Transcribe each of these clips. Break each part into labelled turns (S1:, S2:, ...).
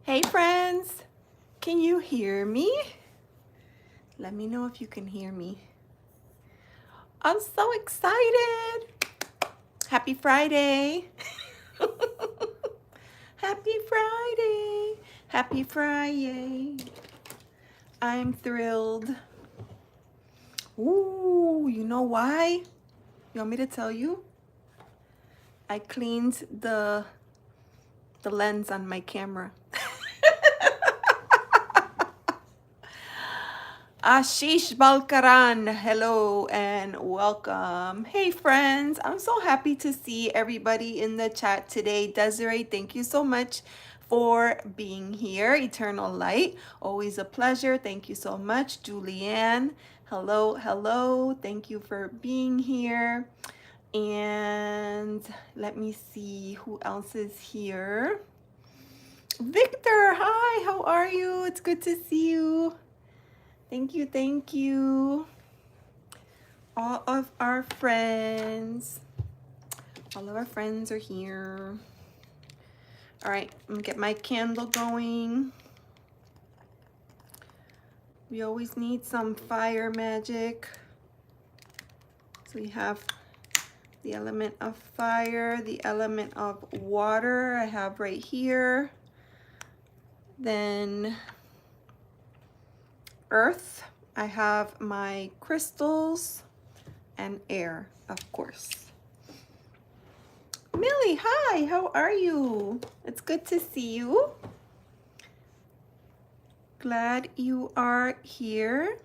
S1: Hey friends, can you hear me? Let me know if you can hear me. I'm so excited. Happy Friday. Happy Friday. Happy Friday. I'm thrilled. Ooh, you know why? You want me to tell you? I cleaned the lens on my camera. Ashish Balkaran, hello and welcome. Hey friends, I'm so happy to see everybody in the chat today. Desiree, thank you so much for being here. Eternal Light, always a pleasure. Thank you so much. Julianne, hello, hello. Thank you for being here. And let me see who else is here. Victor, hi, how are you? It's good to see you. Thank you, thank you. All of our friends are here. All right, I'm gonna get my candle going. We always need some fire magic. So we have the element of fire, the element of water I have right here. Then earth, I have my crystals, and air, of course. Millie, hi, how are you? It's good to see you. Glad you are here.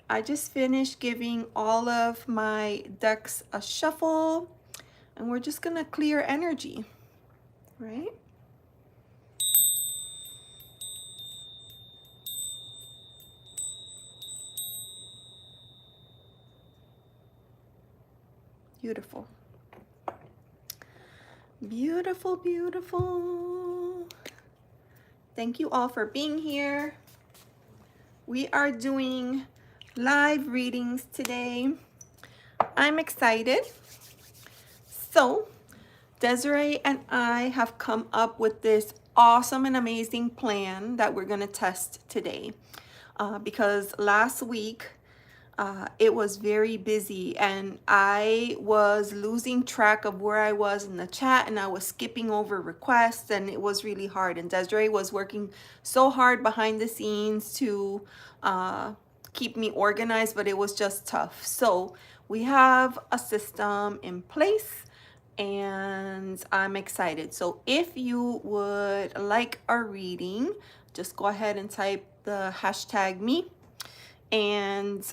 S1: I just finished giving all of my decks a shuffle, and we're just gonna clear energy, right? Beautiful. Beautiful, beautiful. Thank you all for being here. We are doing live readings today. I'm excited. So, Desiree and I have come up with this awesome and amazing plan that we're going to test today. Because last week, it was very busy and I was losing track of where I was in the chat, and I was skipping over requests, and it was really hard. And Desiree was working so hard behind the scenes to keep me organized, but it was just tough. So we have a system in place and I'm excited. So if you would like our reading, just go ahead and type the hashtag me, and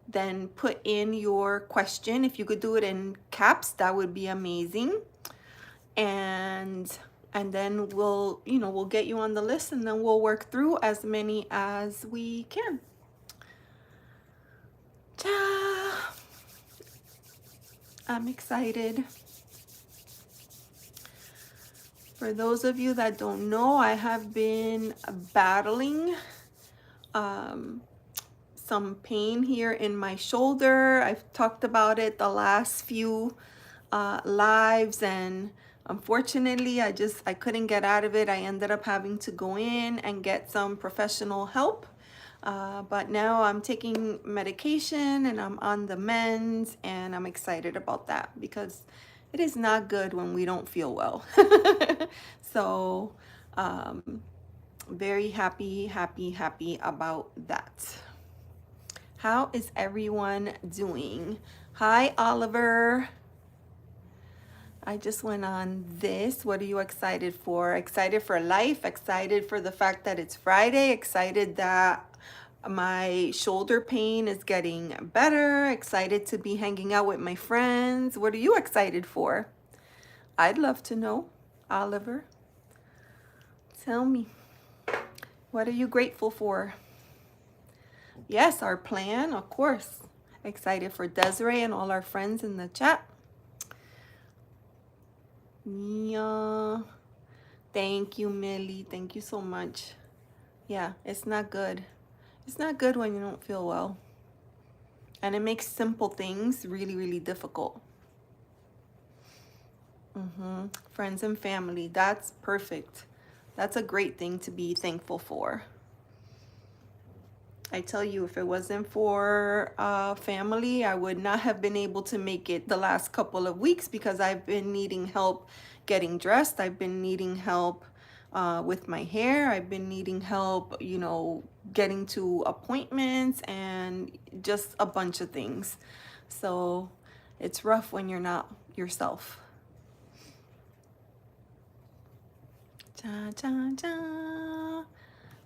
S1: then put in your question. If you could do it in caps, that would be amazing. And then we'll get you on the list, and then we'll work through as many as we can. Ta. I'm excited. For those of you that don't know, I have been battling some pain here in my shoulder. I've talked about it the last few lives, and unfortunately I couldn't get out of it. I ended up having to go in and get some professional help, but now I'm taking medication and I'm on the mend, and I'm excited about that because it is not good when we don't feel well. So very happy about that. How is everyone doing? Hi, Oliver. I just went on this. What are you excited for? Excited for life, excited for the fact that it's Friday, excited that my shoulder pain is getting better, excited to be hanging out with my friends. What are you excited for? I'd love to know. Oliver, tell me. What are you grateful for? Yes, our plan, of course. Excited for Desiree and all our friends in the chat. Yeah. Thank you, Millie. Thank you so much. Yeah, it's not good. It's not good when you don't feel well. And it makes simple things really, really difficult. Friends and family. That's perfect. That's a great thing to be thankful for. I tell you, if it wasn't for family, I would not have been able to make it the last couple of weeks because I've been needing help getting dressed. I've been needing help with my hair. I've been needing help, getting to appointments and just a bunch of things. So it's rough when you're not yourself. Cha, cha, cha.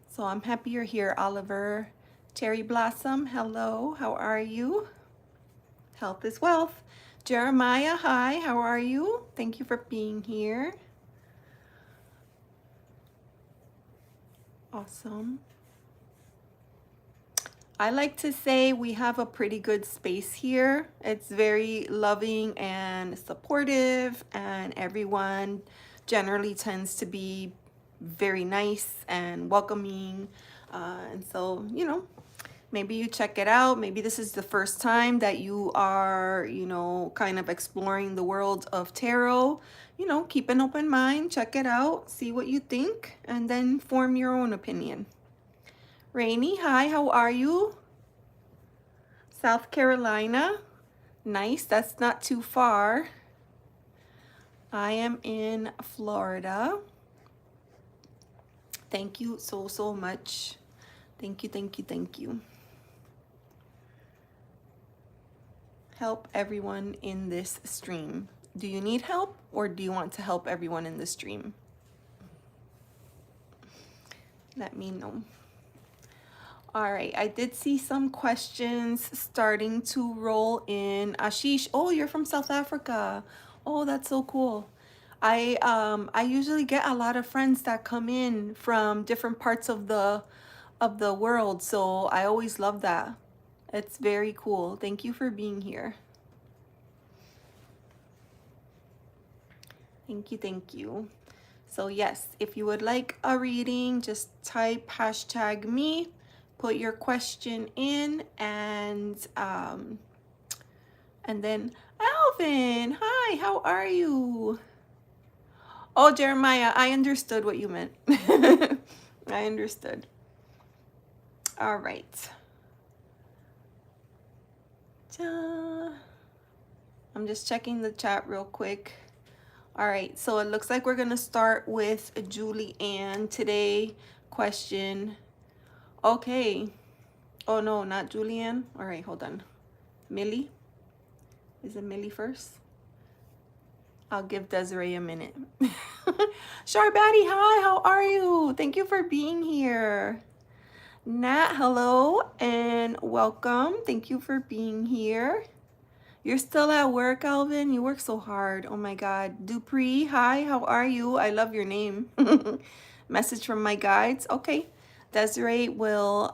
S1: So I'm happy you're here, Oliver. Cherry Blossom, hello, how are you? Health is wealth. Jeremiah, hi, how are you? Thank you for being here. Awesome. I like to say we have a pretty good space here. It's very loving and supportive, and everyone generally tends to be very nice and welcoming. And so, maybe you check it out. Maybe this is the first time that you are, kind of exploring the world of tarot. Keep an open mind, check it out, see what you think, and then form your own opinion. Rainy, hi, how are you? South Carolina. Nice, that's not too far. I am in Florida. Thank you so much. Thank you, thank you, thank you. Help everyone in this stream. Do you need help or do you want to help everyone in the stream? Let me know. All right, I did see some questions starting to roll in. Ashish, oh, you're from South Africa. Oh, that's so cool. I usually get a lot of friends that come in from different parts of the world, so I always love that. It's very cool. Thank you for being here. Thank you, thank you. So yes, if you would like a reading, just type #me, put your question in, and then Alvin, hi, how are you? Oh, Jeremiah, I understood what you meant. I understood. All right. I'm just checking the chat real quick. All right, so it looks like we're gonna start with Julie Ann today. Question. Okay. Oh no, not Julianne. All right, hold on. Millie. Is it Millie first? I'll give Desiree a minute. Sharbati, hi, how are you? Thank you for being here. Nat, hello and welcome. Thank you for being here. You're still at work, Alvin? You work so hard. Oh my God. Dupree, hi, how are you? I love your name. Message from my guides. Okay. Desiree will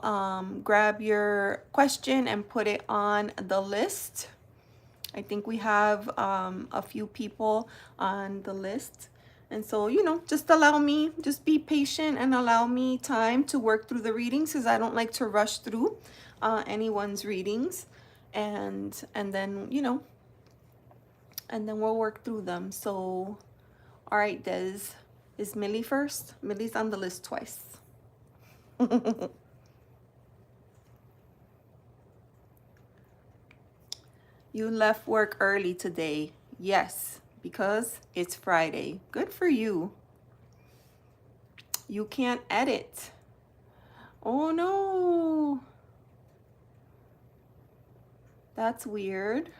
S1: grab your question and put it on the list. I think we have a few people on the list. And so, just allow me, just be patient and allow me time to work through the readings because I don't like to rush through anyone's readings. And then, and then we'll work through them. So, all right, Des, is Millie first? Millie's on the list twice. You left work early today. Yes, because it's Friday. Good for you. You can't edit. Oh no. That's weird.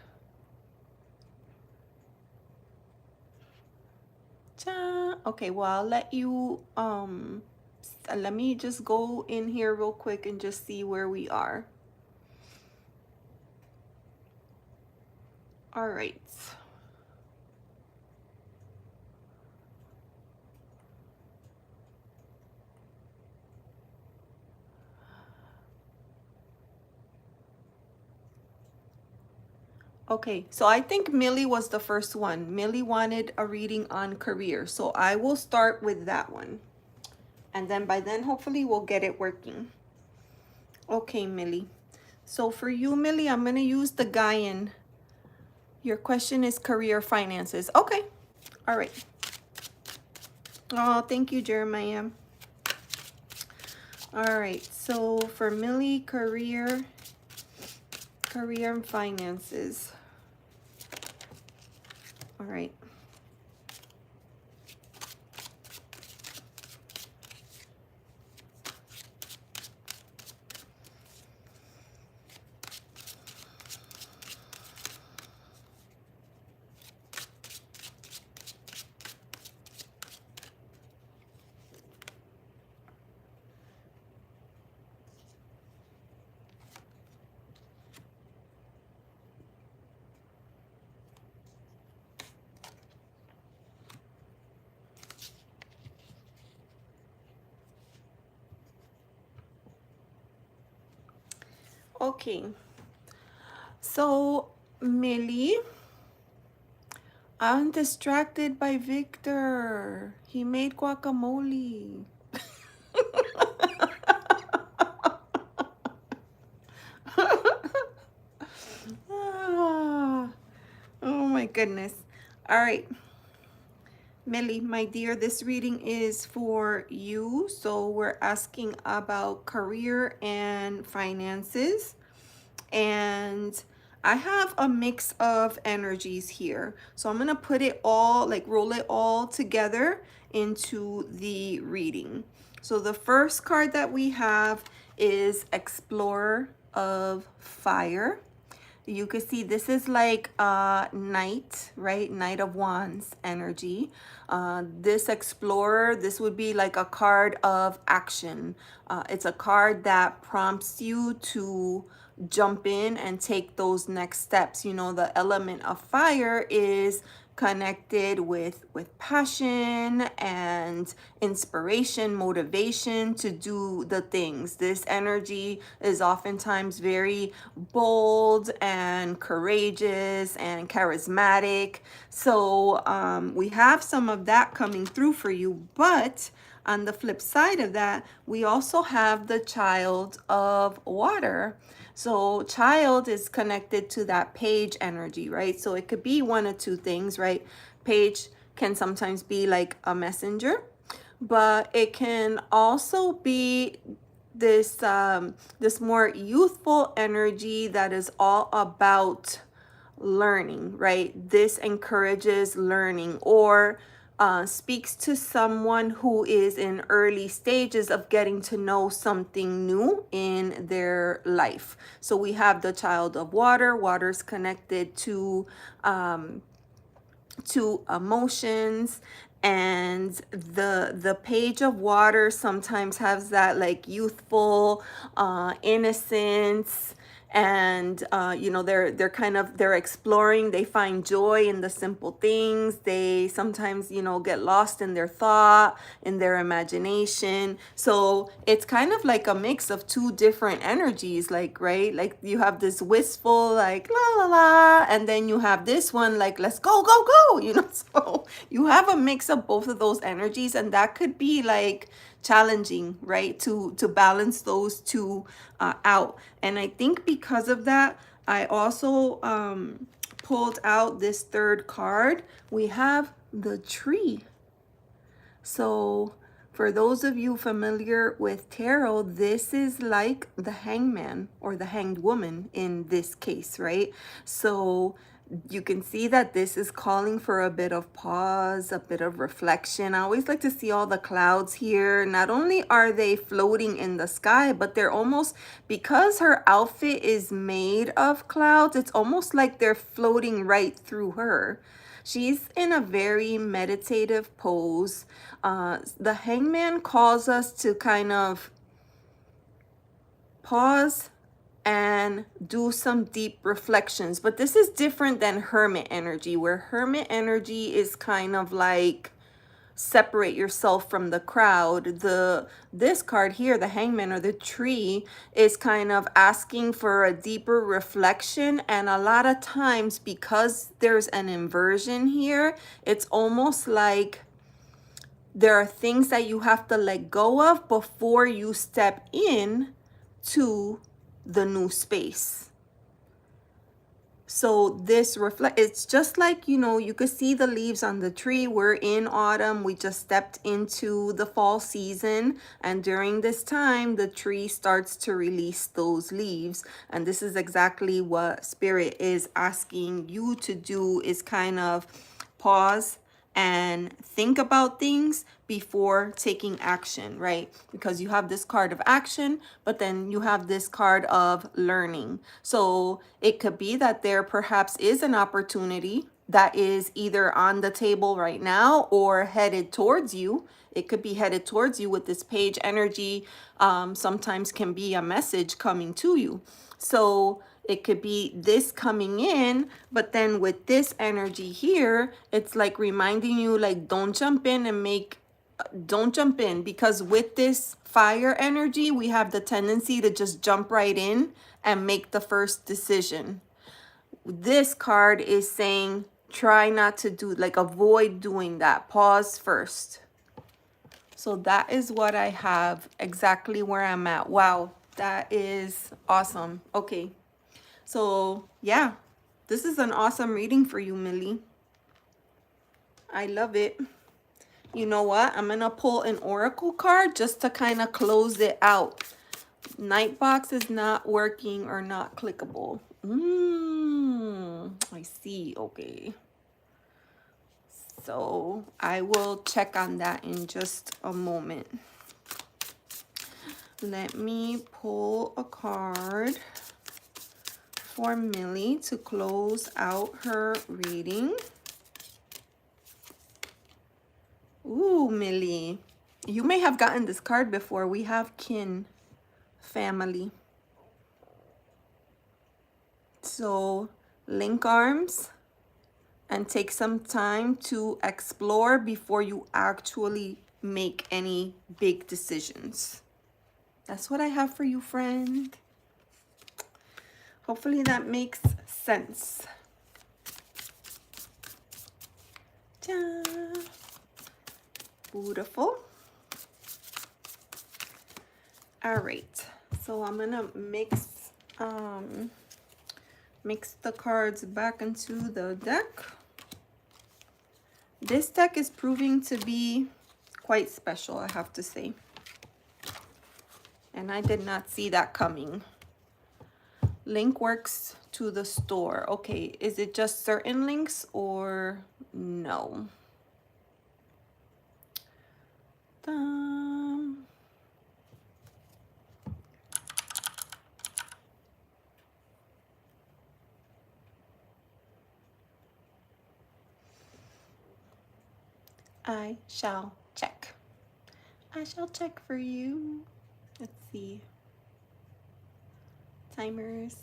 S1: Okay, well, I'll let you, let me just go in here real quick and just see where we are. All right. Okay, so I think Millie was the first one. Millie wanted a reading on career. So I will start with that one. And then by then, hopefully we'll get it working. Okay, Millie. So for you, Millie, I'm going to use the Gaian. Your question is career finances. Okay. All right. Oh, thank you, Jeremiah. All right. So for Millie, career and finances. All right. Okay. So, Millie, I'm distracted by Victor. He made guacamole. Ah, oh my goodness. All right. Millie, my dear, this reading is for you. So we're asking about career and finances. And I have a mix of energies here. So I'm going to put it all, like roll it all together into the reading. So the first card that we have is Explorer of Fire. You can see this is like Knight, right? Knight of Wands energy. This Explorer, this would be like a card of action. It's a card that prompts you to jump in and take those next steps. You know, the element of fire is connected with passion and inspiration, motivation to do the things. This energy is oftentimes very bold and courageous and charismatic. So we have some of that coming through for you, but on the flip side of that, we also have the child of water. So child is connected to that page energy, right? So it could be one of two things, right? Page can sometimes be like a messenger, but it can also be this more youthful energy that is all about learning, right? This encourages learning or speaks to someone who is in early stages of getting to know something new in their life. So we have the child of water. Water's connected to emotions, and the page of water sometimes has that like youthful innocence, and you know, they're exploring, they find joy in the simple things, they sometimes, you know, get lost in their thought, in their imagination. So it's kind of like a mix of two different energies, like, right, like you have this wistful like la la la, and then you have this one like let's go go go, you know. So you have a mix of both of those energies, and that could be like challenging, right, to balance those two out. And I think because of that, I also pulled out this third card. We have the tree. So for those of you familiar with tarot, this is like the hangman or the hanged woman in this case, right? So you can see that this is calling for a bit of pause, a bit of reflection. I always like to see all the clouds here. Not only are they floating in the sky, but they're almost, because her outfit is made of clouds, it's almost like they're floating right through her. She's in a very meditative pose. The hangman calls us to kind of pause and do some deep reflections. But this is different than hermit energy, where hermit energy is kind of like separate yourself from the crowd. This card here, the hangman or the tree, is kind of asking for a deeper reflection. And a lot of times, because there's an inversion here, it's almost like there are things that you have to let go of before you step in to the new space. So this reflect, it's just like, you know, you could see the leaves on the tree. We're in autumn. We just stepped into the fall season. And during this time, the tree starts to release those leaves. And this is exactly what Spirit is asking you to do, is kind of pause and think about things before taking action, right? Because you have this card of action, but then you have this card of learning. So it could be that there perhaps is an opportunity that is either on the table right now or headed towards you. It could be headed towards you with this page energy. Sometimes can be a message coming to you. So it could be this coming in, but then with this energy here, it's like reminding you, like, don't jump in and don't jump in, because with this fire energy, we have the tendency to just jump right in and make the first decision. This card is saying, try not to do, like, avoid doing that. Pause first. So that is what I have, exactly where I'm at. Wow, that is awesome. Okay. So yeah, this is an awesome reading for you, Millie. I love it. You know what? I'm going to pull an oracle card just to kind of close it out. Nightbox is not working or not clickable. I see. Okay. So I will check on that in just a moment. Let me pull a card for Millie to close out her reading. Ooh, Millie. You may have gotten this card before. We have kin, family. So link arms and take some time to explore before you actually make any big decisions. That's what I have for you, friend. Hopefully that makes sense. Ta. Beautiful. All right, so I'm gonna mix the cards back into the deck. This deck is proving to be quite special, I have to say. And I did not see that coming. Link works to the store. Okay, is it just certain links or no? I shall check. I shall check for you. Let's see. Timers.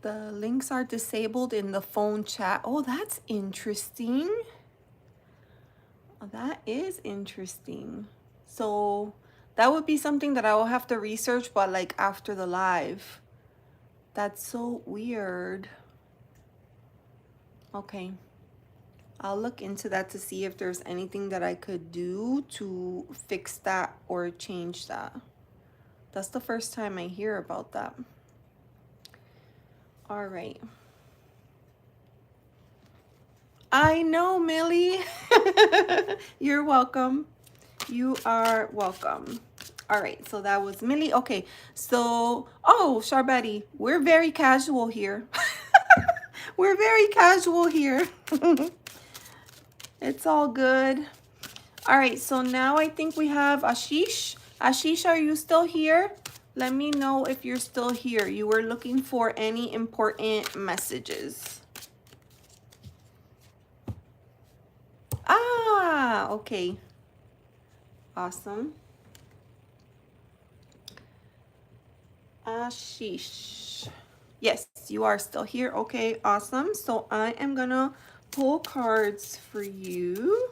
S1: The links are disabled in the phone chat. Oh, that's interesting. That is interesting. So that would be something that I will have to research, but like after the live. That's so weird. Okay. I'll look into that to see if there's anything that I could do to fix that or change that. That's the first time I hear about that. All right. I know, Millie. You're welcome. You are welcome. All right, so that was Millie. Okay, so, oh, Charbetty, we're very casual here. We're very casual here. It's all good. All right, so now I think we have Ashish. Ashish, are you still here? Let me know if you're still here. You were looking for any important messages. Ah, okay. Awesome. Ashish. Yes, you are still here. Okay, awesome. So I am gonna pull cards for you.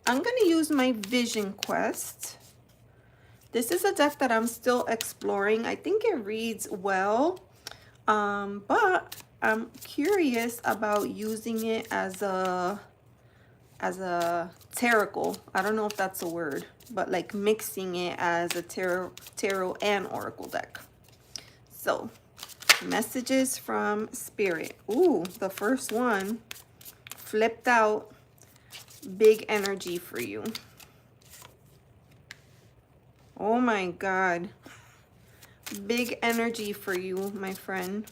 S1: I'm gonna use my Vision Quest. This is a deck that I'm still exploring. I think it reads well, but I'm curious about using it as a tarot. I don't know if that's a word, but like mixing it as a tarot and oracle deck. So, messages from Spirit. Ooh, the first one flipped out. Big energy for you. Oh my God. Big energy for you, my friend.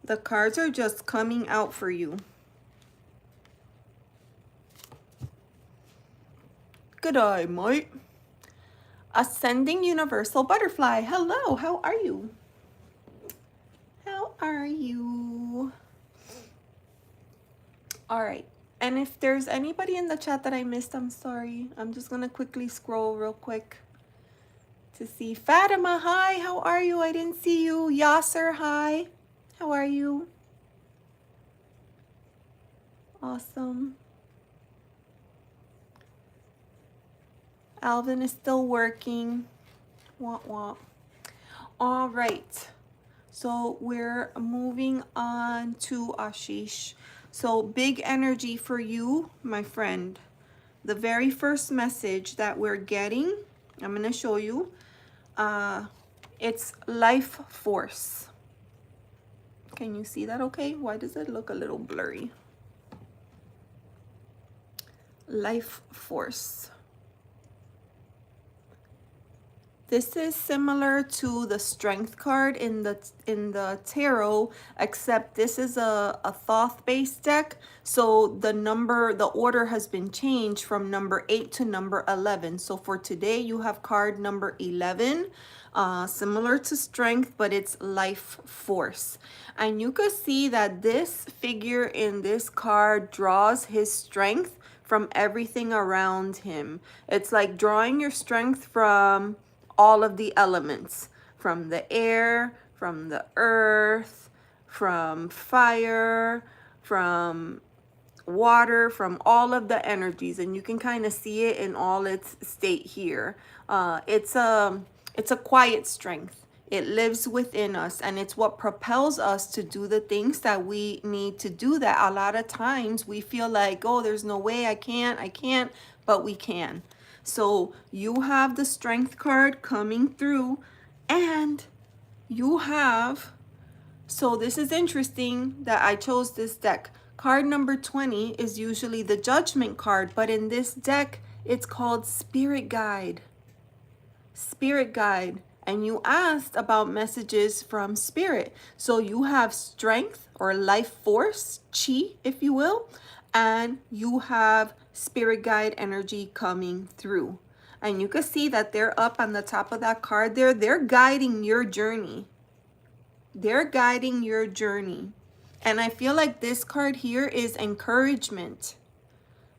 S1: The cards are just coming out for you. Good eye, mate. Ascending Universal Butterfly. Hello, how are you? How are you? All right. And if there's anybody in the chat that I missed, I'm sorry. I'm just going to quickly scroll real quick to see. Fatima, hi. How are you? I didn't see you. Yasser, hi. How are you? Awesome. Alvin is still working. Wah, wah. All right. So we're moving on to Ashish. So big energy for you, my friend. The very first message that we're getting, I'm going to show you. It's life force. Can you see that okay? Why does it look a little blurry? Life force. This is similar to the strength card in the tarot, except this is a Thoth-based deck. So the order has been changed from number 8 to number 11. So for today, you have card number 11, similar to strength, but it's life force. And you could see that this figure in this card draws his strength from everything around him. It's like drawing your strength from all of the elements, from the air, from the earth, from fire, from water, from all of the energies, and you can kind of see it in all its state here. It's a quiet strength. It lives within us, and it's what propels us to do the things that we need to do, that a lot of times we feel like, oh, there's no way, I can't, but we can. So you have the strength card coming through, and you have, so this is interesting that I chose this deck. Card number 20 is usually the judgment card, but in this deck, it's called Spirit Guide. Spirit Guide. And you asked about messages from Spirit. So you have strength or life force, chi, if you will, and you have Spirit Guide energy coming through. And you can see that they're up on the top of that card there. They're guiding your journey. They're guiding your journey. And I feel like this card here is encouragement,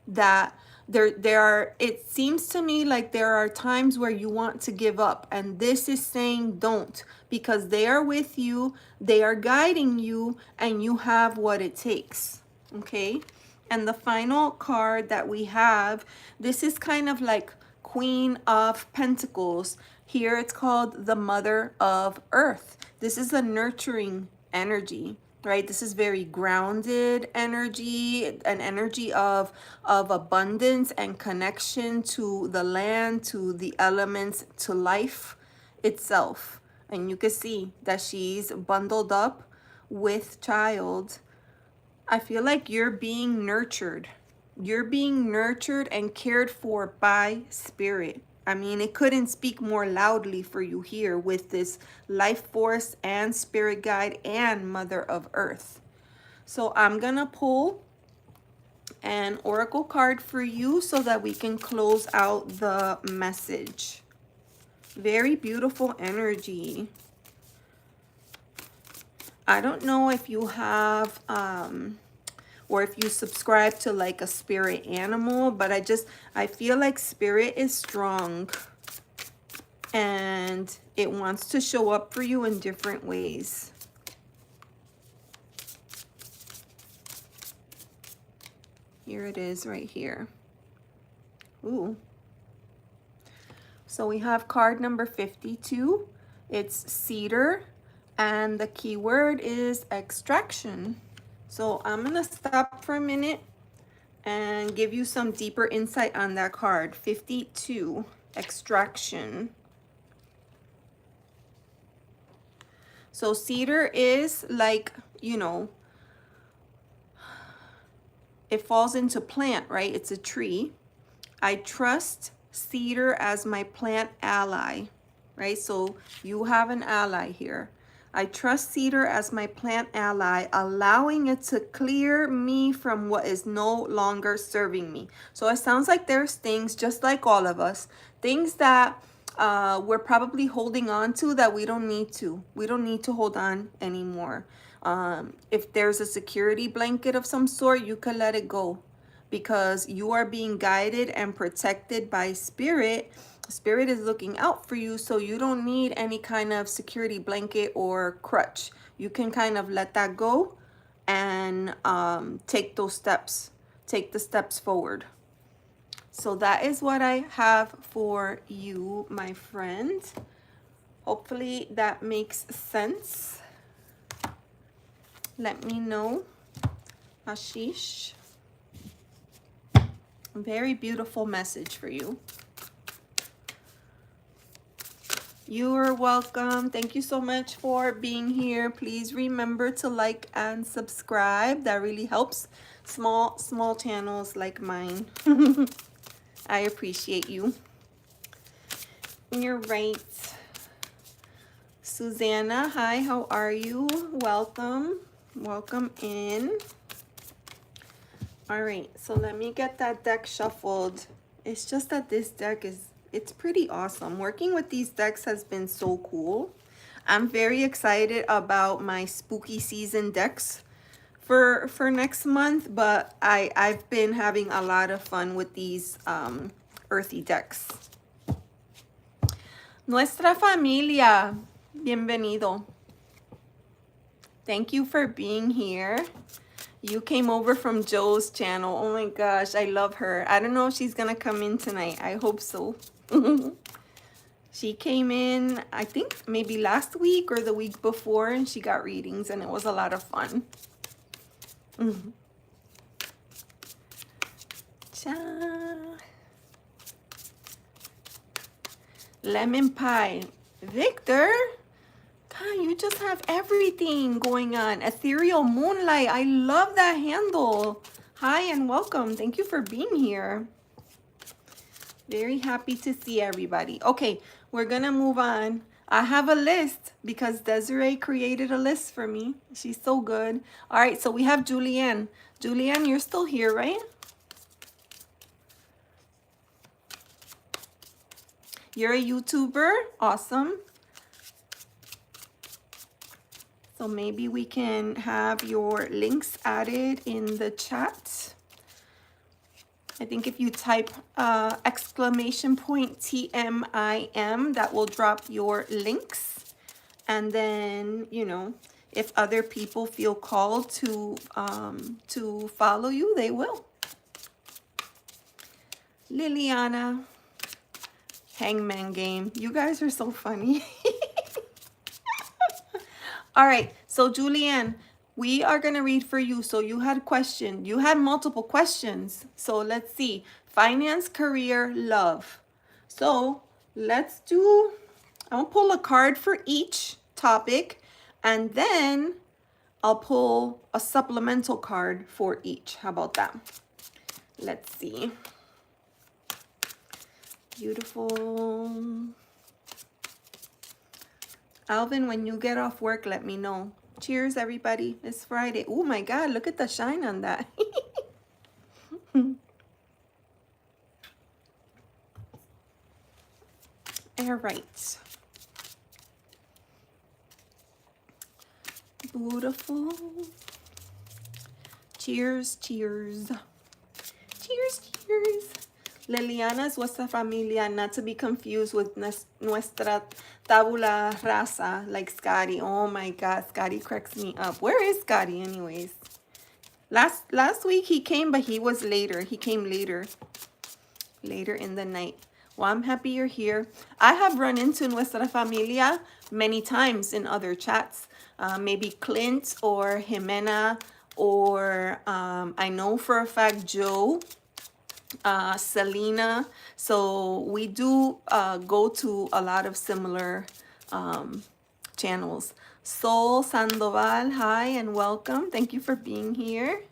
S1: that there are, it seems to me like there are times where you want to give up, and this is saying don't, because they are with you, they are guiding you, and you have what it takes. Okay. And the final card that we have, this is kind of like Queen of Pentacles. Here it's called the Mother of Earth. This is a nurturing energy, right? This is very grounded energy, an energy of abundance and connection to the land, to the elements, to life itself. And you can see that she's bundled up with child. I feel like you're being nurtured. You're being nurtured and cared for by Spirit. I mean, it couldn't speak more loudly for you here with this life force and Spirit Guide and Mother of Earth. So I'm going to pull an oracle card for you so that we can close out the message. Very beautiful energy. I don't know if you have or if you subscribe to like a spirit animal, but I feel like Spirit is strong and it wants to show up for you in different ways. Here it is right here. Ooh. So we have card number 52. It's cedar, And the key word is extraction. So I'm going to stop for a minute and give you some deeper insight on that card. 52, extraction. So cedar is like, you know, it falls into plant, right? It's a tree. I trust cedar as my plant ally, right? So you have an ally here. I trust cedar as my plant ally, allowing it to clear me from what is no longer serving me. So it sounds like there's things, just like all of us, things that we're probably holding on to that we don't need to. We don't need to hold on anymore. If there's a security blanket of some sort, you can let it go, because you are being guided and protected by spirit. Spirit is looking out for you, so you don't need any kind of security blanket or crutch. You can kind of let that go and take those steps, take the steps forward. So that is what I have for you, my friend. Hopefully that makes sense. Let me know. Ashish. Very beautiful message for you. You're welcome. Thank you so much for being here. Please remember to like and subscribe. That really helps small channels like mine. I appreciate you. You're right. Susanna, hi, how are you? Welcome. Welcome in. All right, so let me get that deck shuffled. It's just that this deck it's pretty awesome. Working with these decks has been so cool. I'm very excited about my spooky season decks for next month, but I've been having a lot of fun with these earthy decks. Nuestra familia, bienvenido. Thank you for being here. You came over from Joe's channel. Oh my gosh, I love her. I don't know if she's gonna come in tonight. I hope so. She came in, I think maybe last week or the week before, and she got readings, and it was a lot of fun. Lemon pie. Victor, God, you just have everything going on. Ethereal Moonlight. I love that handle. Hi and welcome. Thank you for being here. Very happy to see everybody. Okay, we're gonna move on. I have a list because Desiree created a list for me. She's so good. All right, so we have Julianne. Julianne, you're still here, right? You're a YouTuber. Awesome. So maybe we can have your links added in the chat. I think if you type exclamation point TMIM, that will drop your links. And then, you know, if other people feel called to follow you, they will. Liliana, Hangman Game. You guys are so funny. All right, so Julianne, we are going to read for you. So you had a question. You had multiple questions. So let's see. Finance, career, love. So let's do, I'm going to pull a card for each topic, and then I'll pull a supplemental card for each. How about that? Let's see. Beautiful. Alvin, when you get off work, let me know. Cheers, everybody. It's Friday. Oh my God, look at the shine on that. All right. Beautiful. Cheers, cheers. Cheers, cheers. Liliana es nuestra familia, not to be confused with nuestra tabula rasa, like Scotty. Oh my God, Scotty cracks me up. Where is Scotty anyways? Last week he came, but he was later. He came later in the night. Well, I'm happy you're here. I have run into nuestra familia many times in other chats. Maybe Clint or Jimena, or I know for a fact Joe, Selena. So we do go to a lot of similar channels. Sol Sandoval, hi and welcome. Thank you for being here.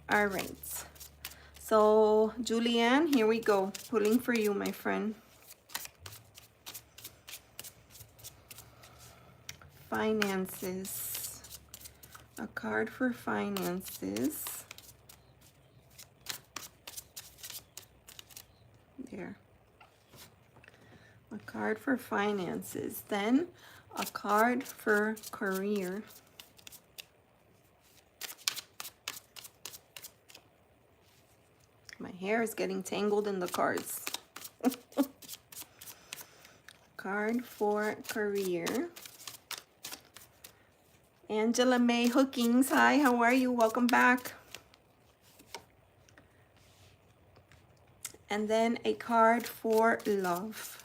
S1: All right. So Julianne, here we go. Pulling for you, my friend. Finances. A card for finances. There. A card for finances. Then a card for career. My hair is getting tangled in the cards. Card for career. Angela May Hookings, hi, how are you? Welcome back. And then a card for love.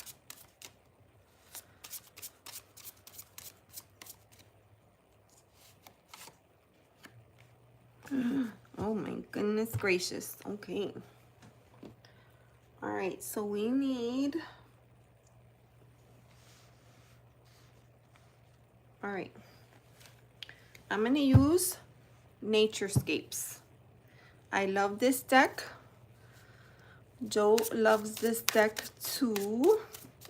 S1: Oh my goodness gracious. Okay. All right, so we need... All right. I'm going to use Naturescapes. I love this deck. Joe loves this deck too.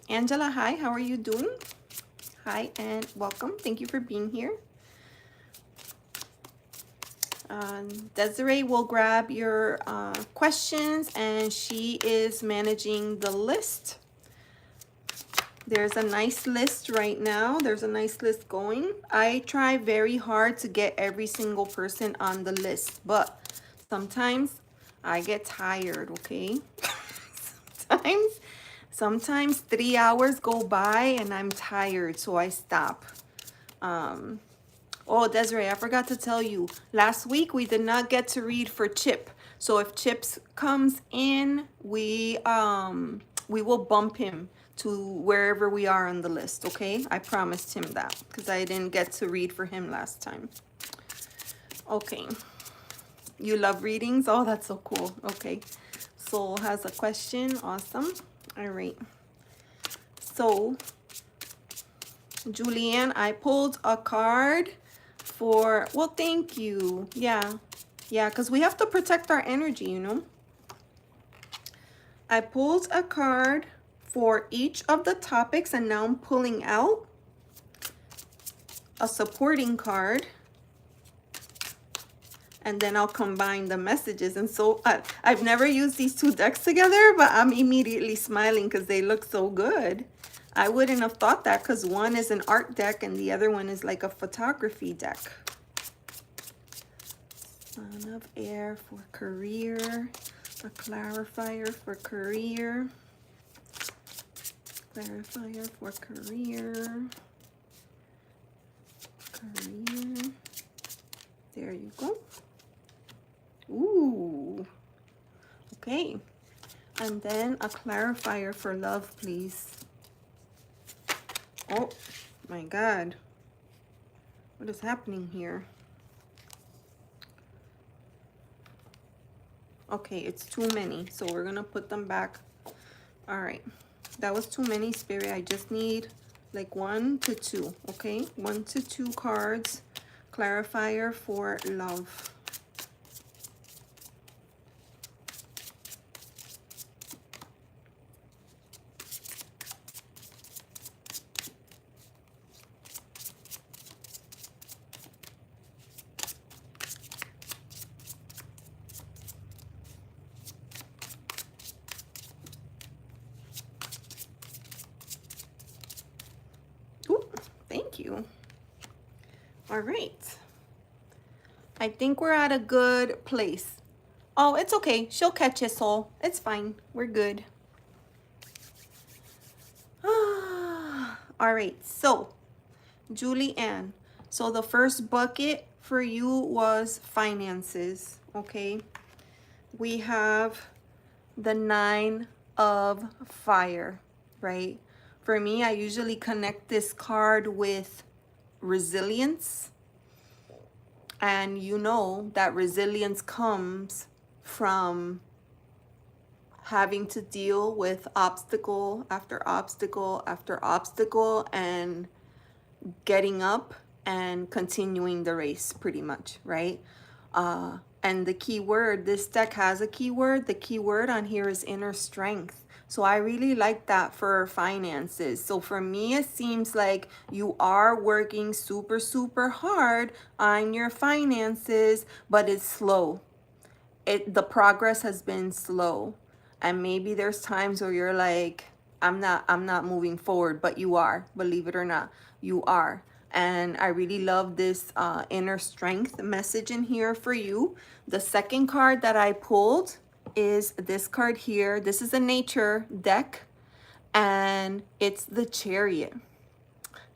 S1: Angela, hi, how are you doing? Hi and welcome. Thank you for being here. Desiree will grab your questions, and she is managing the list. There's a nice list right now. There's a nice list going. I try very hard to get every single person on the list, but sometimes I get tired, okay? Sometimes 3 hours go by and I'm tired, so I stop. Oh, Desiree, I forgot to tell you. Last week we did not get to read for Chip. So if Chips comes in, we will bump him to wherever we are on the list, okay? I promised him that because I didn't get to read for him last time. Okay. You love readings? Oh, that's so cool. Okay. Soul has a question. Awesome. All right. So, Julianne, I pulled a card for, well, thank you. Yeah, because we have to protect our energy, you know. I pulled a card for each of the topics, and now I'm pulling out a supporting card, and then I'll combine the messages. And so I've never used these two decks together, but I'm immediately smiling because they look so good. I wouldn't have thought that because one is an art deck and the other one is like a photography deck. Son of Air for career. A clarifier for career. Clarifier for career. Career. There you go. Ooh. Okay. And then a clarifier for love, please. Oh my God. What is happening here? Okay, it's too many. So we're going to put them back. All right. That was too many, Spirit. I just need like 1 to 2. Okay. 1 to 2 cards. Clarifier for love. Thank you. All right. I think we're at a good place. Oh, it's okay. She'll catch it, Soul. It's fine. We're good. All right. So, Julianne. So the first bucket for you was finances. Okay. We have the 9 of fire, right? For me, I usually connect this card with resilience. And you know that resilience comes from having to deal with obstacle after obstacle after obstacle and getting up and continuing the race pretty much, right? And the key word, this deck has a keyword. The key word on here is inner strength. So I really like that for finances. So for me, it seems like you are working super, super hard on your finances, but it's slow. The progress has been slow. And maybe there's times where you're like, I'm not moving forward, but you are, believe it or not, you are. And I really love this inner strength message in here for you. The second card that I pulled is this card here. This is a nature deck, and it's the Chariot.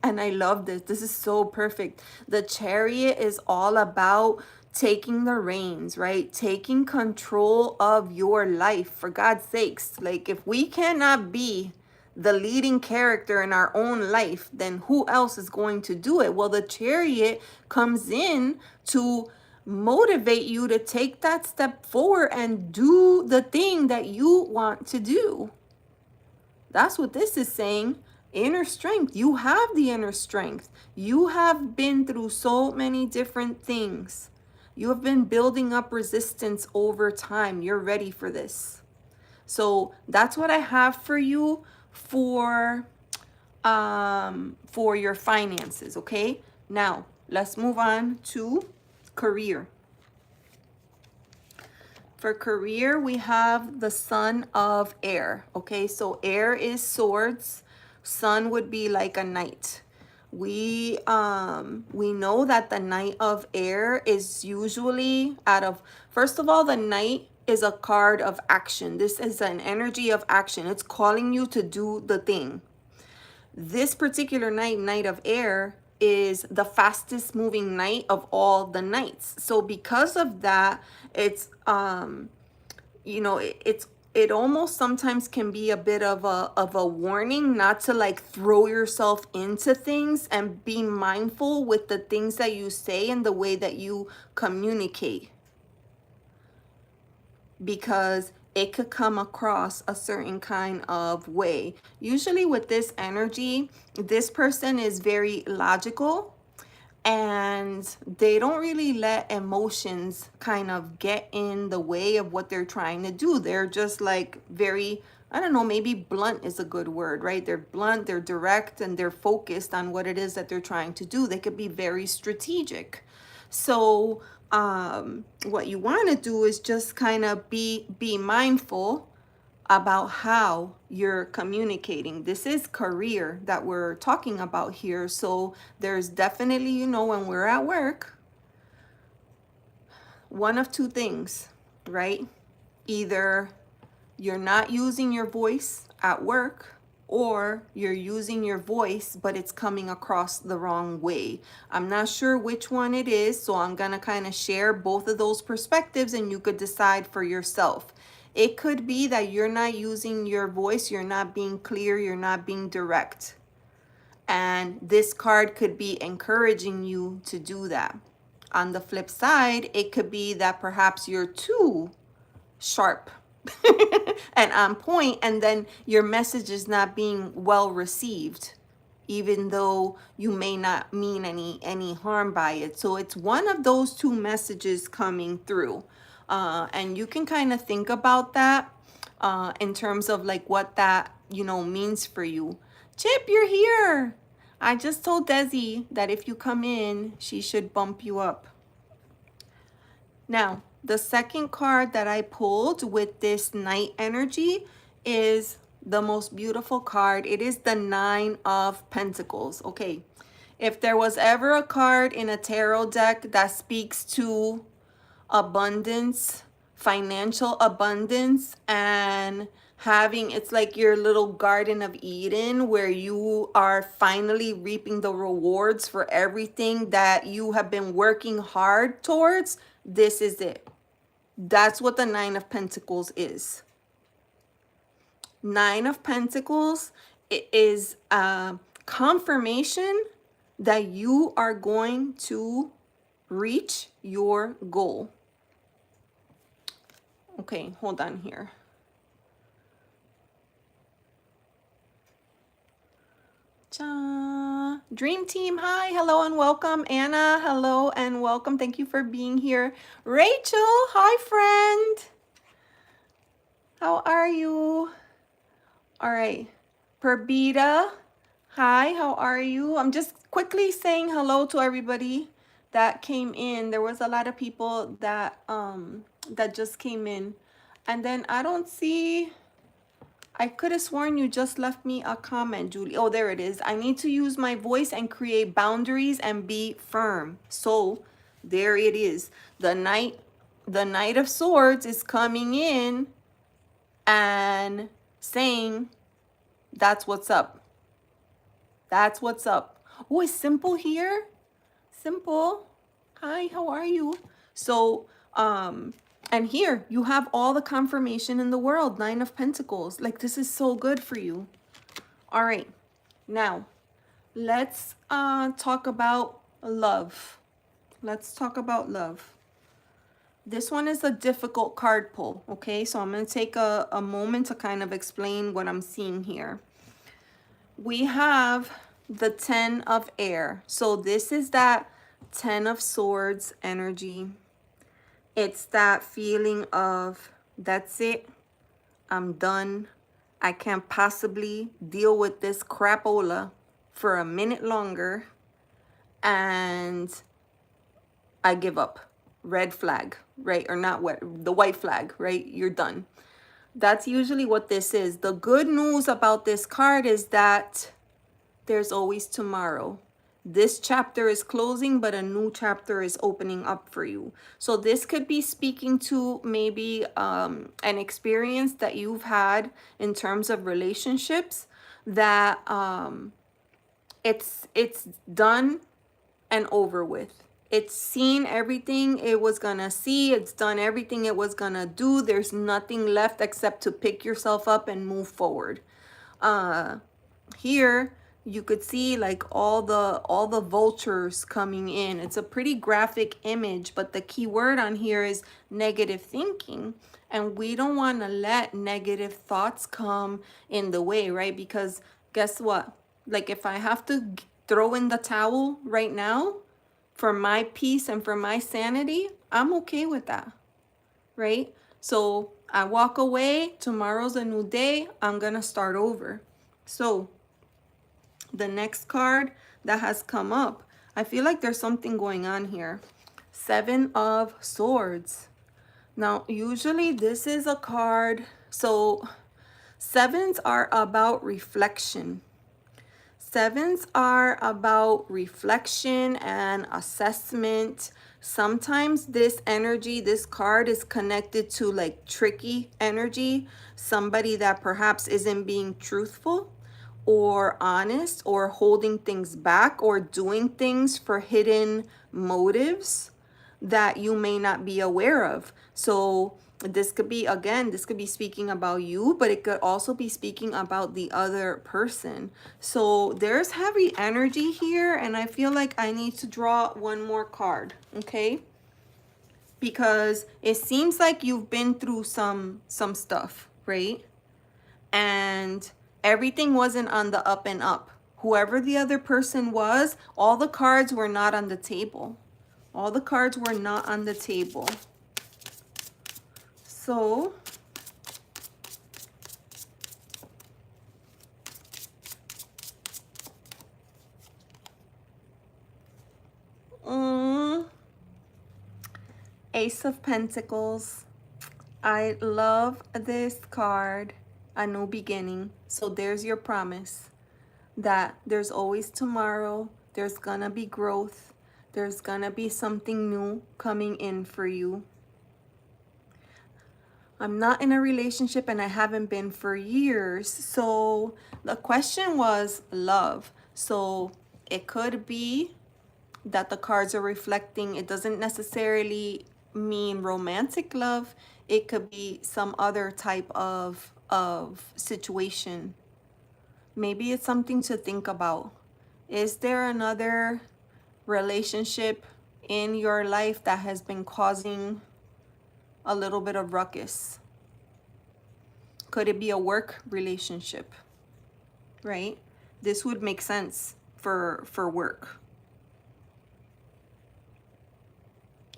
S1: And I love this. This is so perfect. The Chariot is all about taking the reins, right? Taking control of your life, for God's sakes. Like, if we cannot be the leading character in our own life, then who else is going to do it? Well, the Chariot comes in to motivate you to take that step forward and do the thing that you want to do. That's what this is saying. Inner strength. You have the inner strength. You have been through so many different things. You have been building up resistance over time. You're ready for this. So that's what I have for you for your finances, okay? Now, let's move on to career. For career, we have the Son of Air. Okay, so air is swords. Sun would be like a knight. We know that the Knight of Air is usually first of all, the Knight is a card of action. This is an energy of action. It's calling you to do the thing. This particular Knight of Air, is the fastest moving knight of all the knights. So because of that, it's it almost sometimes can be a bit of a warning not to like throw yourself into things, and be mindful with the things that you say and the way that you communicate, because it could come across a certain kind of way. Usually with this energy, this person is very logical, and they don't really let emotions kind of get in the way of what they're trying to do. They're just like very, I don't know, maybe blunt is a good word, right? They're blunt, they're direct, and they're focused on what it is that they're trying to do. They could be very strategic. So what you want to do is just kind of be mindful about how you're communicating. This is career that we're talking about here. So there's definitely, when we're at work, one of two things, right? Either you're not using your voice at work, or you're using your voice, but it's coming across the wrong way. I'm not sure which one it is, so I'm gonna kind of share both of those perspectives, and you could decide for yourself. It could be that you're not using your voice, you're not being clear, you're not being direct. And this card could be encouraging you to do that. On the flip side, it could be that perhaps you're too sharp and on point, and then your message is not being well received, even though you may not mean any harm by it. So it's one of those two messages coming through, and you can kind of think about that in terms of like what that means for you. Chip, you're here. I just told Desi that if you come in, she should bump you up. Now, the second card that I pulled with this Knight energy is the most beautiful card. It is the Nine of Pentacles. Okay, if there was ever a card in a tarot deck that speaks to abundance, financial abundance, and it's like your little Garden of Eden where you are finally reaping the rewards for everything that you have been working hard towards, this is it. That's what the Nine of Pentacles is. Nine of Pentacles it is confirmation that you are going to reach your goal. Okay, hold on here. Dream Team, hi, hello and welcome. Anna, hello and welcome. Thank you for being here. Rachel, hi, friend. How are you? All right. Perbita, hi, how are you? I'm just quickly saying hello to everybody that came in. There was a lot of people that that just came in. And then I don't see, I could have sworn you just left me a comment, Julie. Oh, there it is. I need to use my voice and create boundaries and be firm. So there it is. The Knight of Swords is coming in and saying, that's what's up. That's what's up. Oh, is Simple here? Simple. Hi, how are you? So, and here you have all the confirmation in the world. 9 of Pentacles. Like, this is so good for you. All right. Now, let's talk about love. Let's talk about love. This one is a difficult card pull, okay? So I'm going to take a moment to kind of explain what I'm seeing here. We have the 10 of air. So this is that 10 of swords energy. It's that feeling of, that's it, I'm done. I can't possibly deal with this crapola for a minute longer. And I give up. Red flag, right? Or not what, the white flag, right? You're done. That's usually what this is. The good news about this card is that there's always tomorrow. This chapter is closing, but a new chapter is opening up for you. So this could be speaking to maybe an experience that you've had in terms of relationships that it's done and over with. It's seen everything it was gonna see. It's done everything it was gonna do. There's nothing left except to pick yourself up and move forward. Here you could see like all the vultures coming in. It's a pretty graphic image, but the key word on here is negative thinking. And we don't want to let negative thoughts come in the way, right? Because guess what? Like if I have to throw in the towel right now for my peace and for my sanity, I'm okay with that, right? So I walk away, tomorrow's a new day, I'm gonna start over. So the next card that has come up, I feel like there's something going on here. 7 of Swords. Now, usually this is a card, so 7s are about reflection. 7s are about reflection and assessment. Sometimes this energy, this card is connected to like tricky energy, somebody that perhaps isn't being truthful or honest or holding things back or doing things for hidden motives that you may not be aware of. So this could be, again, this could be speaking about you, but it could also be speaking about the other person. So there's heavy energy here, and I feel like I need to draw one more card, okay? Because it seems like you've been through some stuff, right? And everything wasn't on the up and up. Whoever the other person was, all the cards were not on the table. All the cards were not on the table. So Ace of Pentacles. I love this card. A new beginning. So there's your promise that there's always tomorrow. There's gonna be growth. There's gonna be something new coming in for you. I'm not in a relationship and I haven't been for years. So the question was love. So it could be that the cards are reflecting, it doesn't necessarily mean romantic love. It could be some other type of situation maybe it's something to think about. Is there another relationship in your life that has been causing a little bit of ruckus? Could it be a work relationship, right? This would make sense for work.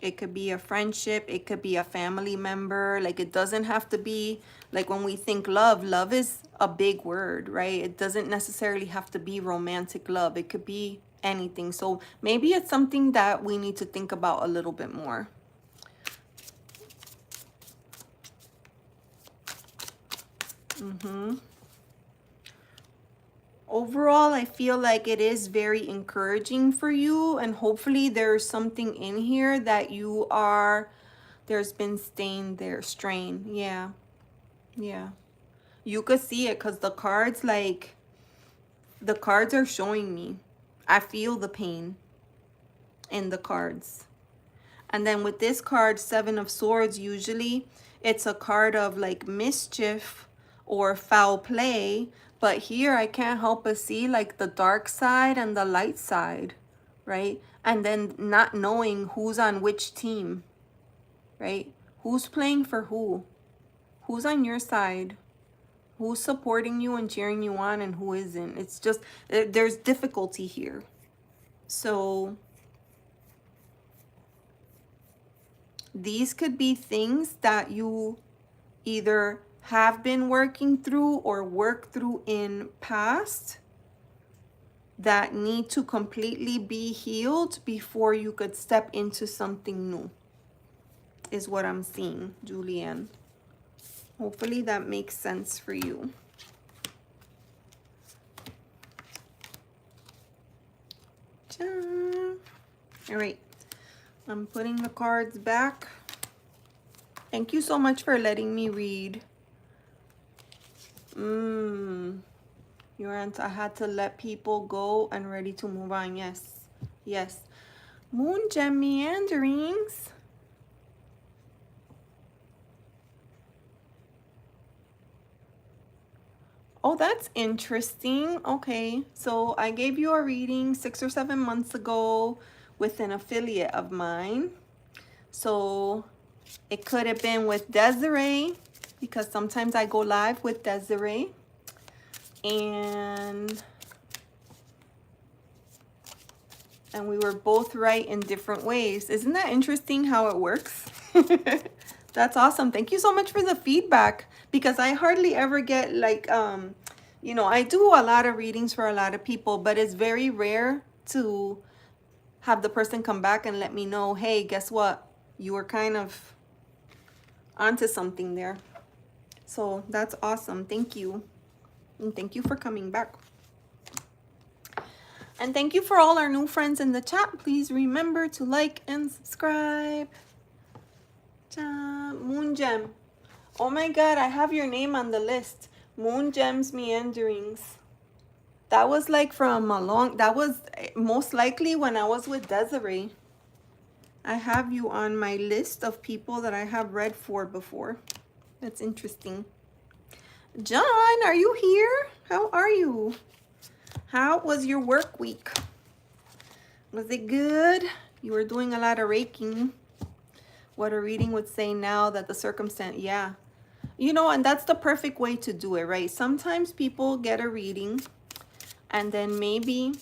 S1: It could be a friendship, it could be a family member. Like, it doesn't have to be like when we think love, love is a big word, right? It doesn't necessarily have to be romantic love. It could be anything. So maybe it's something that we need to think about a little bit more. Overall, I feel like it is very encouraging for you, and hopefully there's something in here that you are, there's been strain. Yeah. You could see it because the cards, like, the cards are showing me. I feel the pain in the cards. And then with this card, Seven of Swords, usually it's a card of like mischief or foul play. But here I can't help but see like the dark side and the light side, right? And then not knowing who's on which team, right? Who's playing for who? Who's on your side? Who's supporting you and cheering you on and who isn't? It's just, there's difficulty here. So these could be things that you either have been working through or worked through in past that need to completely be healed before you could step into something new, is what I'm seeing, Julianne. Hopefully that makes sense for you. All right, I'm putting the cards back. Thank you so much for letting me read. I had to let people go and ready to move on. Yes. Yes. Moon gem meanderings. Oh, that's interesting. Okay. So I gave you a reading 6 or 7 months ago with an affiliate of mine. So it could have been with Desiree, because sometimes I go live with Desiree. And we were both right in different ways. Isn't that interesting how it works? That's awesome. Thank you so much for the feedback, because I hardly ever get like, you know, I do a lot of readings for a lot of people, but it's very rare to have the person come back and let me know, hey, guess what? You were kind of onto something there. So that's awesome. Thank you. And thank you for coming back. And thank you for all our new friends in the chat. Please remember to like and subscribe. Moon Gem. Oh my God, I have your name on the list. Moon Gem's Meanderings. That was like from a long, that was most likely when I was with Desiree. I have you on my list of people that I have read for before. That's interesting. John, are you here? How are you? How was your work week? Was it good? You were doing a lot of raking. What a reading would say now that the circumstance, yeah. You know, and that's the perfect way to do it, right? Sometimes people get a reading and then maybe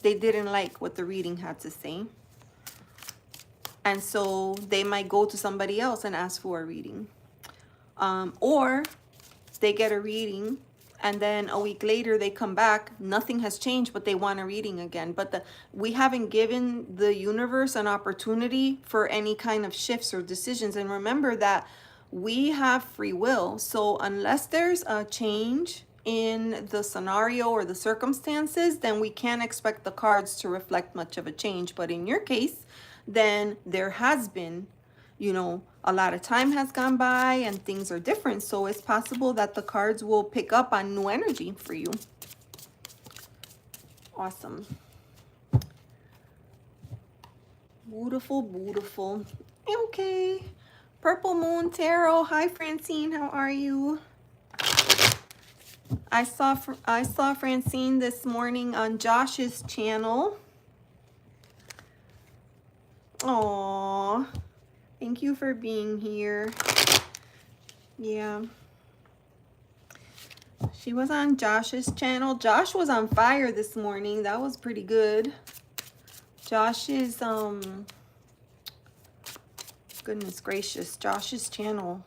S1: they didn't like what the reading had to say. And so they might go to somebody else and ask for a reading. Or they get a reading and then a week later they come back, nothing has changed, but they want a reading again. But we haven't given the universe an opportunity for any kind of shifts or decisions. And remember that we have free will. So unless there's a change in the scenario or the circumstances, then we can't expect the cards to reflect much of a change. But in your case, then there has been, you know, a lot of time has gone by and things are different. So it's possible that the cards will pick up on new energy for you. Awesome. Beautiful, beautiful. Okay. Purple Moon Tarot. Hi, Francine. How are you? I saw Francine this morning on Josh's channel. Aww. Thank you for being here. Yeah. She was on Josh's channel. Josh was on fire this morning. That was pretty good. Josh is, goodness gracious, Josh's channel.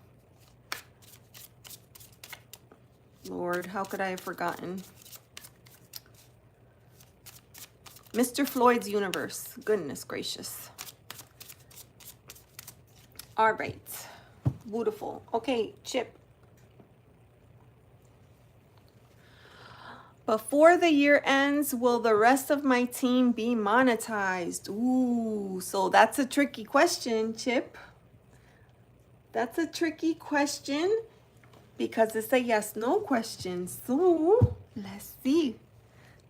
S1: Lord, how could I have forgotten? Mr. Floyd's Universe. Goodness gracious. All right. Beautiful. Okay, Chip. Before the year ends, will the rest of my team be monetized? Ooh, so that's a tricky question, Chip. That's a tricky question because it's a yes/no question. So let's see.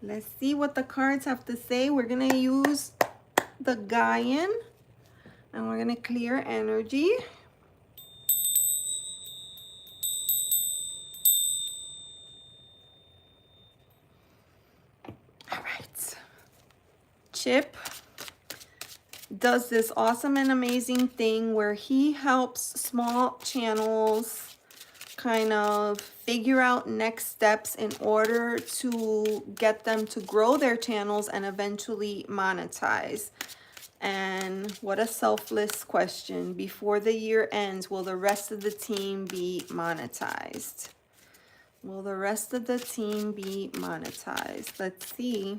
S1: Let's see what the cards have to say. We're going to use the Gaian and we're going to clear energy. All right. Chip does this awesome and amazing thing where he helps small channels kind of figure out next steps in order to get them to grow their channels and eventually monetize. And what a selfless question. Before the year ends, will the rest of the team be monetized? Will the rest of the team be monetized? Let's see.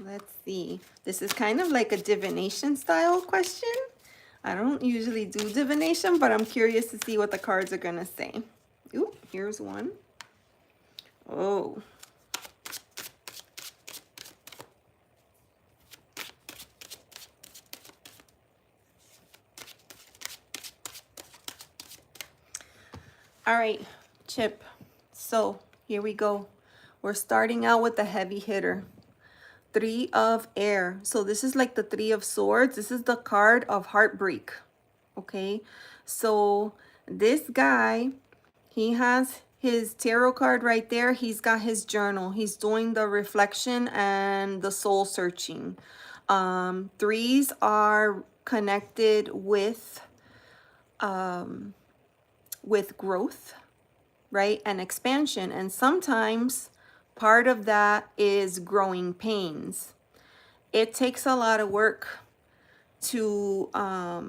S1: Let's see. This is kind of like a divination style question. I don't usually do divination, but I'm curious to see what the cards are going to say. Ooh, here's one. Oh. All right, Chip. So here we go. We're starting out with the heavy hitter. 3 of air. So this is like the 3 of swords. This is the card of heartbreak. Okay. So this guy, he has his tarot card right there. He's got his journal. He's doing the reflection and the soul searching. 3s are connected with growth, right? And expansion. And sometimes part of that is growing pains. It takes a lot of work to, I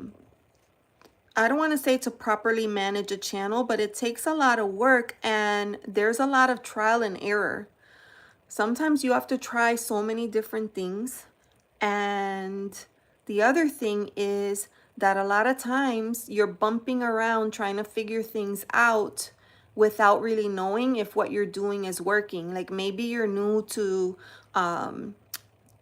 S1: don't want to say to properly manage a channel, but it takes a lot of work and there's a lot of trial and error. Sometimes you have to try so many different things. And the other thing is that a lot of times you're bumping around trying to figure things out without really knowing if what you're doing is working. Like maybe you're new to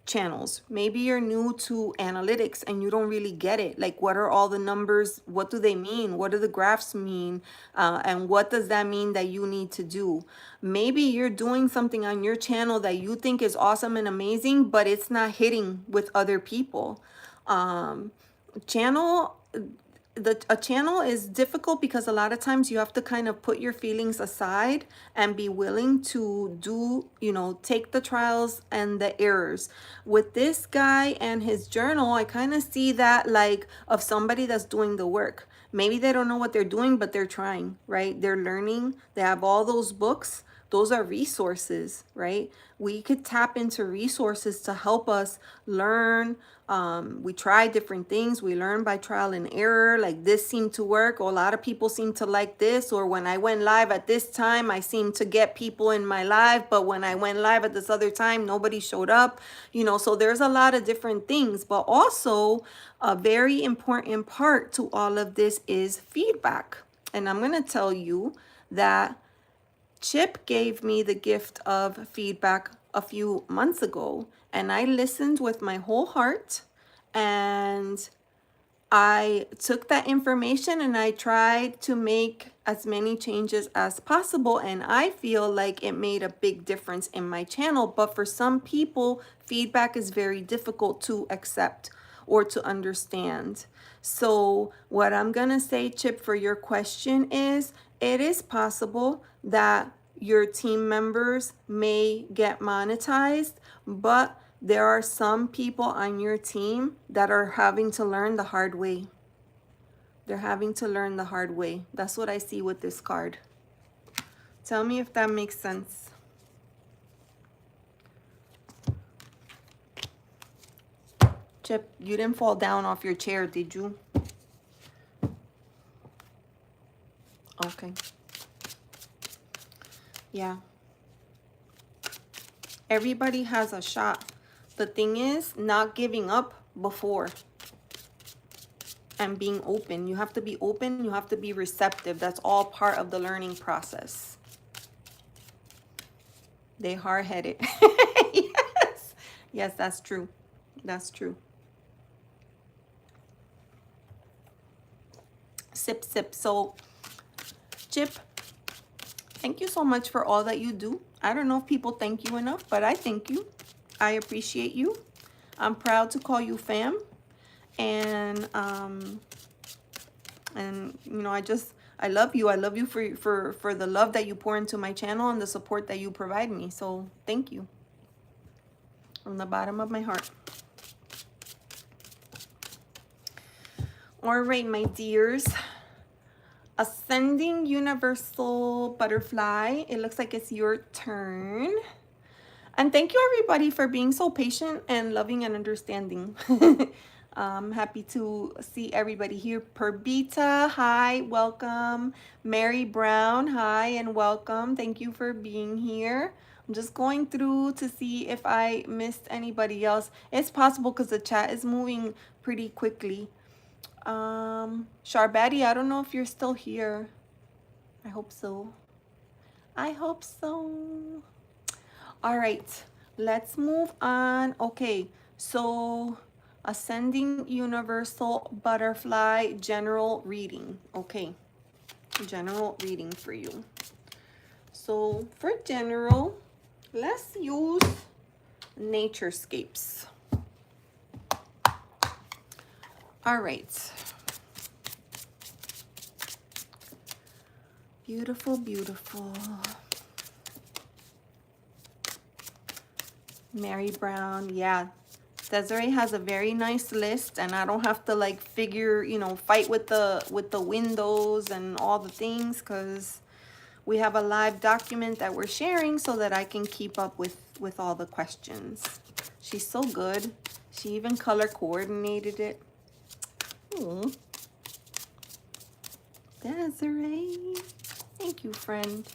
S1: channels. Maybe you're new to analytics and you don't really get it. Like what are all the numbers? What do they mean? What do the graphs mean? And what does that mean that you need to do? Maybe you're doing something on your channel that you think is awesome and amazing, but it's not hitting with other people. A channel is difficult because a lot of times you have to kind of put your feelings aside and be willing to do, take the trials and the errors. With this guy and his journal, I kind of see that like of somebody that's doing the work. Maybe they don't know what they're doing, but they're trying, right? They're learning. They have all those books. Those are resources, right? We could tap into resources to help us learn. We try different things. We learn by trial and error. Like this seemed to work. Or a lot of people seem to like this. Or when I went live at this time, I seemed to get people in my live. But when I went live at this other time, nobody showed up. So there's a lot of different things. But also a very important part to all of this is feedback. And I'm going to tell you that Chip gave me the gift of feedback a few months ago, and I listened with my whole heart, and I took that information and I tried to make as many changes as possible, and I feel like it made a big difference in my channel. But for some people, feedback is very difficult to accept or to understand. So what I'm gonna say, Chip, for your question is it is possible that your team members may get monetized, but there are some people on your team that are having to learn the hard way. They're having to learn the hard way. That's what I see with this card. Tell me if that makes sense. Chip, you didn't fall down off your chair, did you? Okay. Yeah. Everybody has a shot. The thing is not giving up before and being open. You have to be open. You have to be receptive. That's all part of the learning process. They hard-headed. Yes. Yes, that's true. That's true. Sip, sip. So, Chip, thank you so much for all that you do. I don't know if people thank you enough, but I thank you. I appreciate you. I'm proud to call you fam. And you know, I love you. I love you for the love that you pour into my channel and the support that you provide me. So thank you from the bottom of my heart. All right, my dears. Ascending Universal Butterfly. It looks like it's your turn. And thank you everybody for being so patient and loving and understanding. I'm happy to see everybody here. Perbita, hi, welcome. Mary Brown, hi and welcome. Thank you for being here. I'm just going through to see if I missed anybody else. It's possible because the chat is moving pretty quickly. Sharbati, I don't know if you're still here. I hope so. I hope so. All right, let's move on. Okay, so Ascending Universal Butterfly general reading. Okay, general reading for you. So for general, let's use Naturescapes. All right. Beautiful, beautiful. Mary Brown, yeah. Desiree has a very nice list, and I don't have to like figure, you know, fight with the windows and all the things, because we have a live document that we're sharing so that I can keep up with all the questions. She's so good. She even color coordinated it. Ooh. Desiree, thank you, friend.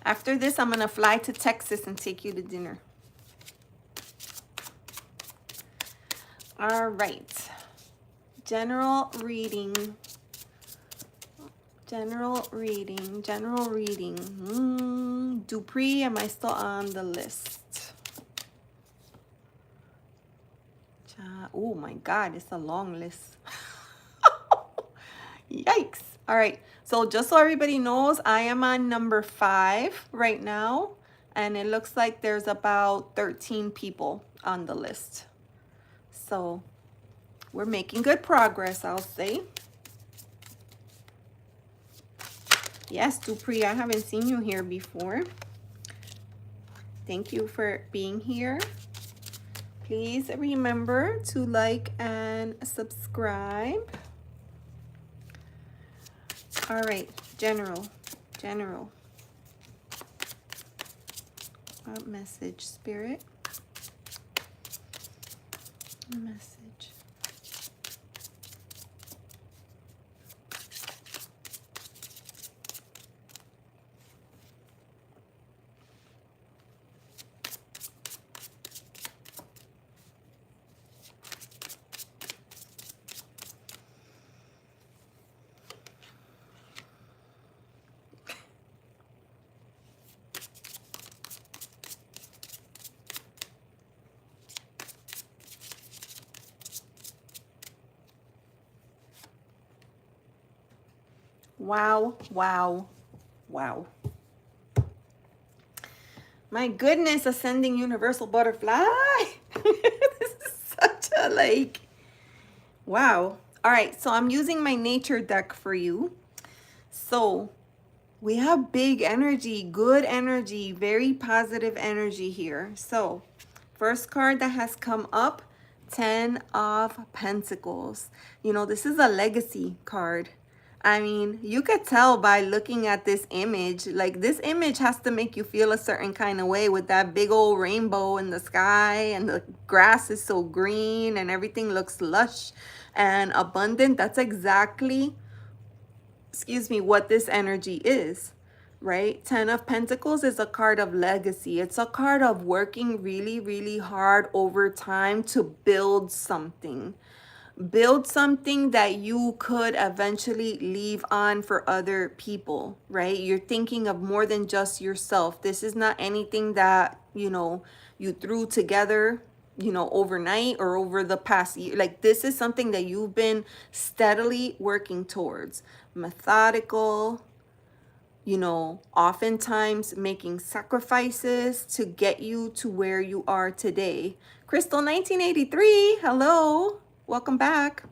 S1: After this, I'm gonna fly to Texas and take you to dinner. All right. General reading. General reading. General reading. Dupree, am I still on the list? Oh my God, it's a long list. Yikes. All right. So just so everybody knows, I am on number 5 right now. And it looks like there's about 13 people on the list. So we're making good progress, I'll say. Yes, Dupree, I haven't seen you here before. Thank you for being here. Please remember to like and subscribe. All right, general. What message, Spirit? Message. Wow, wow, wow. My goodness, Ascending Universal Butterfly. This is such a like, wow. All right, so I'm using my nature deck for you. So we have big energy, good energy, very positive energy here. So first card that has come up, 10 of Pentacles. You know, this is a legacy card. I mean, you could tell by looking at this image, like this image has to make you feel a certain kind of way with that big old rainbow in the sky and the grass is so green and everything looks lush and abundant. That's exactly, excuse me, what this energy is, right? 10 of Pentacles is a card of legacy. It's a card of working really, really hard over time to build something. Build something that you could eventually leave on for other people, right? You're thinking of more than just yourself. This is not anything that, you know, you threw together, you know, overnight or over the past year. Like this is something that you've been steadily working towards. Methodical, you know, oftentimes making sacrifices to get you to where you are today. Crystal 1983, hello, welcome back.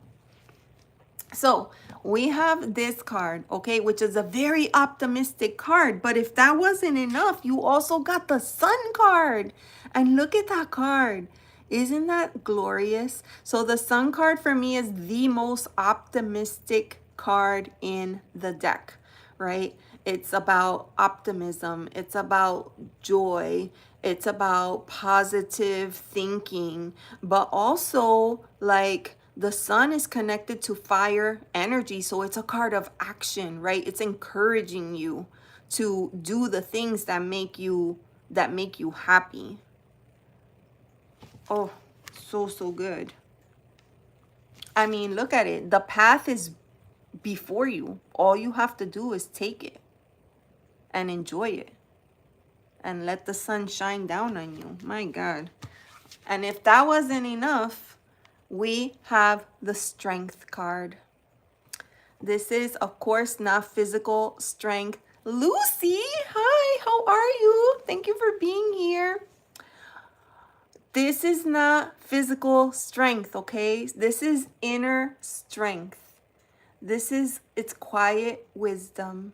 S1: So we have this card, okay, which is a very optimistic card. But if that wasn't enough, you also got the Sun card. And look at that card. Isn't that glorious? So the Sun card for me is the most optimistic card in the deck, right? It's about optimism. It's about joy. It's about positive thinking, but also like the Sun is connected to fire energy. So it's a card of action, right? It's encouraging you to do the things that make you happy. Oh, so good. I mean, look at it. The path is before you. All you have to do is take it and enjoy it and let the sun shine down on you. My God. And if that wasn't enough, we have the Strength card. This is, of course, not physical strength. Lucy, hi, how are you? Thank you for being here. This is not physical strength, okay? This is inner strength. It's quiet wisdom.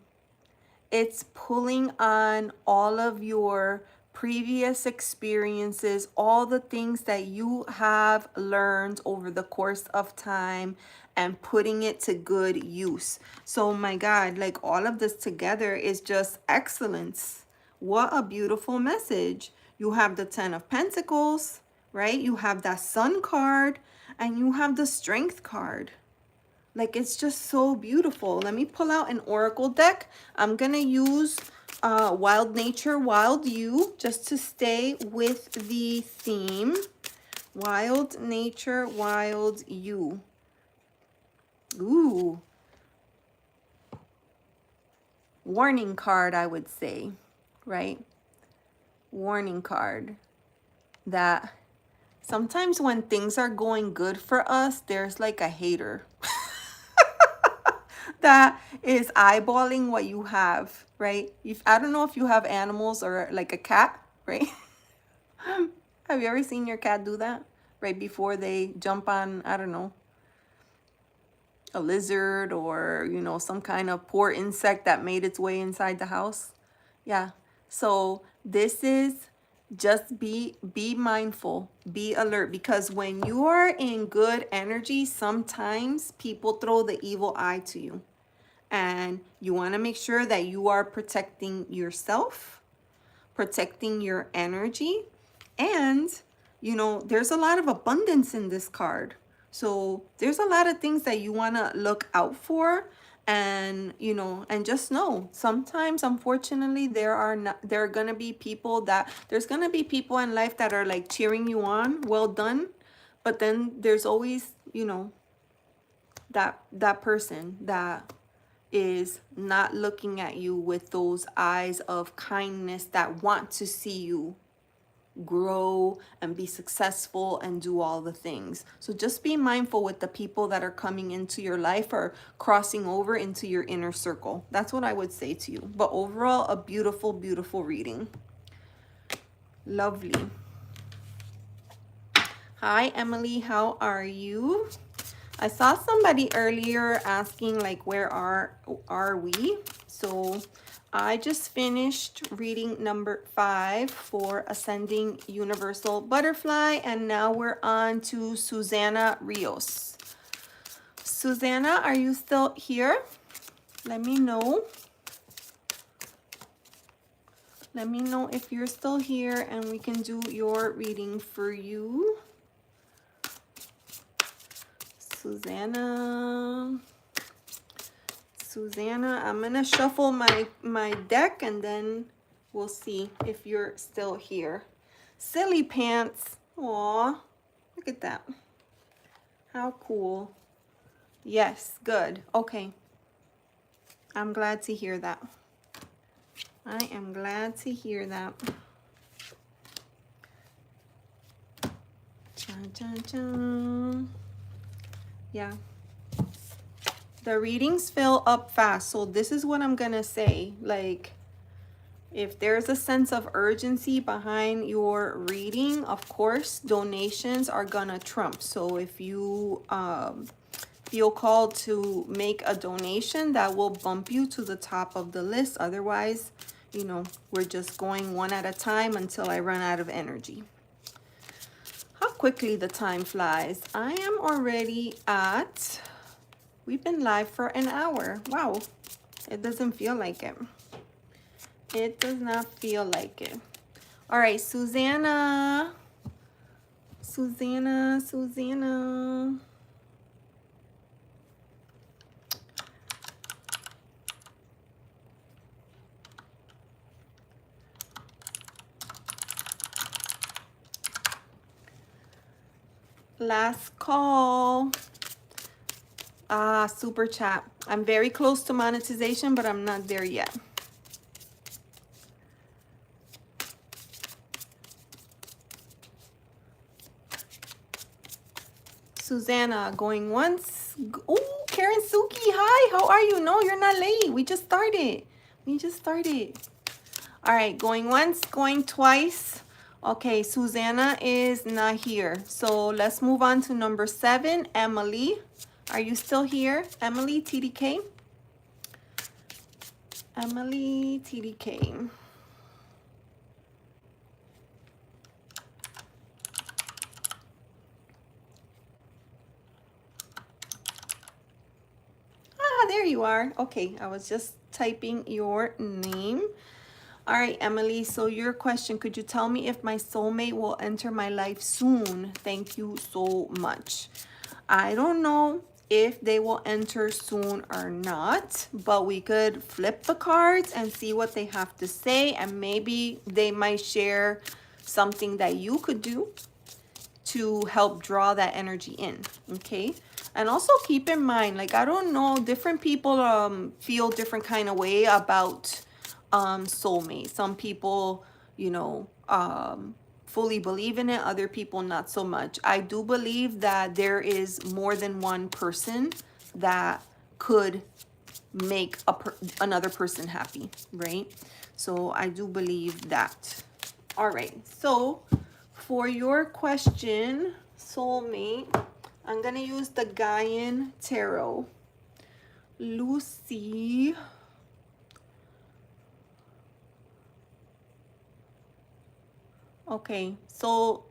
S1: It's pulling on all of your previous experiences, all the things that you have learned over the course of time and putting it to good use. So my God, like all of this together is just excellence. What a beautiful message. You have the 10 of Pentacles, right? You have that Sun card and you have the Strength card. Like, it's just so beautiful. Let me pull out an oracle deck. I'm going to use Wild Nature, Wild You, just to stay with the theme. Wild Nature, Wild You. Ooh. Warning card, I would say, right? Warning card. That sometimes when things are going good for us, there's like a hater. That is eyeballing what you have, right? I don't know if you have animals or like a cat, right? Have you ever seen your cat do that? Right before they jump on, I don't know, a lizard or, you know, some kind of poor insect that made its way inside the house. Yeah. So this is just be mindful, be alert, because when you are in good energy, sometimes people throw the evil eye to you. And you want to make sure that you are protecting yourself, protecting your energy. And, you know, there's a lot of abundance in this card. So there's a lot of things that you want to look out for. And, you know, and just know sometimes, unfortunately, there's going to be people in life that are like cheering you on. Well done. But then there's always, you know, that person that is not looking at you with those eyes of kindness, that want to see you grow and be successful and do all the things. So just be mindful with the people that are coming into your life or crossing over into your inner circle. That's what I would say to you. But overall, a beautiful, beautiful reading. Lovely. Hi, Emily. How are you? I saw somebody earlier asking like where are we? So I just finished reading number 5 for Ascending Universal Butterfly, and now we're on to Susana Rios. Susana, are you still here? Let me know. Let me know if you're still here and we can do your reading for you. Susana, I'm gonna shuffle my deck and then we'll see if you're still here. Silly pants. Aw, look at that. How cool. Yes, good. Okay. I'm glad to hear that. I am glad to hear that. Dun, dun, dun. Yeah. The readings fill up fast. So this is what I'm gonna say. Like, if there's a sense of urgency behind your reading, of course, donations are gonna trump. So if you feel called to make a donation, that will bump you to the top of the list. Otherwise, you know, we're just going one at a time until I run out of energy. How quickly the time flies. I am already at, we've been live for an hour. Wow, it doesn't feel like it. It does not feel like it. All right, Susana. Last call. Super chat. I'm very close to monetization, but I'm not there yet. Susanna going once. Oh, Karen Suki, hi, how are you? No, you're not late. We just started. All right, going once, going twice. Okay, Susanna is not here. So let's move on to number 7, Emily. Are you still here? Emily, TDK? Emily, TDK. There you are. Okay, I was just typing your name. All right, Emily, so your question, could you tell me if my soulmate will enter my life soon? Thank you so much. I don't know if they will enter soon or not, but we could flip the cards and see what they have to say, and maybe they might share something that you could do to help draw that energy in, okay? And also keep in mind, like, I don't know, different people feel different kind of way about soulmate. Some people, you know, fully believe in it, other people not so much. I do believe that there is more than one person that could make another person happy, right? So I do believe that. All right, so for your question, soulmate, I'm gonna use the Gaian Tarot. Lucy. Okay, so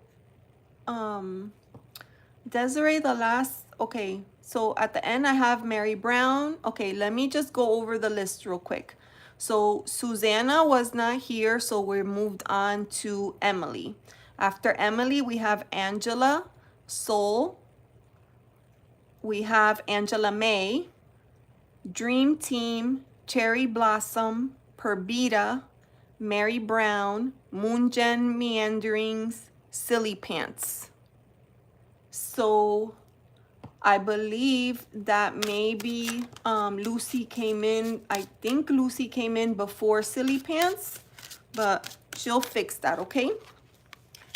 S1: Desiree, the last, okay, so at the end I have Mary Brown. Okay, let me just go over the list real quick. So Susanna was not here, so we're moved on to Emily. After Emily, we have Angela, Soul. We have Angela May, Dream Team, Cherry Blossom, Perbita, Mary Brown, Moongen Meanderings, Silly Pants. So I believe that maybe Lucy came in. I think Lucy came in before Silly Pants, but she'll fix that, okay?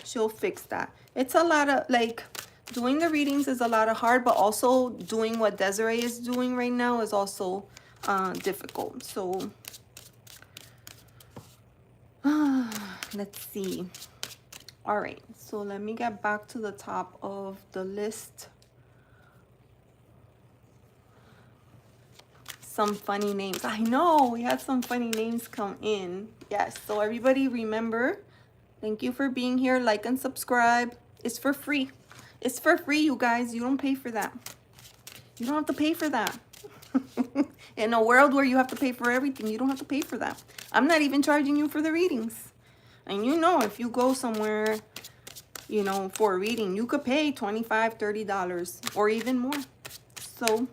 S1: She'll fix that. It's a lot of, like, doing the readings is a lot of hard, but also doing what Desiree is doing right now is also difficult. So let's see. All right, so let me get back to the top of the list. some funny names. I know, we had some funny names come in. Yes, so everybody remember, thank you for being here. Like and subscribe. It's for free. It's for free, you guys. You don't pay for that. You don't have to pay for that. In a world where you have to pay for everything, you don't have to pay for that. I'm not even charging you for the readings. And you know, if you go somewhere, you know, for a reading, you could pay $25, $30 or even more. So,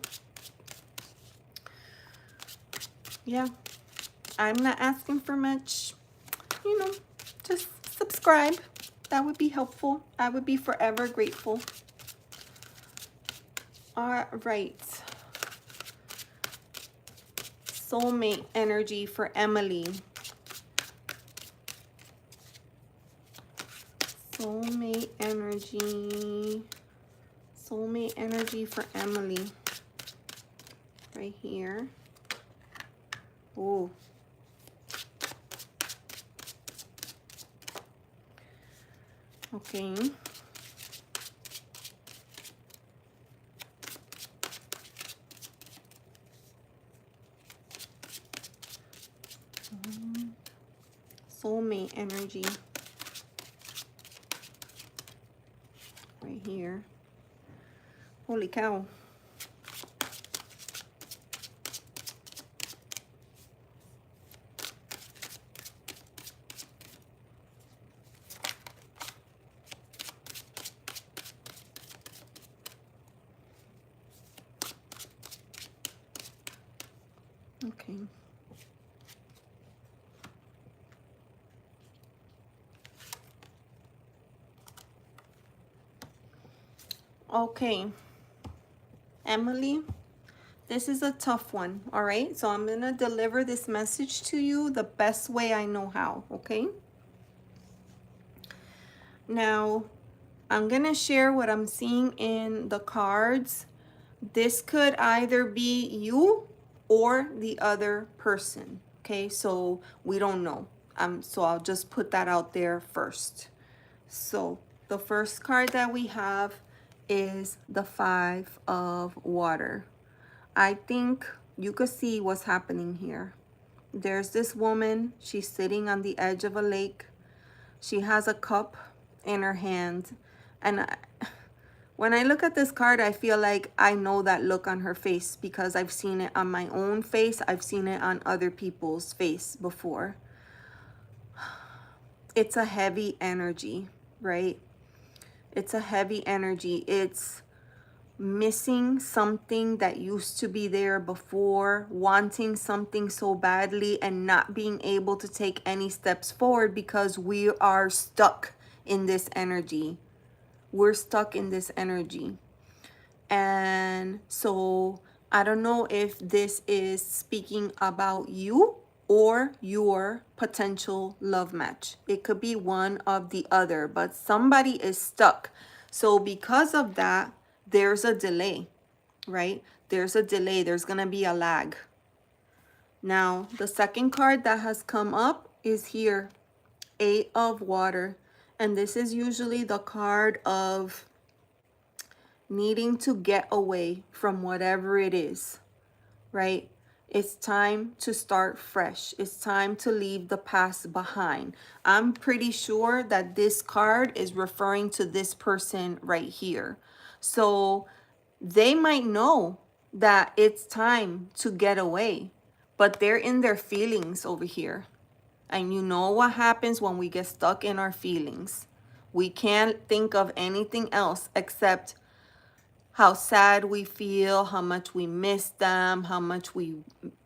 S1: yeah, I'm not asking for much. You know, just subscribe. That would be helpful. I would be forever grateful. All right. Soulmate energy for Emily. Soulmate energy. Soulmate energy for Emily. Right here. Oh. Okay. Soulmate energy. Right here. Holy cow. Okay. Okay. Emily, this is a tough one, all right? So I'm going to deliver this message to you the best way I know how, okay? Now, I'm going to share what I'm seeing in the cards. This could either be you or the other person, okay? So we don't know. So I'll just put that out there first. So the first card that we have is the Five of Water. I think you could see what's happening here. There's this woman. She's sitting on the edge of a lake. She has a cup in her hand. And when I look at this card, I feel like I know that look on her face because I've seen it on my own face. I've seen it on other people's face before. It's a heavy energy, right? It's a heavy energy. It's missing something that used to be there before, wanting something so badly and not being able to take any steps forward because we are stuck in this energy. We're stuck in this energy. And so I don't know if this is speaking about you or your potential love match. It could be one of the other, but somebody is stuck. So because of that, there's a delay, right? There's a delay. There's going to be a lag. Now, the second card that has come up is here, Eight of Water. And this is usually the card of needing to get away from whatever it is, right? It's time to start fresh. It's time to leave the past behind. I'm pretty sure that this card is referring to this person right here. So they might know that it's time to get away, but they're in their feelings over here. And you know what happens when we get stuck in our feelings. We can't think of anything else except how sad we feel, how much we miss them, how much we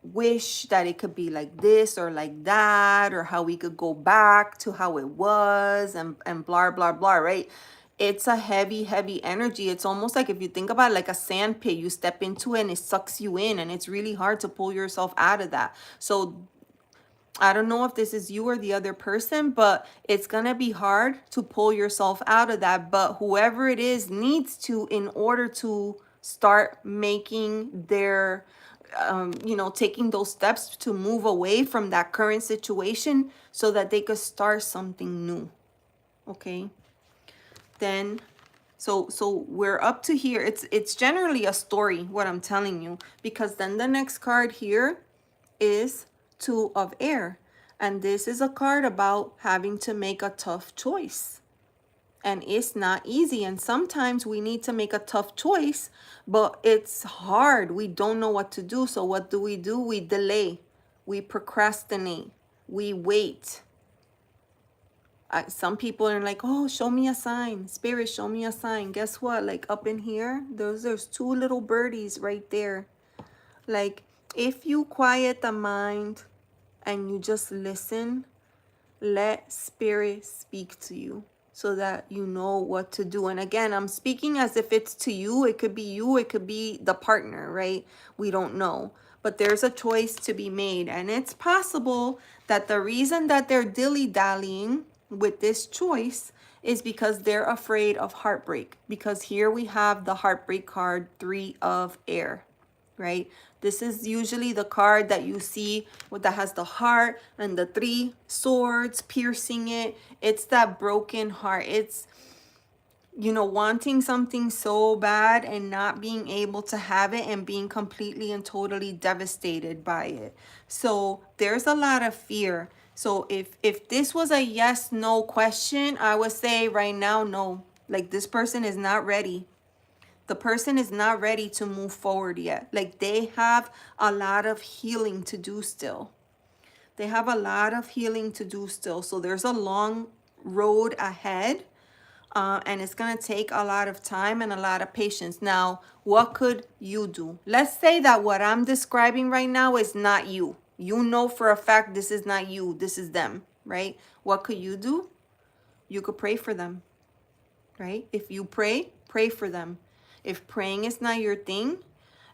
S1: wish that it could be like this or like that, or how we could go back to how it was and blah, blah, blah, right? It's a heavy, heavy energy. It's almost like if you think about it, like a sand pit, you step into it and it sucks you in and it's really hard to pull yourself out of that. So I don't know if this is you or the other person, but it's going to be hard to pull yourself out of that. But whoever it is needs to, in order to start making their, taking those steps to move away from that current situation so that they could start something new. Okay. Then So we're up to here. It's generally a story, what I'm telling you, because then the next card here is Two of Air. And this is a card about having to make a tough choice. And it's not easy. And sometimes we need to make a tough choice, but it's hard. We don't know what to do. So what do? We delay. We procrastinate. We wait. Some people are like, oh, show me a sign. Spirit, show me a sign. Guess what? Like up in here, there's two little birdies right there. Like if you quiet the mind and you just listen, let spirit speak to you so that you know what to do. And again, I'm speaking as if it's to you. It could be you, it could be the partner, right? We don't know. But there's a choice to be made. And it's possible that the reason that they're dilly-dallying with this choice is because they're afraid of heartbreak. Because here we have the heartbreak card, Three of Air, right? This is usually the card that you see that has the heart and the three swords piercing it. It's that broken heart. It's, you know, wanting something so bad and not being able to have it and being completely and totally devastated by it. So there's a lot of fear. So if this was a yes, no question, I would say right now, no. Like this person is not ready. The person is not ready to move forward yet. Like they have a lot of healing to do still. They have a lot of healing to do still. So there's a long road ahead. And it's going to take a lot of time and a lot of patience. Now, what could you do? Let's say that what I'm describing right now is not you. You know for a fact this is not you. This is them, right? What could you do? You could pray for them, right? If you pray, pray for them. If praying is not your thing,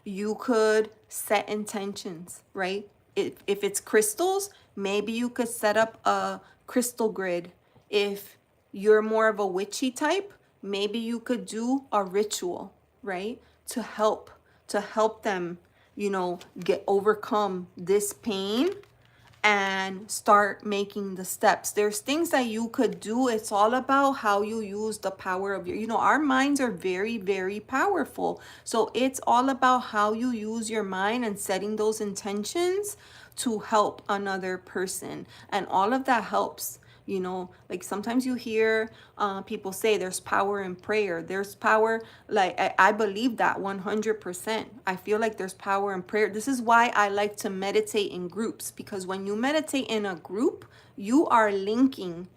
S1: you could set intentions, right? If it's crystals, maybe you could set up a crystal grid. If you're more of a witchy type, maybe you could do a ritual, right? To help them, you know, overcome this pain and start making the steps. There's things that you could do. It's all about how you use the power of your, you know, our minds are very, very powerful. So it's all about how you use your mind and setting those intentions to help another person. And all of that helps. You know, like sometimes you hear people say there's power in prayer. There's power, like I believe that 100%. I feel like there's power in prayer. This is why I like to meditate in groups, because when you meditate in a group, you are linking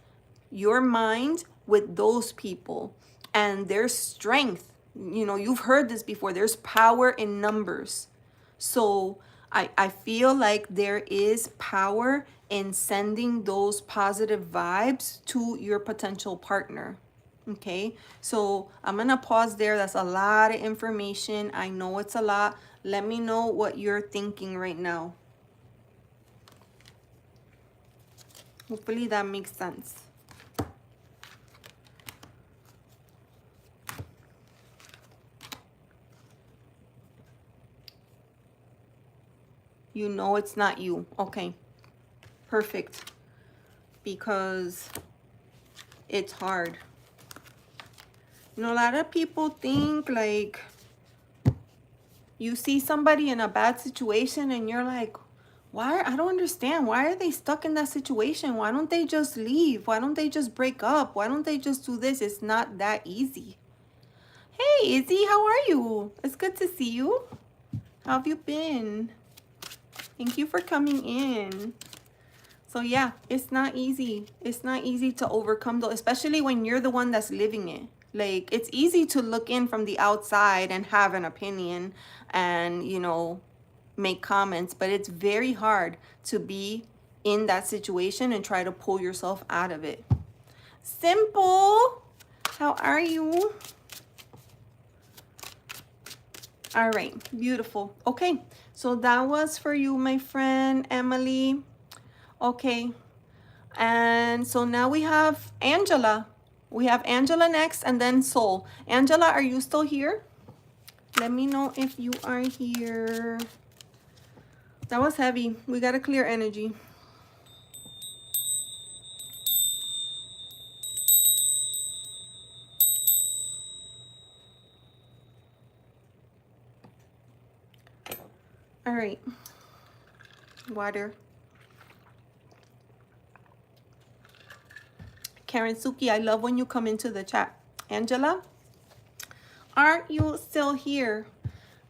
S1: your mind with those people and there's strength. You know, you've heard this before. There's power in numbers. So I feel like there is power in sending those positive vibes to your potential partner. Okay, so I'm gonna pause there. That's a lot of information. I know it's a lot. Let me know what you're thinking right now. Hopefully that makes sense. You know it's not you. Okay, perfect. Because it's hard. You know, a lot of people think like you see somebody in a bad situation and you're like, why? I don't understand. Why are they stuck in that situation? Why don't they just leave? Why don't they just break up? Why don't they just do this? It's not that easy. Hey, Izzy, how are you? It's good to see you. How have you been? Thank you for coming in. So yeah, it's not easy. It's not easy to overcome though, especially when you're the one that's living it. Like it's easy to look in from the outside and have an opinion and, you know, make comments, but it's very hard to be in that situation and try to pull yourself out of it. Simple, how are you? All right, beautiful. Okay, so that was for you, my friend Emily. Okay, and so now we have Angela. We have Angela next and then Soul. Angela, are you still here? Let me know if you are here. That was heavy. We got to clear energy. All right. Water. Karen Suki, I love when you come into the chat. Angela, aren't you still here?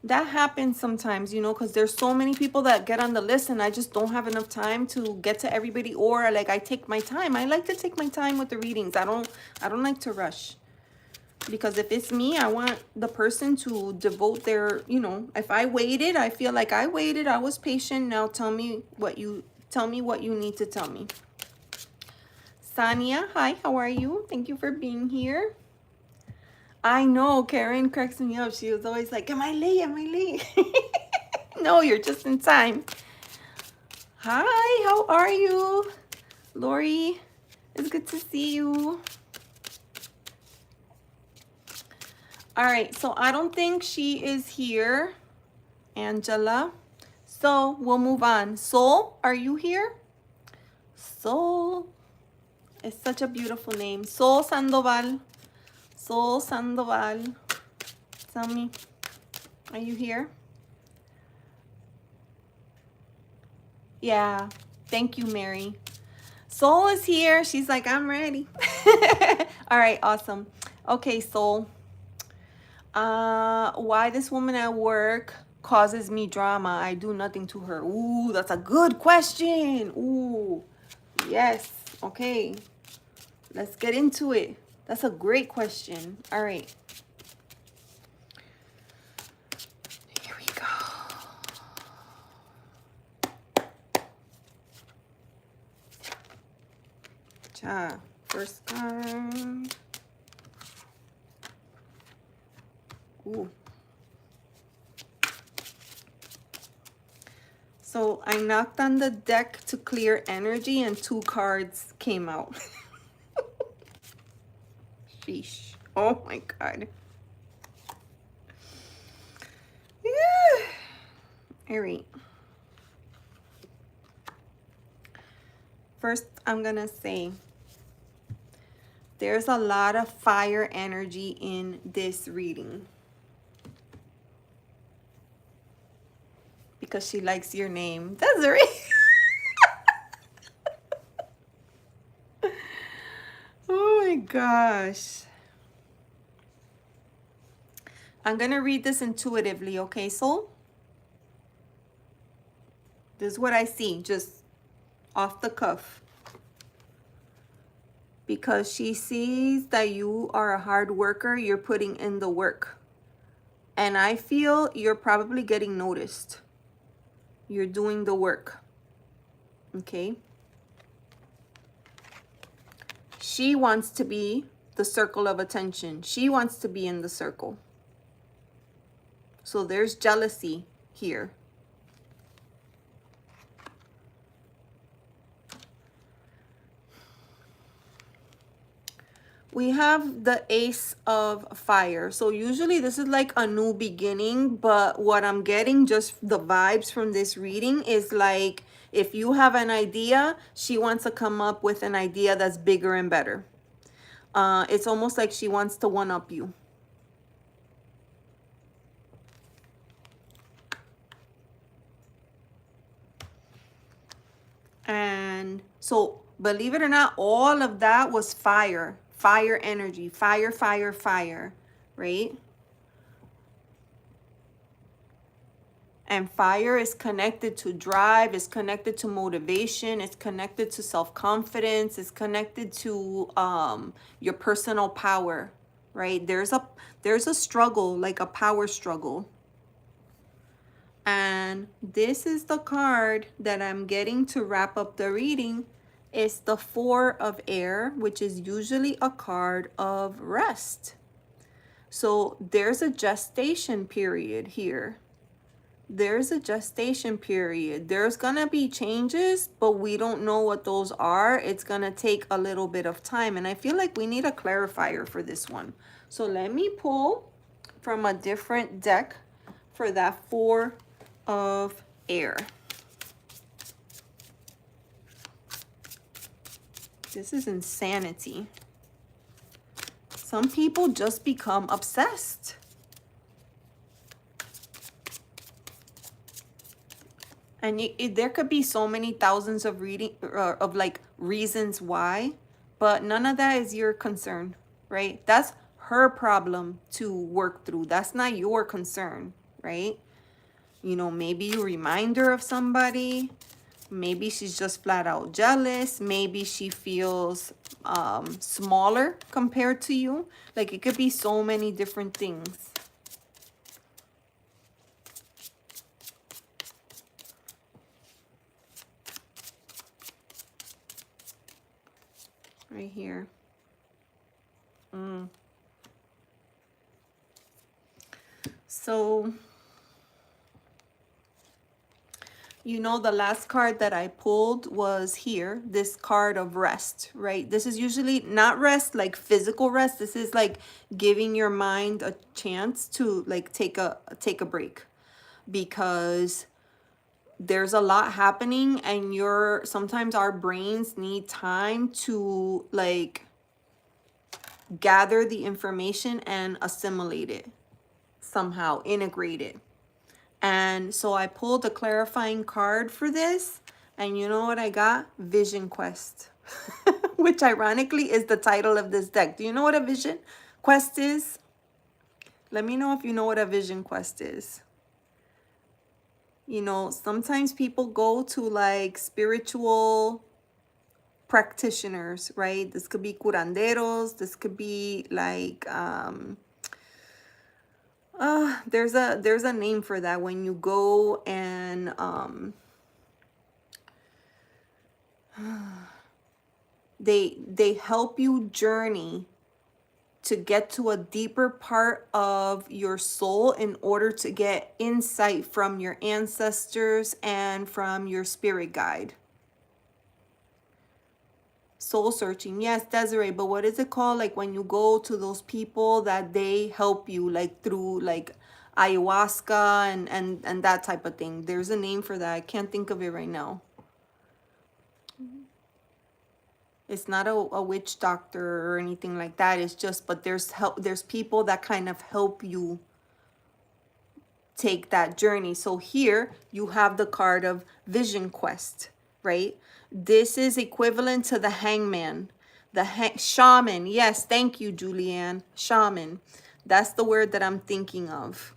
S1: That happens sometimes, you know, because there's so many people that get on the list and I just don't have enough time to get to everybody, or like I take my time. I like to take my time with the readings. I don't like to rush. Because if it's me, I want the person to devote their, you know, if I waited, I feel like I waited, I was patient. Now tell me what you need to tell me. Sania, hi, how are you? Thank you for being here. I know, Karen cracks me up. She was always like, am I late? Am I late? No, you're just in time. Hi, how are you? Lori, it's good to see you. All right, so I don't think she is here, Angela. So we'll move on. Sol, are you here? Sol, it's such a beautiful name. Sol Sandoval. Sol Sandoval. Tell me, are you here? Yeah, thank you, Mary. Sol is here. She's like, I'm ready. All right, awesome. Okay, Sol. Why this woman at work causes me drama? I do nothing to her. Ooh, that's a good question. Ooh, yes. Okay, let's get into it. That's a great question. All right. Here we go. Cha, first card. Ooh. So I knocked on the deck to clear energy and 2 cards came out. Sheesh. Oh my God. Yeah. All right. First, I'm going to say there's a lot of fire energy in this reading. Because she likes your name. Desiree. Oh my gosh. I'm going to read this intuitively, okay, Soul? This is what I see, just off the cuff. Because she sees that you are a hard worker, you're putting in the work. And I feel you're probably getting noticed. You're doing the work. Okay? She wants to be the circle of attention. She wants to be in the circle. So there's jealousy here. We have the Ace of Fire. So usually this is like a new beginning, but what I'm getting, just the vibes from this reading, is like if you have an idea, she wants to come up with an idea that's bigger and better. It's almost like she wants to one-up you. And so, believe it or not, all of that was fire. Fire energy. Fire, fire, fire. Right? And fire is connected to drive, is connected to motivation, it's connected to self-confidence, it's connected to your personal power, right? There's a struggle, like a power struggle. And this is the card that I'm getting to wrap up the reading. It's the 4 of Air, which is usually a card of rest. So there's a gestation period here. There's a gestation period. There's gonna be changes, but we don't know what those are. It's gonna take a little bit of time. And I feel like we need a clarifier for this one. So let me pull from a different deck for that 4 of Air. This is insanity. Some people just become obsessed. And there could be so many thousands of of like reasons why, but none of that is your concern, right? That's her problem to work through. That's not your concern, right? You know, maybe you remind her of somebody. Maybe she's just flat out jealous. Maybe she feels smaller compared to you. Like, it could be so many different things. Right here. So, you know, the last card that I pulled was here, this card of rest, right? This is usually not rest, like physical rest. This is like giving your mind a chance to like take a break, because there's a lot happening, and sometimes our brains need time to like gather the information and assimilate it, somehow integrate it. And so I pulled a clarifying card for this, and you know what I got? Vision Quest. Which ironically is the title of this deck. Do you know what a vision quest is? Let me know if you know what a vision quest is. You know, sometimes people go to like spiritual practitioners, right? This could be curanderos. This could be like there's a name for that, when you go and they help you journey to get to a deeper part of your soul in order to get insight from your ancestors and from your spirit guide. Soul searching, yes, Desiree, but what is it called? Like when you go to those people that they help you like through like ayahuasca and that type of thing. There's a name for that. I can't think of it right now. It's not a witch doctor or anything like that. It's just, but there's people that kind of help you take that journey. So here you have the card of Vision Quest, right? This is equivalent to the Hangman, the shaman. Yes, thank you, Julianne. Shaman. That's the word that I'm thinking of.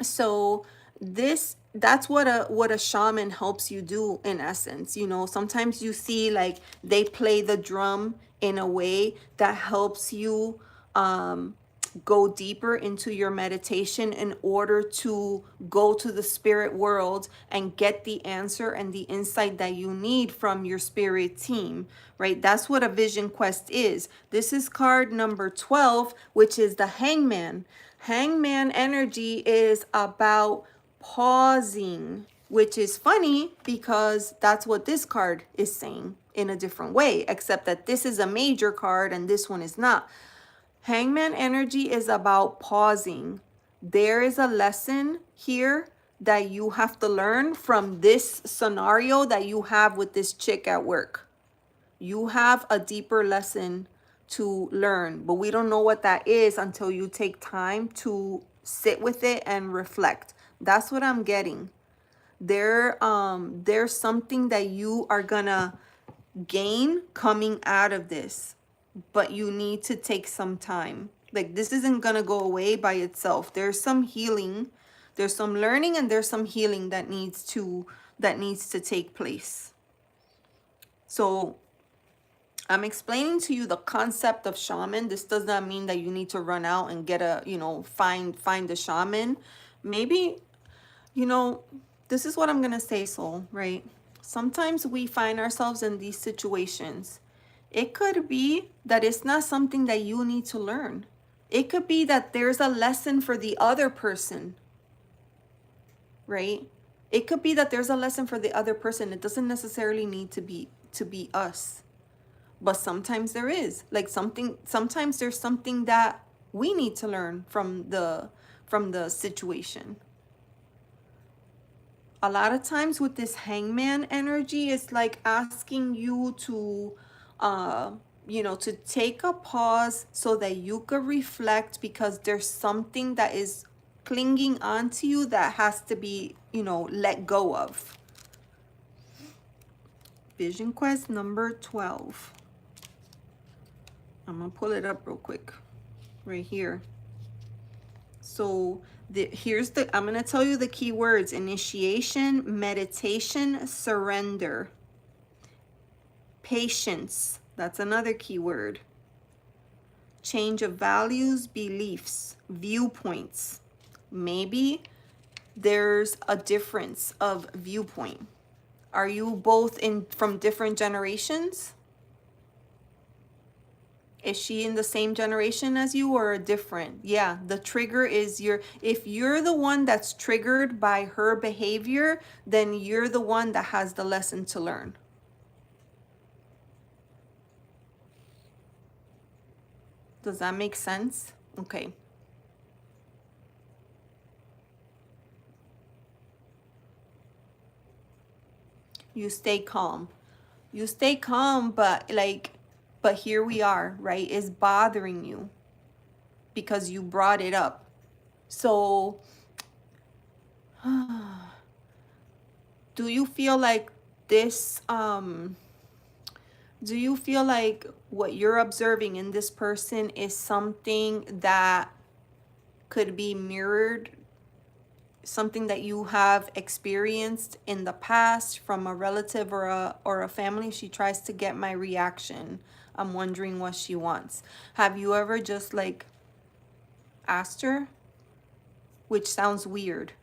S1: So that's what a shaman helps you do, in essence. You know, sometimes you see like they play the drum in a way that helps you go deeper into your meditation in order to go to the spirit world and get the answer and the insight that you need from your spirit team, right? That's what a vision quest is. This is card number 12, which is the Hangman. Hangman energy is about pausing, which is funny because that's what this card is saying in a different way, except that this is a major card and this one is not. Hangman energy is about pausing. There is a lesson here that you have to learn from this scenario that you have with this chick at work. You have a deeper lesson to learn, but we don't know what that is until you take time to sit with it and reflect. That's what I'm getting. There's something that you are gonna gain coming out of this, but you need to take some time. Like, this isn't gonna go away by itself. There's some healing, there's some learning, and there's some healing that needs to take place. So I'm explaining to you the concept of shaman. This does not mean that you need to run out and get a, find a shaman. Maybe, this is what I'm gonna say, soul, right? Sometimes we find ourselves in these situations. It could be that it's not something that you need to learn. It could be that there's a lesson for the other person, right? It could be that there's a lesson for the other person. It doesn't necessarily need to be us. But sometimes there is. Like sometimes there's something that we need to learn from the situation. A lot of times with this Hangman energy, it's like asking you to to take a pause so that you could reflect, because there's something that is clinging onto you that has to be you know, let go of. Vision quest number 12. I'm gonna pull it up real quick right here. So here's the, I'm gonna tell you the key words: initiation, meditation, surrender, patience. That's another key word. Change of values, beliefs, viewpoints. Maybe there's a difference of viewpoint. Are you both in from different generations? Is she in the same generation as you or different? Yeah, the trigger is if you're the one that's triggered by her behavior, then you're the one that has the lesson to learn. Does that make sense? Okay. You stay calm. You stay calm, but here we are, right? It's bothering you because you brought it up. So, do you feel like this, do you feel like what you're observing in this person is something that could be mirrored, something that you have experienced in the past from a relative or a family? She tries to get my reaction. I'm wondering what she wants. Have you ever just like asked her? Which sounds weird.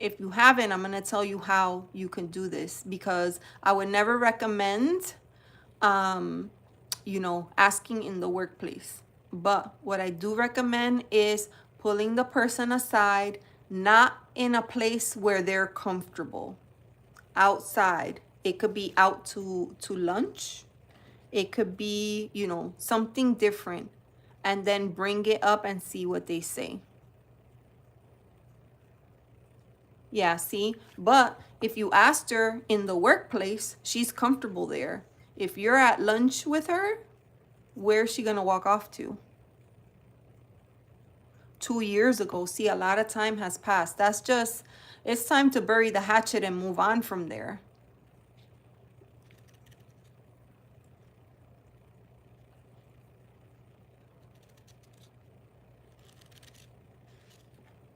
S1: If you haven't, I'm going to tell you how you can do this, because I would never recommend, you know, asking in the workplace. But what I do recommend is pulling the person aside, not in a place where they're comfortable. Outside. It could be out to lunch. It could be, you know, something different. And then bring it up and see what they say. Yeah, see? But if you asked her in the workplace, she's comfortable there. If you're at lunch with her, where's she gonna walk off to? 2 years ago. See, a lot of time has passed. That's just, it's time to bury the hatchet and move on from there.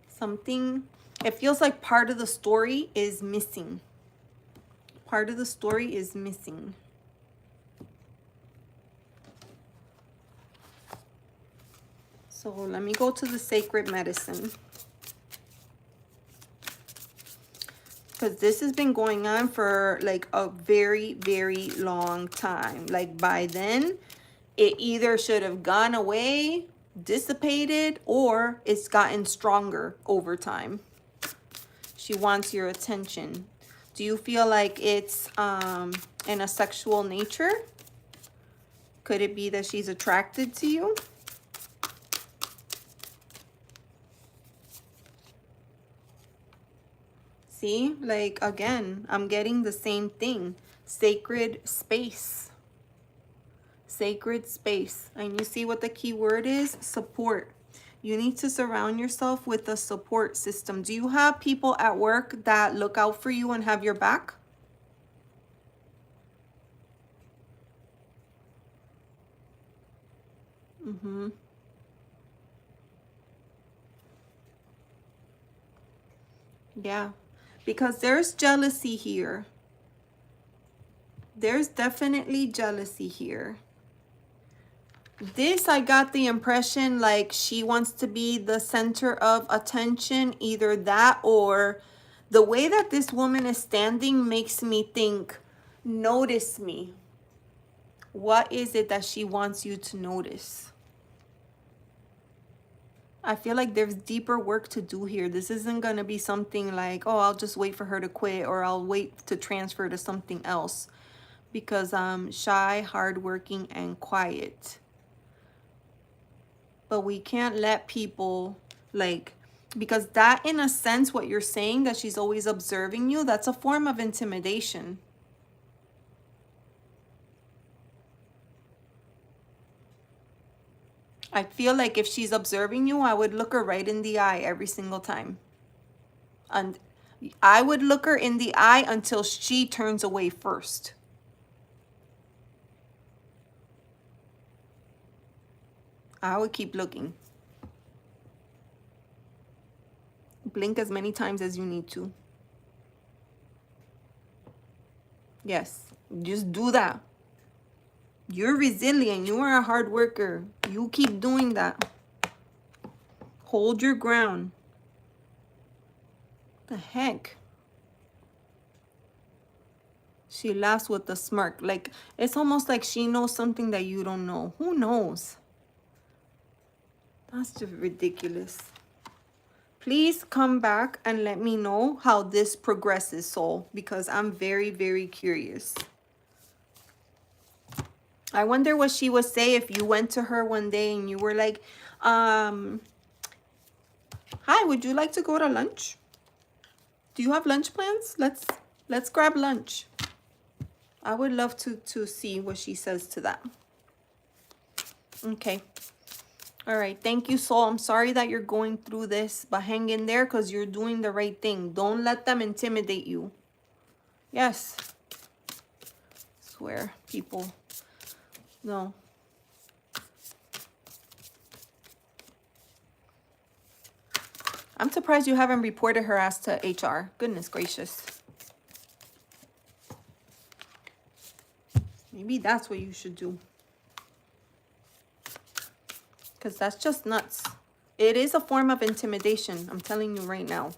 S1: Something, it feels like part of the story is missing. Part of the story is missing. So let me go to the sacred medicine, because this has been going on for like a very, very long time. Like by then, it either should have gone away, dissipated, or it's gotten stronger over time. She wants your attention. Do you feel like it's in a sexual nature? Could it be that she's attracted to you? See, like again, I'm getting the same thing. Sacred space. Sacred space. And you see what the key word is? Support. You need to surround yourself with a support system. Do you have people at work that look out for you and have your back? Mm-hmm. Yeah. Because there's jealousy here. There's definitely jealousy here. This, I got the impression like she wants to be the center of attention. Either that, or the way that this woman is standing makes me think, notice me. What is it that she wants you to notice? I feel like there's deeper work to do here. This isn't going to be something like, oh, I'll just wait for her to quit, or I'll wait to transfer to something else. Because I'm shy, hardworking, and quiet. But we can't let people like, because that, in a sense, what you're saying, that she's always observing you, that's a form of intimidation. I feel like if she's observing you, I would look her right in the eye every single time. And I would look her in the eye until she turns away first. I would keep looking. Blink as many times as you need to. Yes, just do that. You're resilient. You are a hard worker. You keep doing that. Hold your ground. The heck? She laughs with a smirk. Like, it's almost like she knows something that you don't know. Who knows? That's just ridiculous. Please come back and let me know how this progresses, soul, because I'm very, very curious. I wonder what she would say if you went to her one day and you were like, hi, would you like to go to lunch? Do you have lunch plans? Let's grab lunch. I would love to see what she says to that. Okay. All right. Thank you, soul. I'm sorry that you're going through this, but hang in there because you're doing the right thing. Don't let them intimidate you. Yes. Swear, people. No. I'm surprised you haven't reported her ass to HR. Goodness gracious. Maybe that's what you should do. Because that's just nuts. It is a form of intimidation. I'm telling you right now.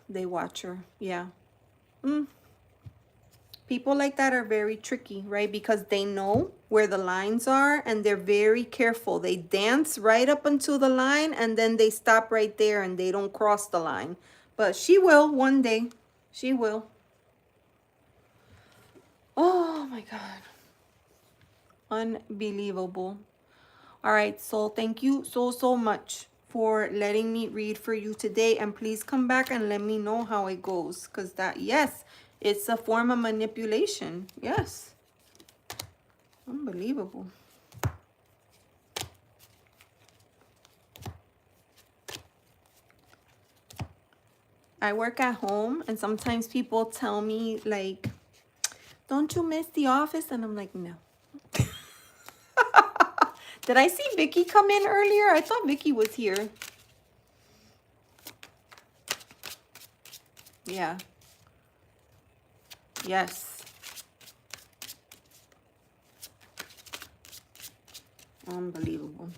S1: They watch her. Yeah. People like that are very tricky, right? Because they know where the lines are and they're very careful. They dance right up until the line and then they stop right there and they don't cross the line. But she will one day. She will. Oh my God. Unbelievable. All right, soul, thank you so much for letting me read for you today. And please come back and let me know how it goes. Because that, yes, it's a form of manipulation. Yes. Unbelievable. I work at home and sometimes people tell me like, don't you miss the office? And I'm like, no. Did I see Vicky come in earlier? I thought Vicky was here. Yeah. Yes. Unbelievable.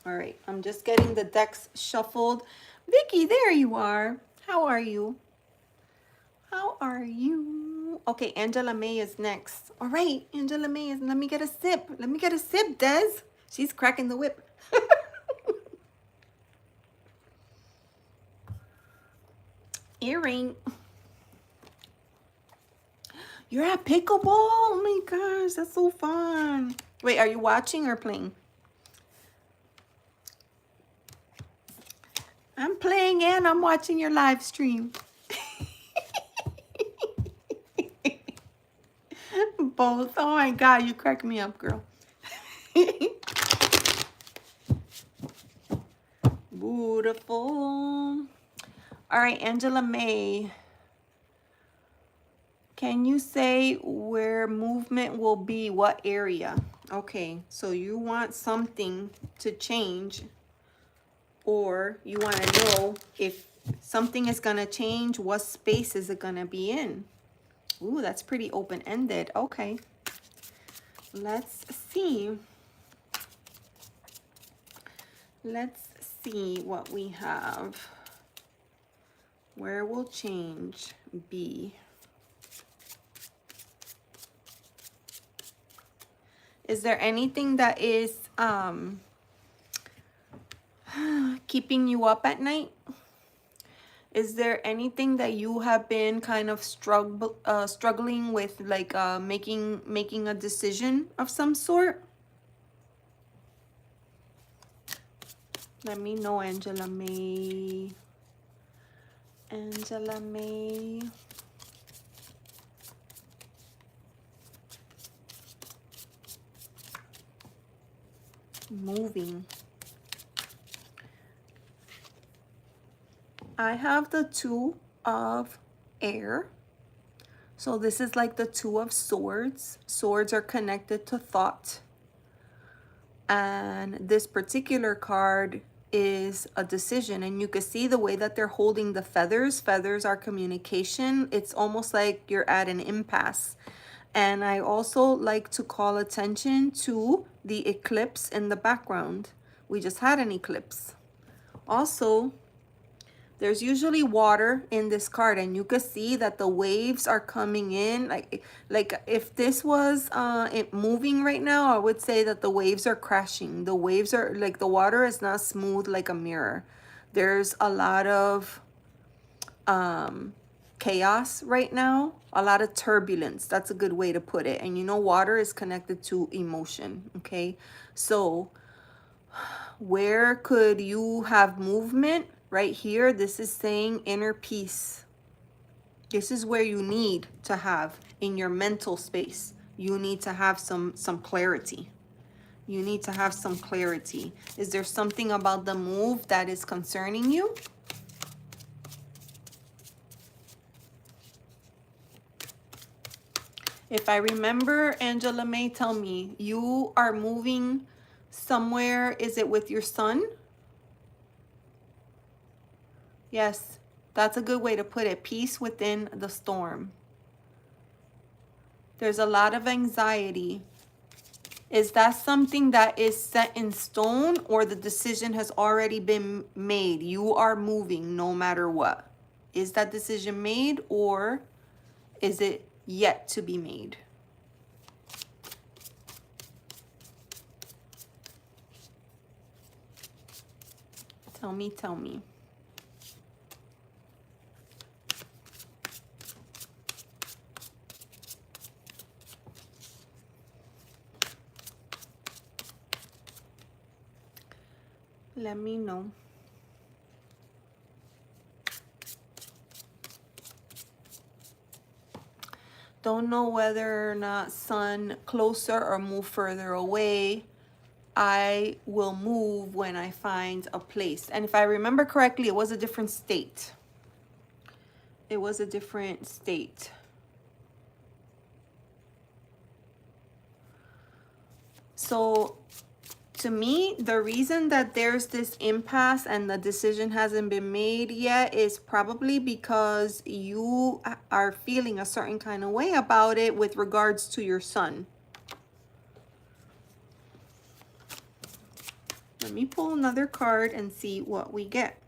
S1: All right. I'm just getting the decks shuffled. Vicky, there you are. How are you? How are you? Okay, Angela May is next. All right, Angela May is. Let me get a sip. Let me get a sip, Des. She's cracking the whip. Earring. You're at pickleball? Oh my gosh, that's so fun. Wait, are you watching or playing? I'm playing and I'm watching your live stream. Both. Oh my God, you crack me up, girl. Beautiful. All right, Angela May. Can you say where movement will be? What area? Okay, so you want something to change, or you want to know if something is going to change, what space is it going to be in? Ooh, that's pretty open-ended. Okay. Let's see. Let's see what we have. Where will change be? Is there anything that is keeping you up at night? Is there anything that you have been kind of struggling with, like making a decision of some sort? Let me know, Angela May. Angela May. Moving. I have the Two of Air. So this is like the Two of Swords. Swords are connected to thought. And this particular card is a decision. And you can see the way that they're holding the feathers. Feathers are communication. It's almost like you're at an impasse. And I also like to call attention to the eclipse in the background. We just had an eclipse. Also, there's usually water in this card, and you can see that the waves are coming in. Like if this was it moving right now, I would say that the waves are crashing. The waves are like, the water is not smooth like a mirror. There's a lot of chaos right now, a lot of turbulence. That's a good way to put it. And you know, water is connected to emotion. Okay, so where could you have movement? Right here, this is saying inner peace. This is where you need to have in your mental space. You need to have some clarity. You need to have some clarity. Is there something about the move that is concerning you? If I remember, Angela May, tell me, you are moving somewhere. Is it with your son? Yes, that's a good way to put it. Peace within the storm. There's a lot of anxiety. Is that something that is set in stone, or the decision has already been made? You are moving no matter what. Is that decision made, or is it yet to be made? Tell me, tell me. Let me know. Don't know whether or not son, closer or move further away. I will move when I find a place. And if I remember correctly, it was a different state. It was a different state. So to me, the reason that there's this impasse and the decision hasn't been made yet is probably because you are feeling a certain kind of way about it with regards to your son. Let me pull another card and see what we get.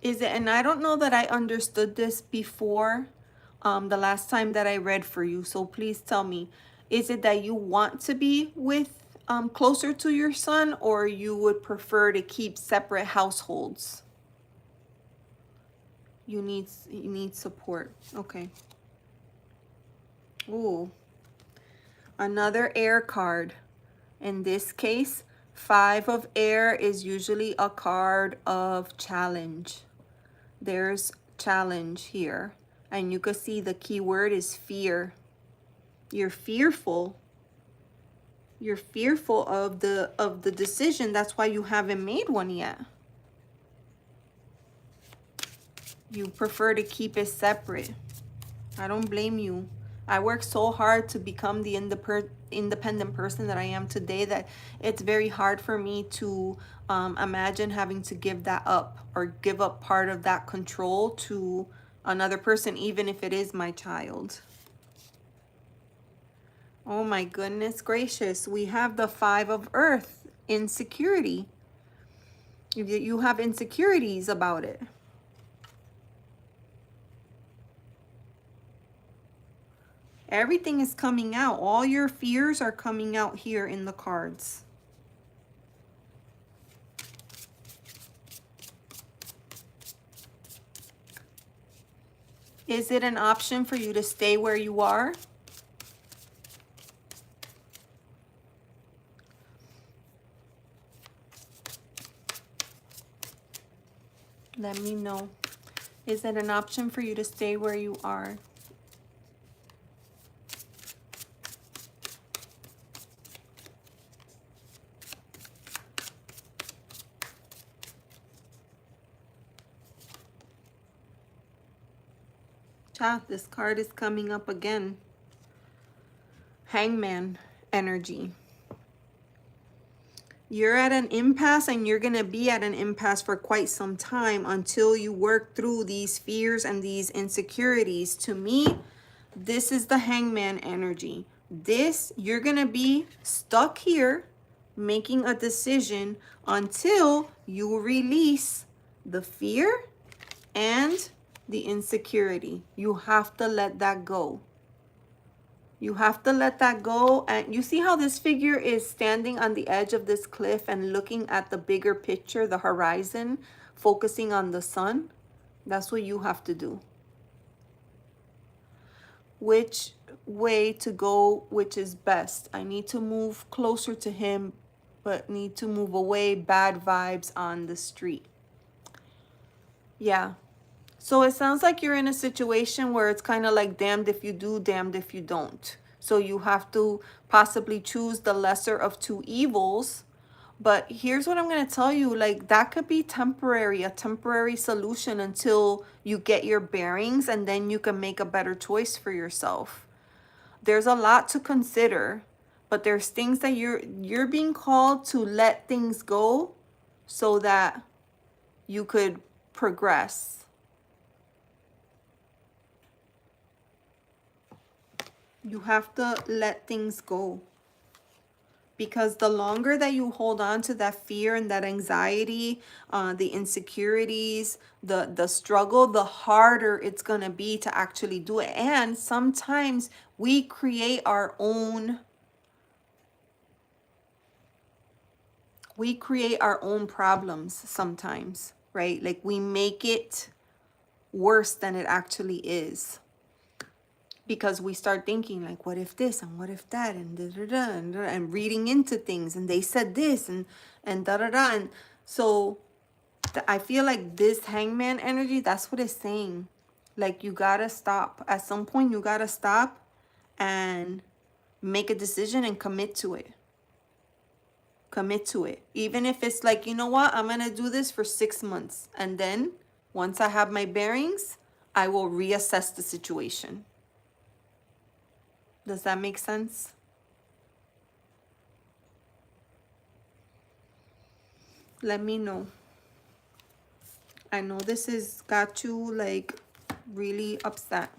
S1: Is it, and I don't know that I understood this before the last time that I read for you, so please tell me, is it that you want to be with closer to your son, or you would prefer to keep separate households? You need support. Okay. Ooh. Another air card. In this case, 5 of air is usually a card of challenge. There's challenge here. And you can see the key word is fear. You're fearful. You're fearful of the decision. That's why you haven't made one yet. You prefer to keep it separate. I don't blame you. I worked so hard to become the independent person that I am today that it's very hard for me to imagine having to give that up, or give up part of that control to another person, even if it is my child. Oh my goodness gracious. We have the 5 of earth, insecurity. You have insecurities about it. Everything is coming out. All your fears are coming out here in the cards. Is it an option for you to stay where you are? Let me know. Is it an option for you to stay where you are? Chat, this card is coming up again. Hangman energy. You're at an impasse, and you're going to be at an impasse for quite some time until you work through these fears and these insecurities. To me, this is the Hangman energy. You're going to be stuck here making a decision until you release the fear and the insecurity. You have to let that go. You have to let that go. And you see how this figure is standing on the edge of this cliff and looking at the bigger picture, the horizon, focusing on the sun? That's what you have to do. Which way to go, which is best? I need to move closer to him, but need to move away. Bad vibes on the street. Yeah. So it sounds like you're in a situation where it's kind of like damned if you do, damned if you don't. So you have to possibly choose the lesser of two evils. But here's what I'm going to tell you. Like, that could be temporary, a temporary solution until you get your bearings, and then you can make a better choice for yourself. There's a lot to consider, but there's things that you're being called to let things go so that you could progress. You have to let things go, because the longer that you hold on to that fear and that anxiety, the insecurities, the struggle, the harder it's going to be to actually do it. And sometimes we create our own problems sometimes, right? Like, we make it worse than it actually is. Because we start thinking like, what if this and what if that, and da da da, and reading into things, and they said this and da da da. And so I feel like this Hangman energy, that's what it's saying. Like, you gotta stop. At some point, you gotta stop and make a decision and commit to it. Commit to it. Even if it's like, you know what, I'm gonna do this for 6 months. And then once I have my bearings, I will reassess the situation. Does that make sense? Let me know. I know this has got you like really upset.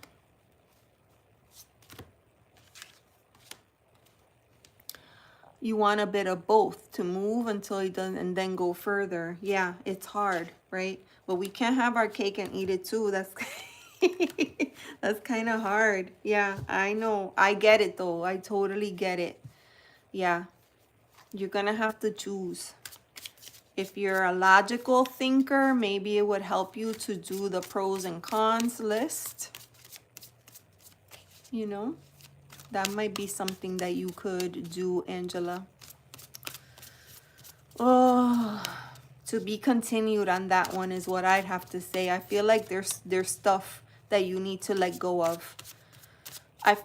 S1: You want a bit of both, to move until he doesn't and then go further. Yeah, it's hard, right? But we can't have our cake and eat it too. That's that's kind of hard. Yeah, I know. I get it though. I totally get it. Yeah. You're gonna have to choose. If you're a logical thinker, maybe it would help you to do the pros and cons list. You know, that might be something that you could do, Angela. Oh, to be continued on that one is what I'd have to say. I feel like there's stuff that you need to let go of.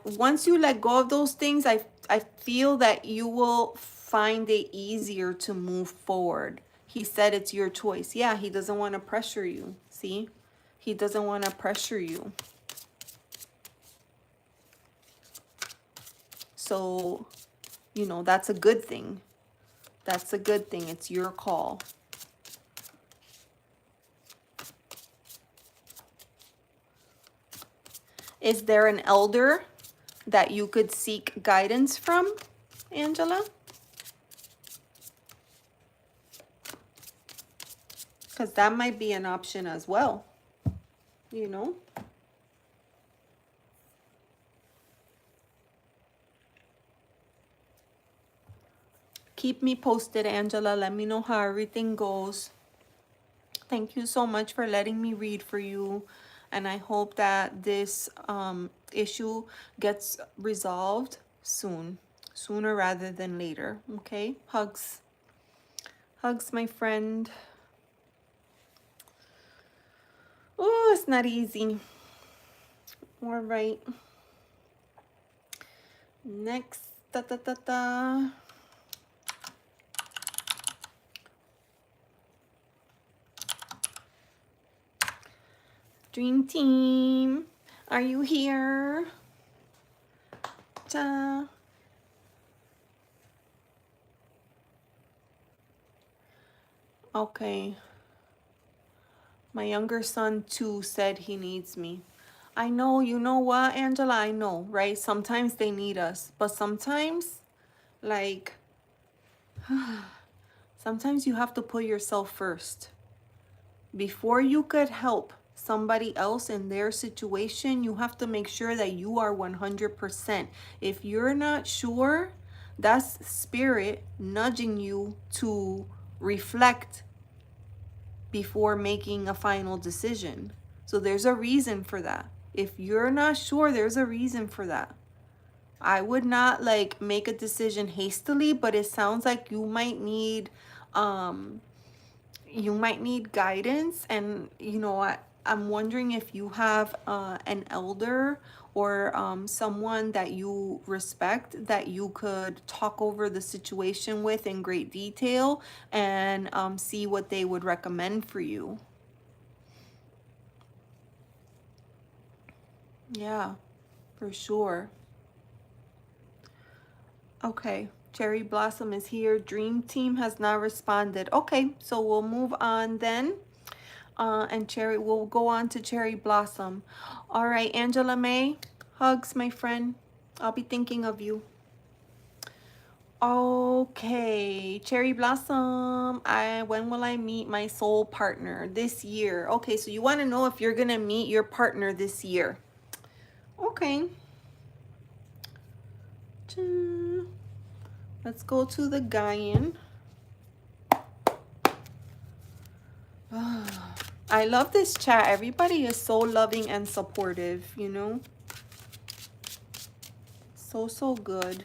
S1: Once you let go of those things, I feel that you will find it easier to move forward. He said it's your choice. Yeah, he doesn't want to pressure you. See? He doesn't want to pressure you. So, you know, that's a good thing. That's a good thing. It's your call. Is there an elder that you could seek guidance from, Angela? Because that might be an option as well, you know? Keep me posted, Angela. Let me know how everything goes. Thank you so much for letting me read for you. And I hope that this issue gets resolved soon. Sooner rather than later. Okay? Hugs. Hugs, my friend. Oh, it's not easy. All right. Next. Dream team. Are you here? Ta. Okay. My younger son too said he needs me. I know, you know what, Angela? I know, right? Sometimes they need us, but sometimes, like, sometimes you have to put yourself first. Before you could help somebody else in their situation, you have to make sure that you are 100%. If you're not sure, that's spirit nudging you to reflect before making a final decision. So there's a reason for that. If you're not sure, there's a reason for that. I would not like make a decision hastily, but it sounds like you might need guidance. And you know what, I'm wondering if you have an elder or someone that you respect that you could talk over the situation with in great detail and see what they would recommend for you. Yeah, for sure. Okay, Cherry Blossom is here. Dream Team has not responded. Okay, so we'll move on then. And Cherry, we'll go on to Cherry Blossom. All right, Angela May, hugs, my friend. I'll be thinking of you. Okay, Cherry Blossom. When will I meet my soul partner? This year. Okay, so you want to know if you're gonna meet your partner this year. Okay. Let's go to the Gaian. I love this chat. Everybody is so loving and supportive, you know? So good.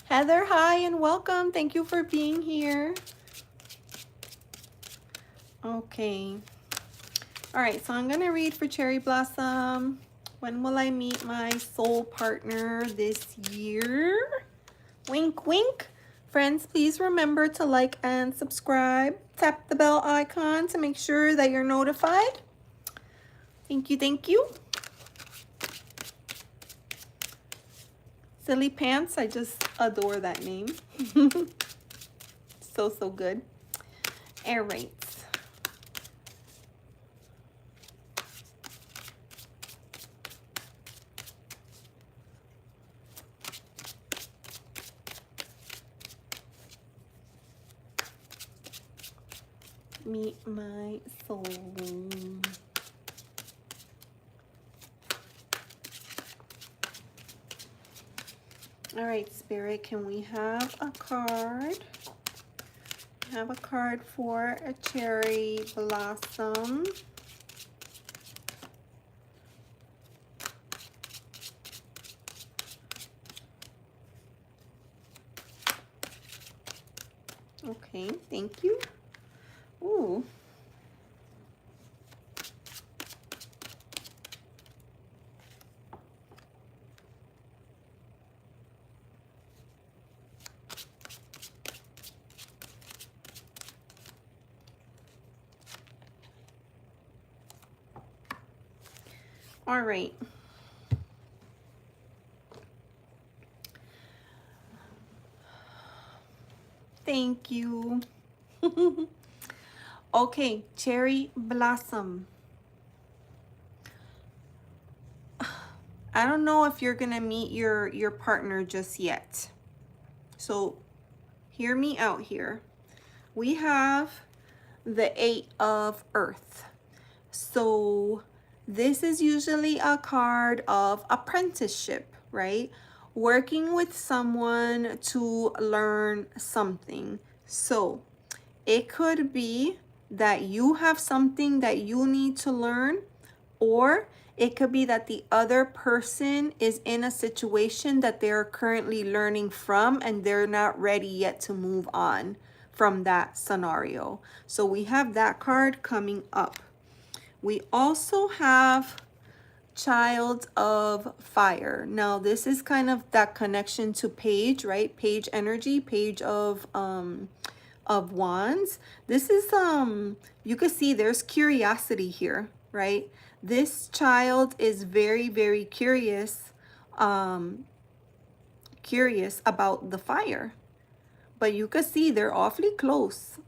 S1: Heather, hi and welcome. Thank you for being here. Okay. All right, so I'm going to read for Cherry Blossom. When will I meet my soul partner this year? Wink, wink. Friends, please remember to like and subscribe. Tap the bell icon to make sure that you're notified. Thank you, thank you. Silly Pants, I just adore that name. So good. All right. Meet my soul. All right, Spirit, can we have a card? Have a card for a Cherry Blossom. Okay, thank you. Ooh. All right. Thank you. Okay, Cherry Blossom. I don't know if you're gonna meet your partner just yet. So hear me out here. We have the 8 of Earth. So this is usually a card of apprenticeship, right? Working with someone to learn something. So it could be that you have something that you need to learn, or it could be that the other person is in a situation that they're currently learning from and they're not ready yet to move on from that scenario. So we have that card coming up. We also have Child of Fire. Now this is kind of that connection to Page, right? Page energy, Page of Wands. This is you could see there's curiosity here, right? This child is very, very curious, curious about the fire. But you could see they're awfully close.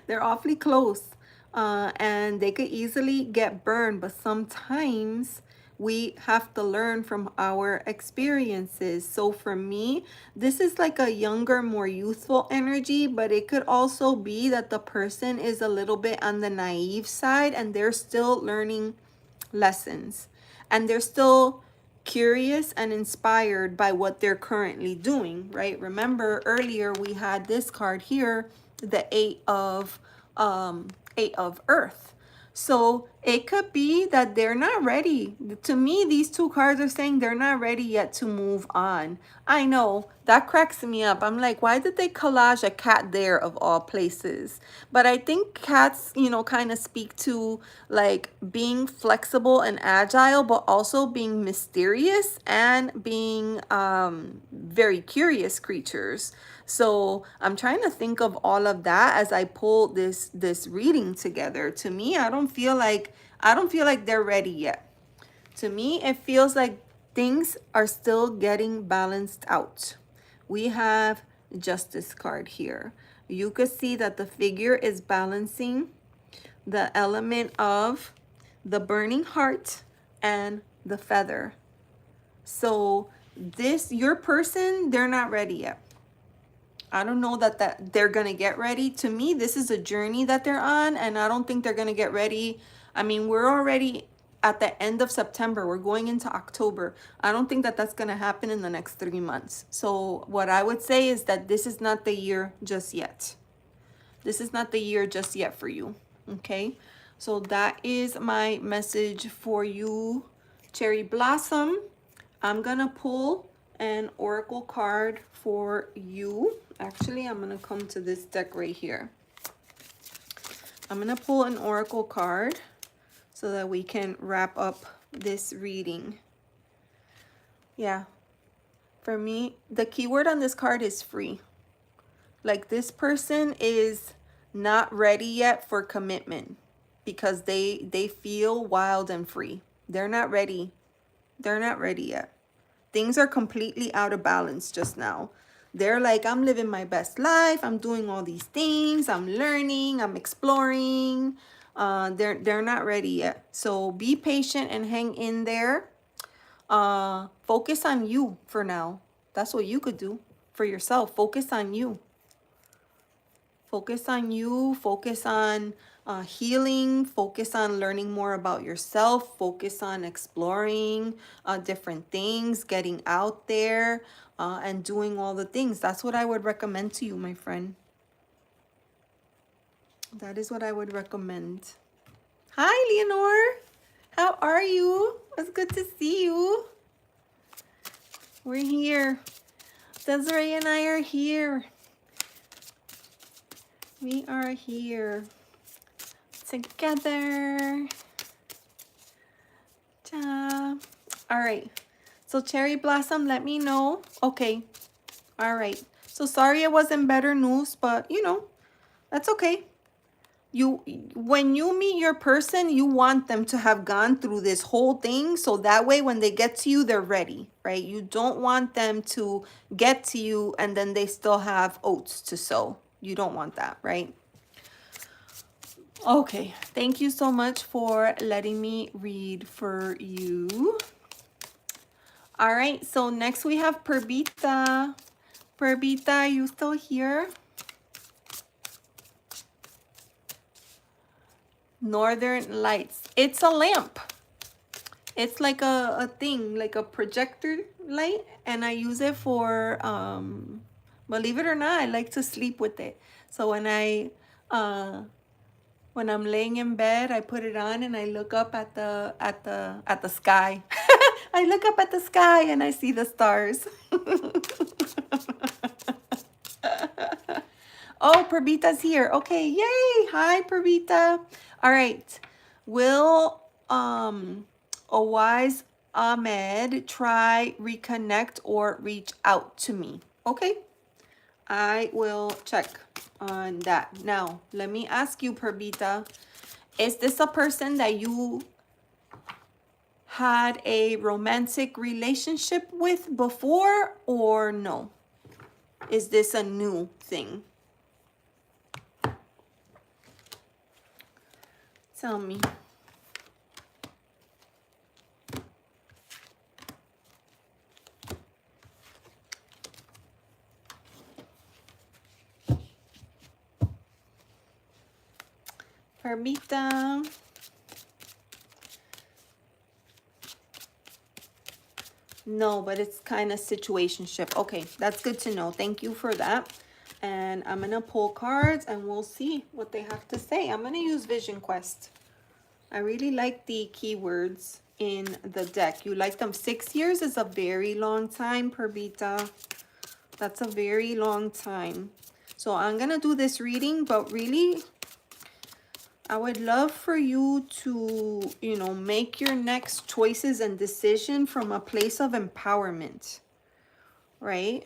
S1: They're awfully close. And they could easily get burned. But sometimes we have to learn from our experiences. So for me, this is like a younger, more youthful energy. But it could also be that the person is a little bit on the naive side and they're still learning lessons. And they're still curious and inspired by what they're currently doing, right? Remember earlier we had this card here, the eight of earth. So it could be that they're not ready. To me, these two cards are saying they're not ready yet to move on. I know, that cracks me up. I'm like, why did they collage a cat there of all places? But I think cats, you know, kind of speak to like being flexible and agile, but also being mysterious and being very curious creatures. So I'm trying to think of all of that as I pull this reading together. To me, I don't feel like they're ready yet. To me, it feels like things are still getting balanced out. We have Justice card here. You could see that the figure is balancing the element of the burning heart and the feather. So this, your person, they're not ready yet. I don't know that they're gonna get ready. To me, this is a journey that they're on, and I don't think they're gonna get ready. I mean, we're already at the end of September. We're going into October. I don't think that that's gonna happen in the next 3 months. So what I would say is that this is not the year just yet. This is not the year just yet for you. Okay, so that is my message for you, Cherry Blossom. I'm gonna pull an oracle card for you. Actually, I'm gonna come to this deck right here. I'm gonna pull an oracle card so that we can wrap up this reading. Yeah, for me, the keyword on this card is free. Like, this person is not ready yet for commitment because they feel wild and free. They're not ready. They're not ready yet. Things are completely out of balance just now. They're like, I'm living my best life. I'm doing all these things. I'm learning. I'm exploring. They're not ready yet. So be patient and hang in there. Focus on you for now. That's what you could do for yourself. Focus on you. Focus on you. Focus on healing. Focus on learning more about yourself. Focus on exploring different things, getting out there, and doing all the things. That's what I would recommend to you, my friend. That is what I would recommend. Hi, Leonore. How are you? It's good to see you. We're here. Desiree and I are here. We are here together. Ta. All right. So Cherry Blossom, let me know. Okay. All right. So sorry it wasn't better news, but you know, that's okay. When you meet your person, you want them to have gone through this whole thing, so that way when they get to you, they're ready, right? You don't want them to get to you and then they still have oats to sow. You don't want that, right? Okay, thank you so much for letting me read for you. All right, so next we have Perbita. Perbita, you still here? Northern Lights. It's a lamp. It's like a thing, like a projector light, and I use it for, believe it or not, I like to sleep with it. So when I'm laying in bed, I put it on and I look up at the sky. I look up at the sky and I see the stars. Oh, Perbita's here. Okay, yay! Hi, Perbita. All right. Will Owais Ahmed try reconnect or reach out to me? Okay, I will check on that. Now, let me ask you, Perbita, is this a person that you had a romantic relationship with before, or no? Is this a new thing? Tell me. Permita. No, but it's kind of situationship. Okay, that's good to know. Thank you for that. And I'm going to pull cards and we'll see what they have to say. I'm going to use Vision Quest. I really like the keywords in the deck. You like them. 6 years is a very long time, Permita. That's a very long time. So I'm going to do this reading, but really, I would love for you to, you know, make your next choices and decision from a place of empowerment, right?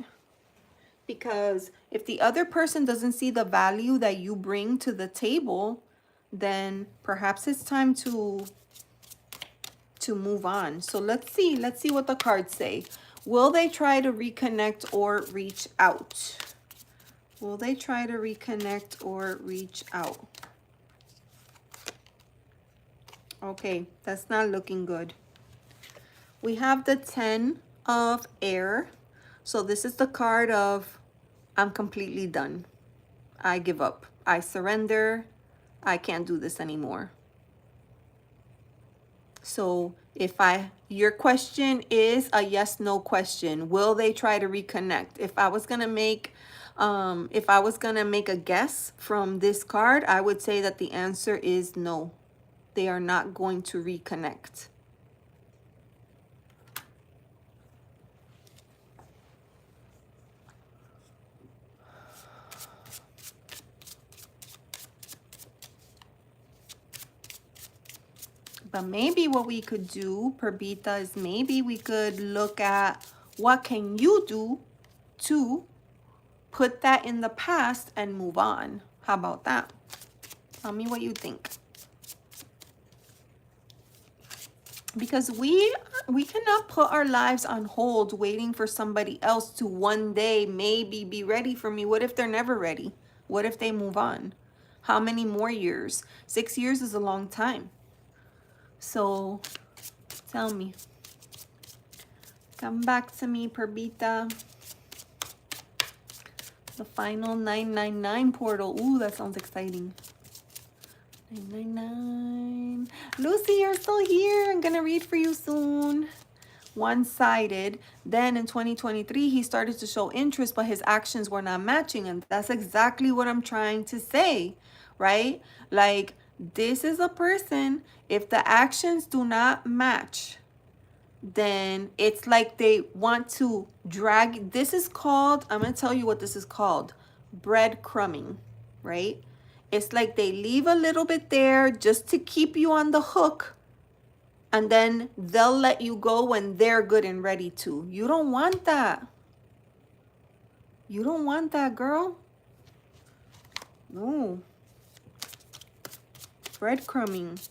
S1: Because if the other person doesn't see the value that you bring to the table, then perhaps it's time to move on. So let's see what the cards say. Will they try to reconnect or reach out? Will they try to reconnect or reach out? Okay, that's not looking good. We have the 10 of air. So this is the card of I'm completely done. I give up. I surrender. I can't do this anymore. So your question is a yes, no question. Will they try to reconnect? If I was gonna make a guess from this card, I would say that the answer is no. They are not going to reconnect. But maybe what we could do, Permita, is maybe we could look at what can you do to put that in the past and move on. How about that? Tell me what you think. Because we cannot put our lives on hold waiting for somebody else to one day maybe be ready for me. What if they're never ready? What if they move on? How many more years? 6 years is a long time. So tell me. Come back to me, Permita. The final 999 portal. Ooh, that sounds exciting. 999. Lucy, you're still here. I'm going to read for you soon. One-sided. Then in 2023, he started to show interest, but his actions were not matching. And that's exactly what I'm trying to say, right? Like, this is a person, if the actions do not match, then it's like they want to drag. This is called, I'm going to tell you what this is called, breadcrumbing, right? It's like they leave a little bit there just to keep you on the hook, and then they'll let you go when they're good and ready to. You don't want that. You don't want that, girl. No. Breadcrumbing.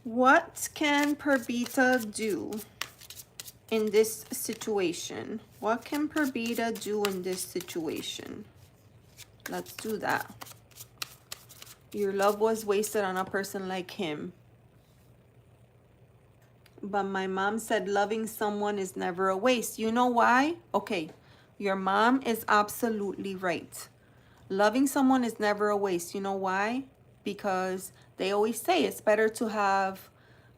S1: What can Permita do in this situation? What can Permita do in this situation? Let's do that. Your love was wasted on a person like him. But my mom said loving someone is never a waste. You know why? Okay, your mom is absolutely right. Loving someone is never a waste. You know why? Because they always say it's better to have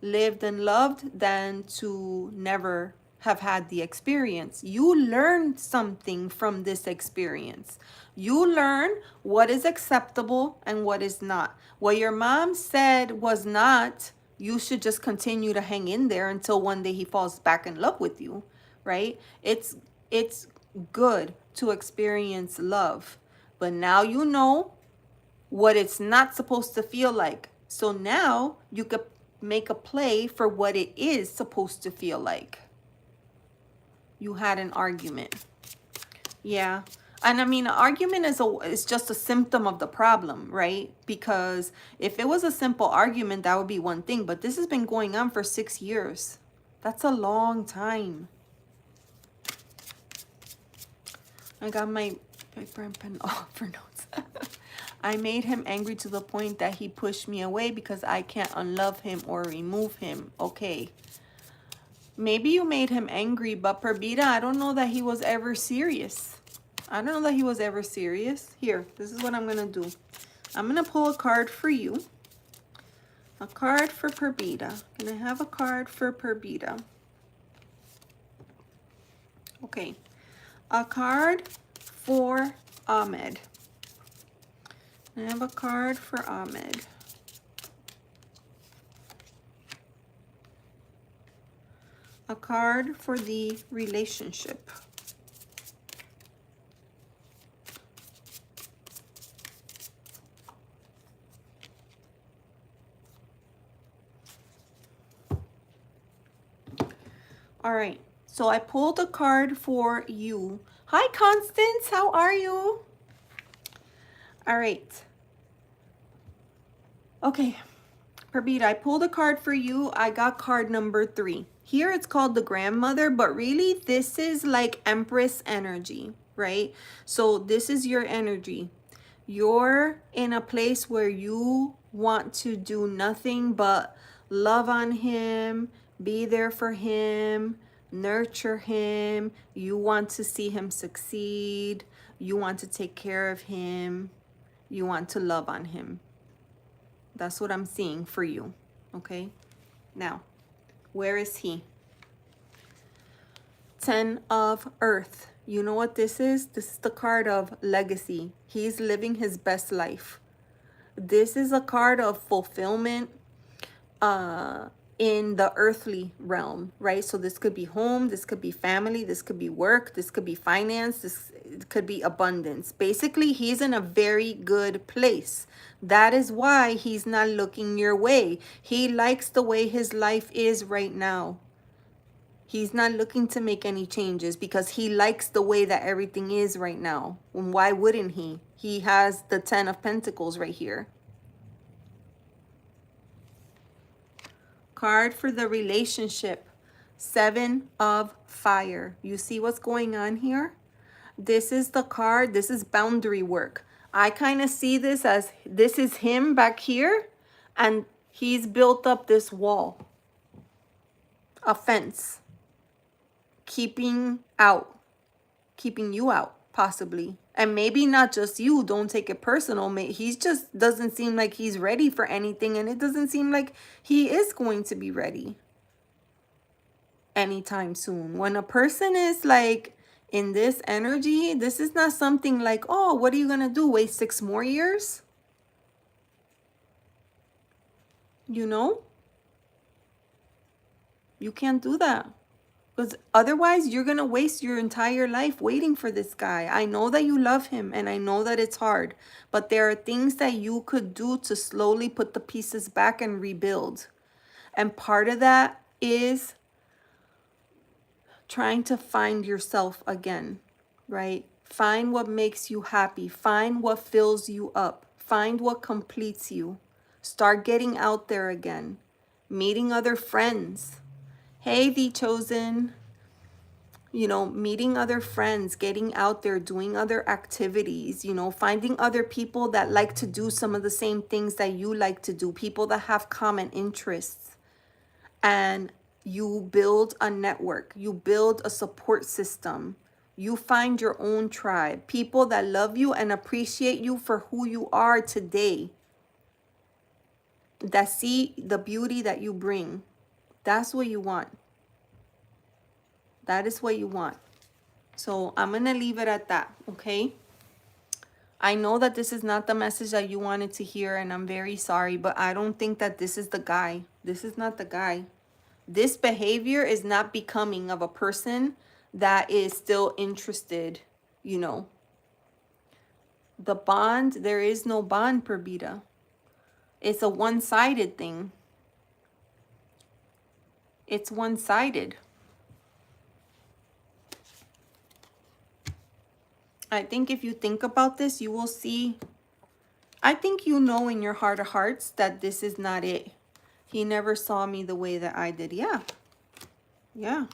S1: lived and loved than to never have had the experience. You learned something from this experience. You learn what is acceptable and what is not. What your mom said was not, you should just continue to hang in there until one day he falls back in love with you, right? It's good to experience love, but now you know what it's not supposed to feel like. So now you could make a play for what it is supposed to feel like. You had an argument. Yeah, And I mean, an argument is just a symptom of the problem, right? Because if it was a simple argument, that would be one thing. But this has been going on for 6 years. That's a long time. I got my paper and pen off for notes. I made him angry to the point that he pushed me away because I can't unlove him or remove him. Okay. Maybe you made him angry, but Perdita, I don't know that he was ever serious. I don't know that he was ever serious. Here, this is what I'm going to do. I'm going to pull a card for you. A card for Perdita. Can I have a card for Perdita? Okay. A card for Ahmed. I have a card for Ahmed. A card for the relationship. All right, so I pulled a card for you. Hi, Constance, how are you? All right. Okay, Perdita, I pulled a card for you. I got card number 3. Here it's called the grandmother, but really this is like Empress energy, right? So this is your energy. You're in a place where you want to do nothing but love on him, be there for him, nurture him. You want to see him succeed. You want to take care of him. You want to love on him. That's what I'm seeing for you, okay? Now, where is he? 10 of Earth. You know what this is? This is the card of legacy. He's living his best life. This is a card of fulfillment in the earthly realm, right? So this could be home, this could be family, this could be work, this could be finance, this could be abundance. Basically, he's in a very good place. That is why he's not looking your way. He likes the way his life is right now. He's not looking to make any changes because he likes the way that everything is right now. And why wouldn't he? He has the 10 of Pentacles right here. Card for the relationship. 7 of Fire. You see what's going on here? This is the card. This is boundary work. I kind of see this as this is him back here. And he's built up this wall. A fence. Keeping you out, possibly. And maybe not just you, don't take it personal. He just doesn't seem like he's ready for anything, and it doesn't seem like he is going to be ready anytime soon. When a person is like in this energy, this is not something like, oh, what are you gonna do? Wait 6 more years? You know? You can't do that. Because otherwise, you're going to waste your entire life waiting for this guy. I know that you love him and I know that it's hard. But there are things that you could do to slowly put the pieces back and rebuild. And part of that is trying to find yourself again, right? Find what makes you happy. Find what fills you up. Find what completes you. Start getting out there again. Meeting other friends. Hey, the chosen, you know, meeting other friends, getting out there, doing other activities, you know, finding other people that like to do some of the same things that you like to do, people that have common interests. And you build a network, you build a support system. You find your own tribe, people that love you and appreciate you for who you are today, that see the beauty that you bring. That's what you want. That is what you want. So I'm going to leave it at that, okay? I know that this is not the message that you wanted to hear, and I'm very sorry, but I don't think that this is the guy. This is not the guy. This behavior is not becoming of a person that is still interested, you know. The bond, there is no bond, Perdita. It's a one-sided thing. It's one-sided. I think if you think about this, you will see. I think you know in your heart of hearts that this is not it. He never saw me the way that I did. Yeah. Yeah.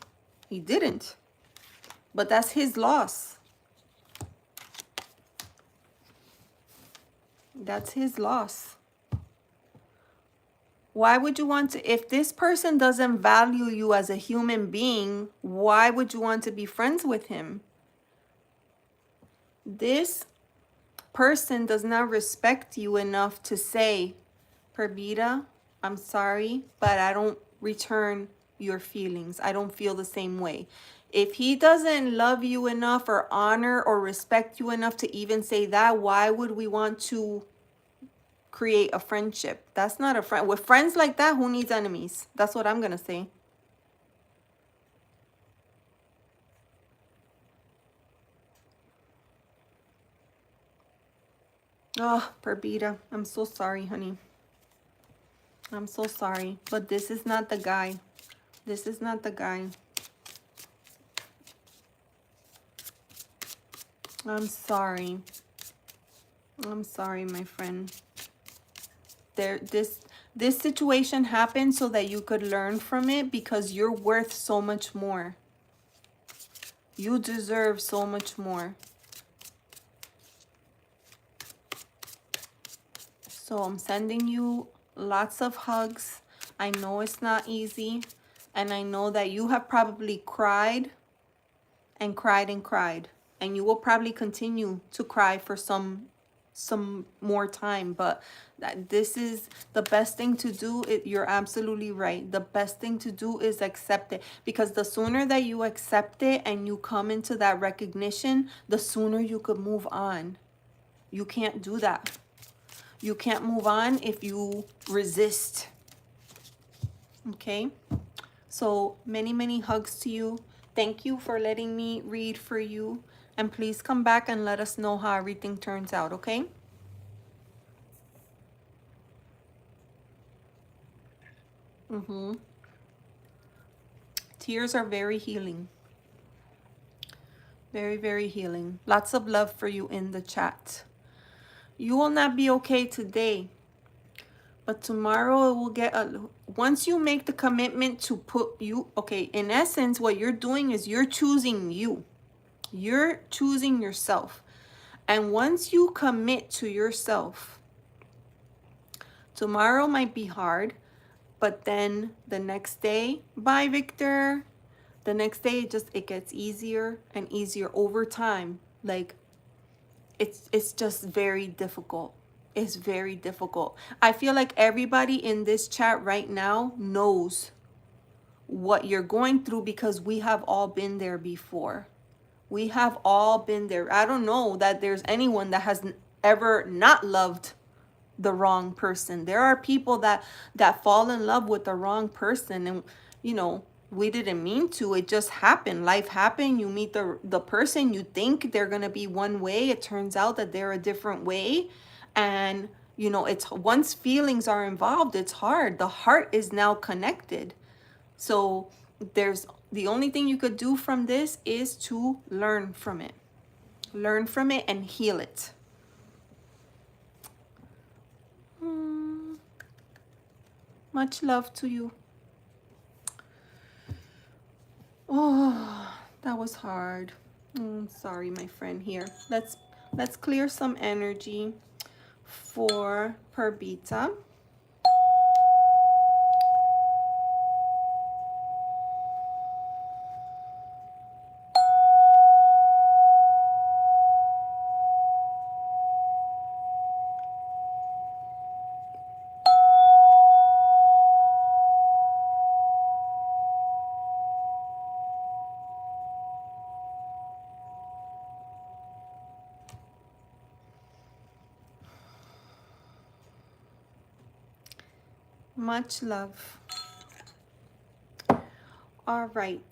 S1: He didn't. But that's his loss. That's his loss. Why would you want to, if this person doesn't value you as a human being, why would you want to be friends with him? This person does not respect you enough to say, Perdita, I'm sorry, but I don't return your feelings. I don't feel the same way. If he doesn't love you enough or honor or respect you enough to even say that, why would we want to create a friendship? That's not a friend. With friends like that, who needs enemies? That's what I'm going to say. Oh, Perdita, I'm so sorry, honey. I'm so sorry, but this is not the guy. This is not the guy. I'm sorry. I'm sorry, my friend. This situation happened so that you could learn from it, because you're worth so much more. You deserve so much more. So I'm sending you lots of hugs. I know it's not easy, and I know that you have probably cried and cried and cried, and you will probably continue to cry for some more time, but that this is the best thing to do. You're absolutely right. The best thing to do is accept it, because the sooner that you accept it and you come into that recognition, the sooner you could move on. You can't do that. You can't move on if you resist. Okay? So many hugs to you. Thank you for letting me read for you. And please come back and let us know how everything turns out, okay? Tears are very healing. Very healing. Lots of love for you in the chat. You will not be okay today, but tomorrow it will get once you make the commitment to put you, okay, in essence, what you're doing is you're choosing you. You're choosing yourself. And once you commit to yourself, tomorrow might be hard, but then the next day, bye, Victor. The next day, it gets easier and easier over time. Like, it's just very difficult. It's very difficult. I feel like everybody in this chat right now knows what you're going through, because we have all been there before. We have all been there. I don't know that there's anyone that has ever not loved the wrong person. There are people that fall in love with the wrong person, and we didn't mean to. It just happened. Life happened. You meet the person, you think they're going to be one way, it turns out that they're a different way. And it's, once feelings are involved, it's hard. The heart is now connected. So there's, the only thing you could do from this is to learn from it. Learn from it and heal it. Much love to you. Oh, that was hard. Sorry, my friend. Here, let's clear some energy for Perdita. Much love. All right.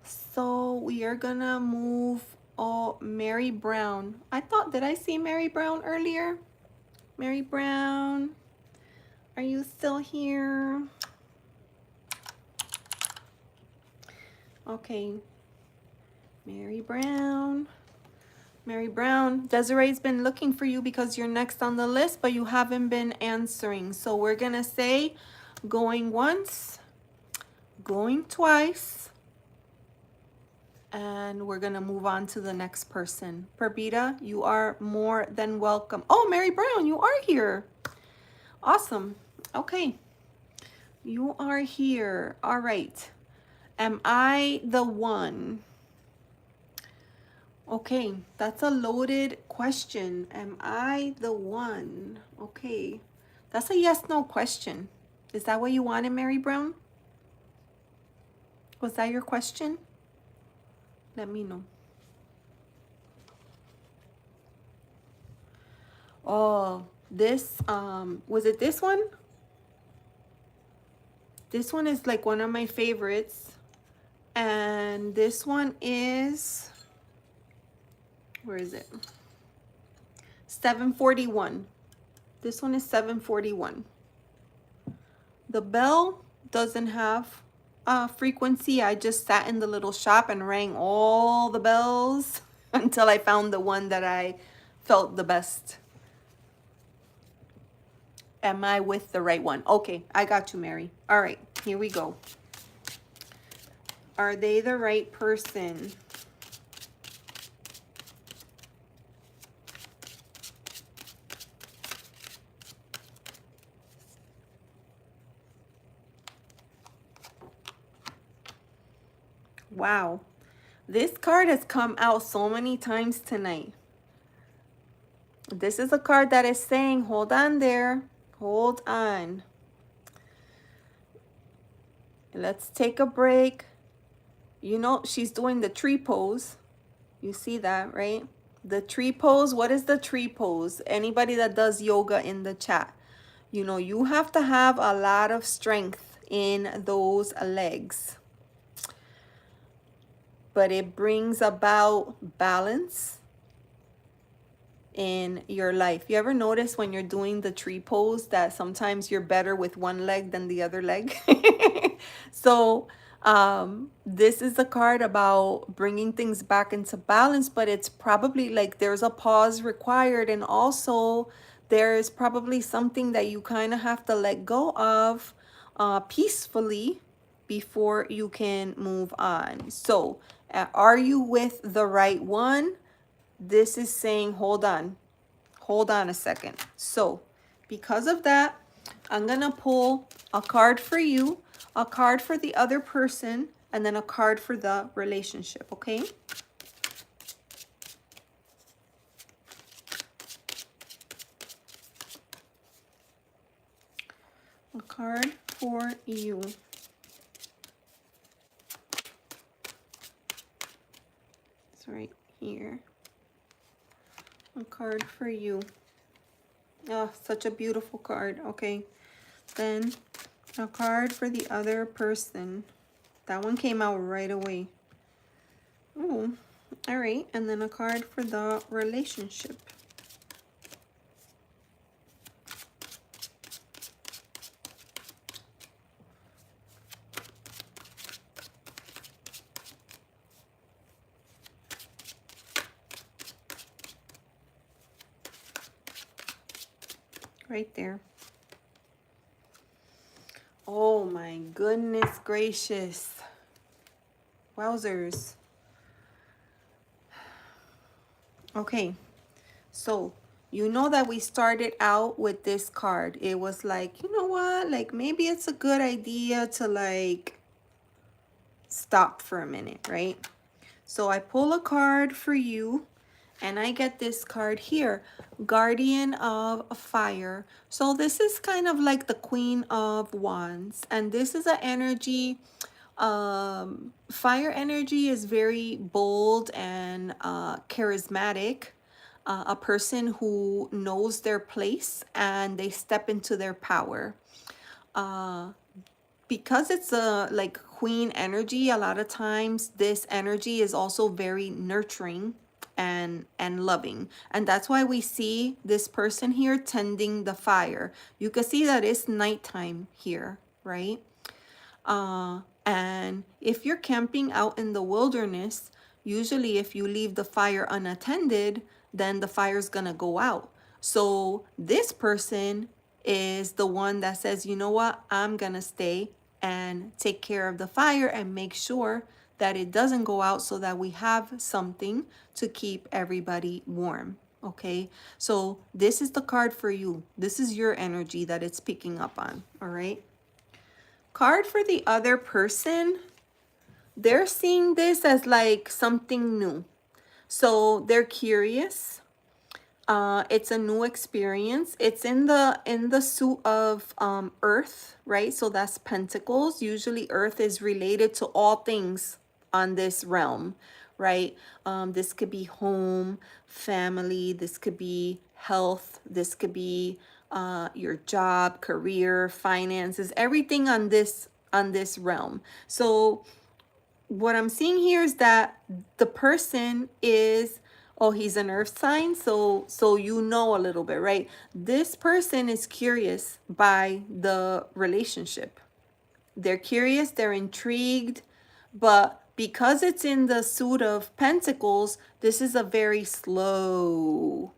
S1: So we are gonna move. Oh, Mary Brown. Did I see Mary Brown earlier? Mary Brown, are you still here? Okay. Mary Brown. Mary Brown, Desiree's been looking for you because you're next on the list, but you haven't been answering. So we're going to say going once, going twice, and we're going to move on to the next person. Perdita, you are more than welcome. Oh, Mary Brown, you are here. Awesome. Okay. You are here. All right. Am I the one? Okay, that's a loaded question. Am I the one? Okay, that's a yes/no question. Is that what you wanted, Mary Brown? Was that your question? Let me know. Oh, this, was it this one? This one is like one of my favorites. And this one is, where is it? 741. This one is 741. The bell doesn't have a frequency. I just sat in the little shop and rang all the bells until I found the one that I felt the best. Am I with the right one? Okay, I got you, Mary. All right, here we go. Are they the right person? Wow, this card has come out so many times tonight. This is a card that is saying, hold on there, hold on. Let's take a break. You know, she's doing the tree pose. You see that, right? The tree pose. What is the tree pose? Anybody that does yoga in the chat. You know, you have to have a lot of strength in those legs. But it brings about balance in your life. You ever notice when you're doing the tree pose that sometimes you're better with one leg than the other leg? So this is a card about bringing things back into balance, but it's probably like there's a pause required, and also there's probably something that you kind of have to let go of peacefully before you can move on. So are you with the right one? This is saying, hold on a second. So because of that, I'm gonna pull a card for you, a card for the other person, and then a card for the relationship, okay? A card for you. It's right here. A card for you. Oh, such a beautiful card. Okay. Then a card for the other person. That one came out right away. Oh, all right. And then a card for the relationship. Right there. Oh my goodness gracious. Wowzers. Okay, so you know that we started out with this card. It was like, you know what? Like maybe it's a good idea to like stop for a minute, right? So I pull a card for you. And I get this card here, Guardian of Fire. So this is kind of like the Queen of Wands. And this is an energy, fire energy is very bold and charismatic. A person who knows their place and they step into their power. Because it's a like queen energy, a lot of times this energy is also very nurturing and loving, and that's why we see this person here tending the fire. You can see that it's nighttime here, right? And if you're camping out in the wilderness, Usually if you leave the fire unattended, then the fire's gonna go out. So this person is the one that says, you know what, I'm gonna stay and take care of the fire and make sure that it doesn't go out so that we have something to keep everybody warm. Okay, so this is the card for you. This is your energy that it's picking up on. All right. Card for the other person. They're seeing this as like something new. So they're curious. It's a new experience. It's in the suit of earth, right? So that's pentacles. Usually earth is related to all things on this realm, right? This could be home, family, this could be health, this could be your job, career, finances, everything on this realm. So what I'm seeing here is that the person is, oh, he's an earth sign, so you know a little bit, right? This person is curious by the relationship. They're curious, they're intrigued, but because it's in the suit of pentacles, this is a very slow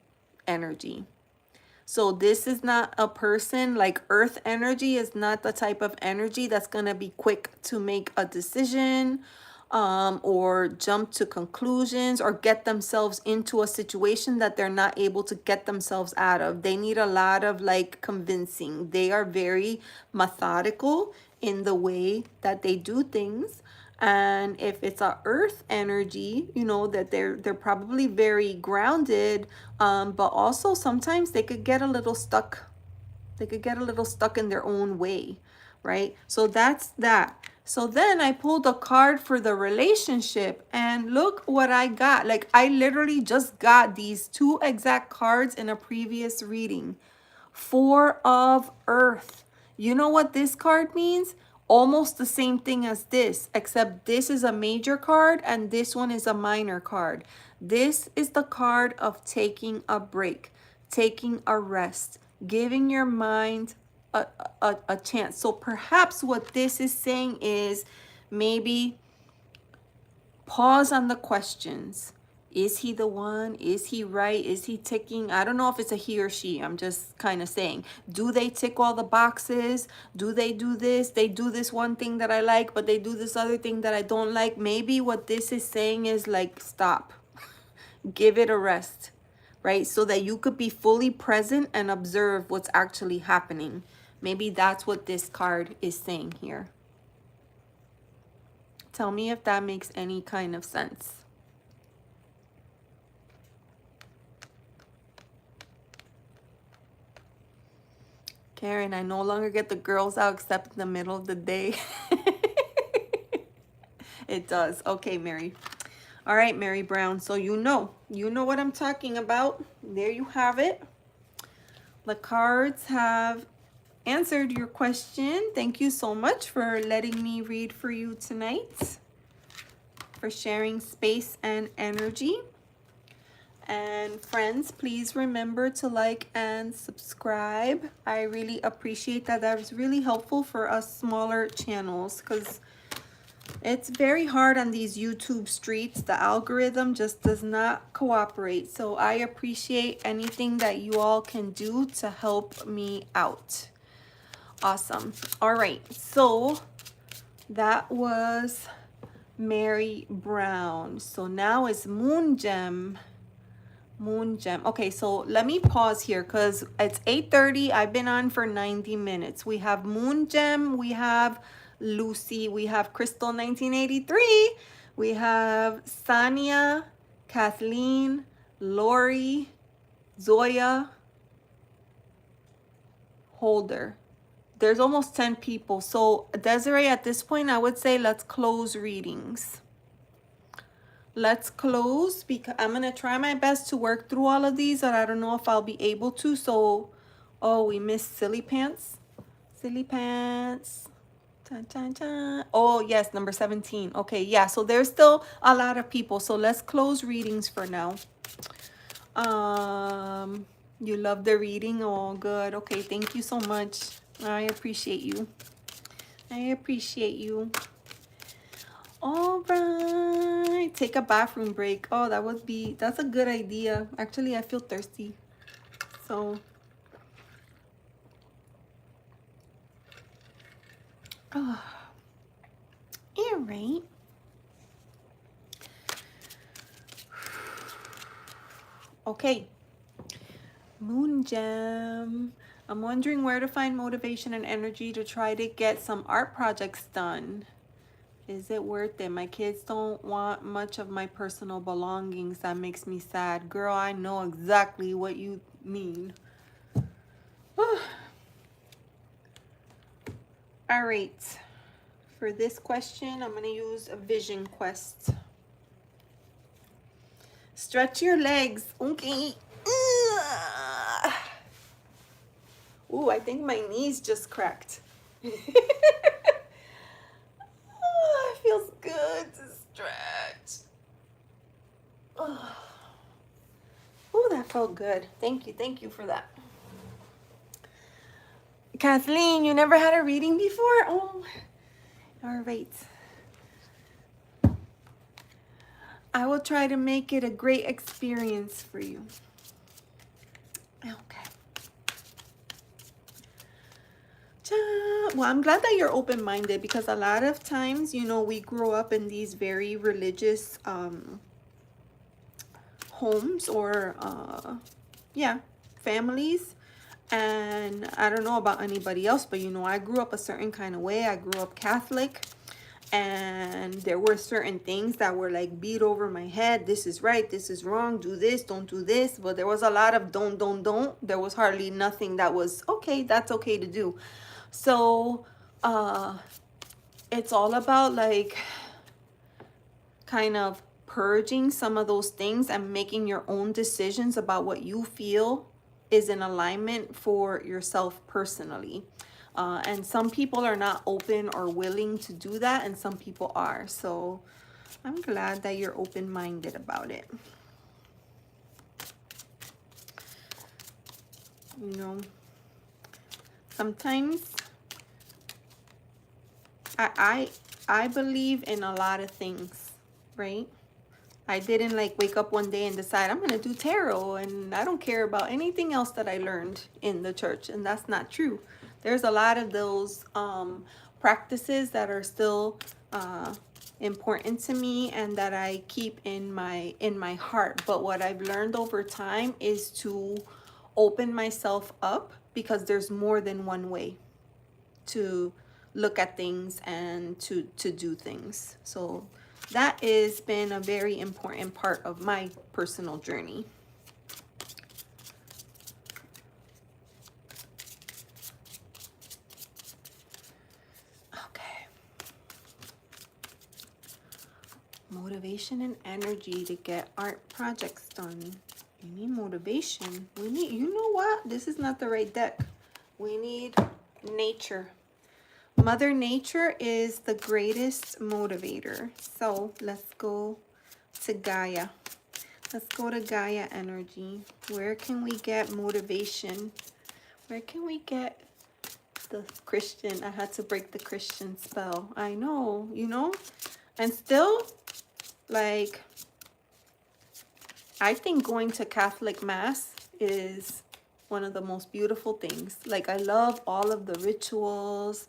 S1: energy. So this is not a person, like earth energy is not the type of energy that's going to be quick to make a decision, or jump to conclusions or get themselves into a situation that they're not able to get themselves out of. They need a lot of like convincing. They are very methodical in the way that they do things. And if it's a earth energy, you know, that they're probably very grounded, but also sometimes they could get a little stuck. They could get a little stuck in their own way, right? So that's that. So then I pulled a card for the relationship, and look what I got. Like I literally just got these two exact cards in a previous reading. Four of Earth. You know what this card means? Almost the same thing as this, except this is a major card and this one is a minor card. This is the card of taking a break, taking a rest, giving your mind a chance. So perhaps what this is saying is maybe pause on the questions. Is he the one? Is he right? Is he ticking? I don't know if it's a he or she. I'm just kind of saying, do they tick all the boxes? Do they do this? They do this one thing that I like, but they do this other thing that I don't like. Maybe what this is saying is like, stop, give it a rest, right? So that you could be fully present and observe what's actually happening. Maybe that's what this card is saying here. Tell me if that makes any kind of sense. Karen, I no longer get the girls out except in the middle of the day. It does. Okay, Mary. All right, Mary Brown. So you know what I'm talking about. There you have it. The cards have answered your question. Thank you so much for letting me read for you tonight, for sharing space and energy. And friends, please remember to like and subscribe. I really appreciate that. That was really helpful for us smaller channels, because it's very hard on these YouTube streets. The algorithm just does not cooperate. So I appreciate anything that you all can do to help me out. Awesome. All right. So that was Mary Brown. So now it's Moon Gem. Moon Gem. Okay, so let me pause here because it's 8:30. I've been on for 90 minutes. We have Moon Gem, we have Lucy, we have Crystal 1983, we have Sania, Kathleen, Lori, Zoya, Holder. There's almost 10 people. So Desiree, at this point, I would say let's close readings. Let's close, because I'm going to try my best to work through all of these, but I don't know if I'll be able to. So, oh, we missed Silly Pants. Silly Pants. Dun, dun, dun. Oh, yes, number 17. Okay, yeah, so there's still a lot of people. So let's close readings for now. You love the reading? Oh, good. Okay, thank you so much. I appreciate you. I appreciate you. All right. Take a bathroom break. Oh, that's a good idea. Actually, I feel thirsty. So, oh, all right. Okay. Moon Gem. I'm wondering where to find motivation and energy to try to get some art projects done. Is it worth it? My kids don't want much of my personal belongings. That makes me sad. Girl, I know exactly what you mean. All right. For this question, I'm going to use a vision quest. Stretch your legs. Okay. Ooh, I think my knees just cracked. Oh, it feels good to stretch. Oh, that felt good. Thank you. Thank you for that. Kathleen, you never had a reading before? Oh, all right. I will try to make it a great experience for you. Okay. Well, I'm glad that you're open-minded, because a lot of times, you know, we grow up in these very religious homes or, yeah, families. And I don't know about anybody else, but, you know, I grew up a certain kind of way. I grew up Catholic. And there were certain things that were like beat over my head. This is right, this is wrong, do this, don't do this. But there was a lot of don't. There was hardly nothing that was okay, that's okay to do. So it's all about like kind of purging some of those things and making your own decisions about what you feel is in alignment for yourself personally. And some people are not open or willing to do that, and some people are. So I'm glad that you're open-minded about it. You know, sometimes I believe in a lot of things, right? I didn't like wake up one day and decide I'm gonna do tarot, and I don't care about anything else that I learned in the church, and that's not true. There's a lot of those practices that are still important to me and that I keep in my heart. But what I've learned over time is to open myself up, because there's more than one way to look at things and to do things. So that has been a very important part of my personal journey. Okay. Motivation and energy to get art projects done. You need motivation. We need, you know what? This is not the right deck. We need nature. Mother Nature is the greatest motivator. So let's go to Gaia. Let's go to Gaia energy. Where can we get motivation? Where can we get the Christian? I had to break the Christian spell. I know, you know? And still, like, I think going to Catholic Mass is one of the most beautiful things. Like, I love all of the rituals,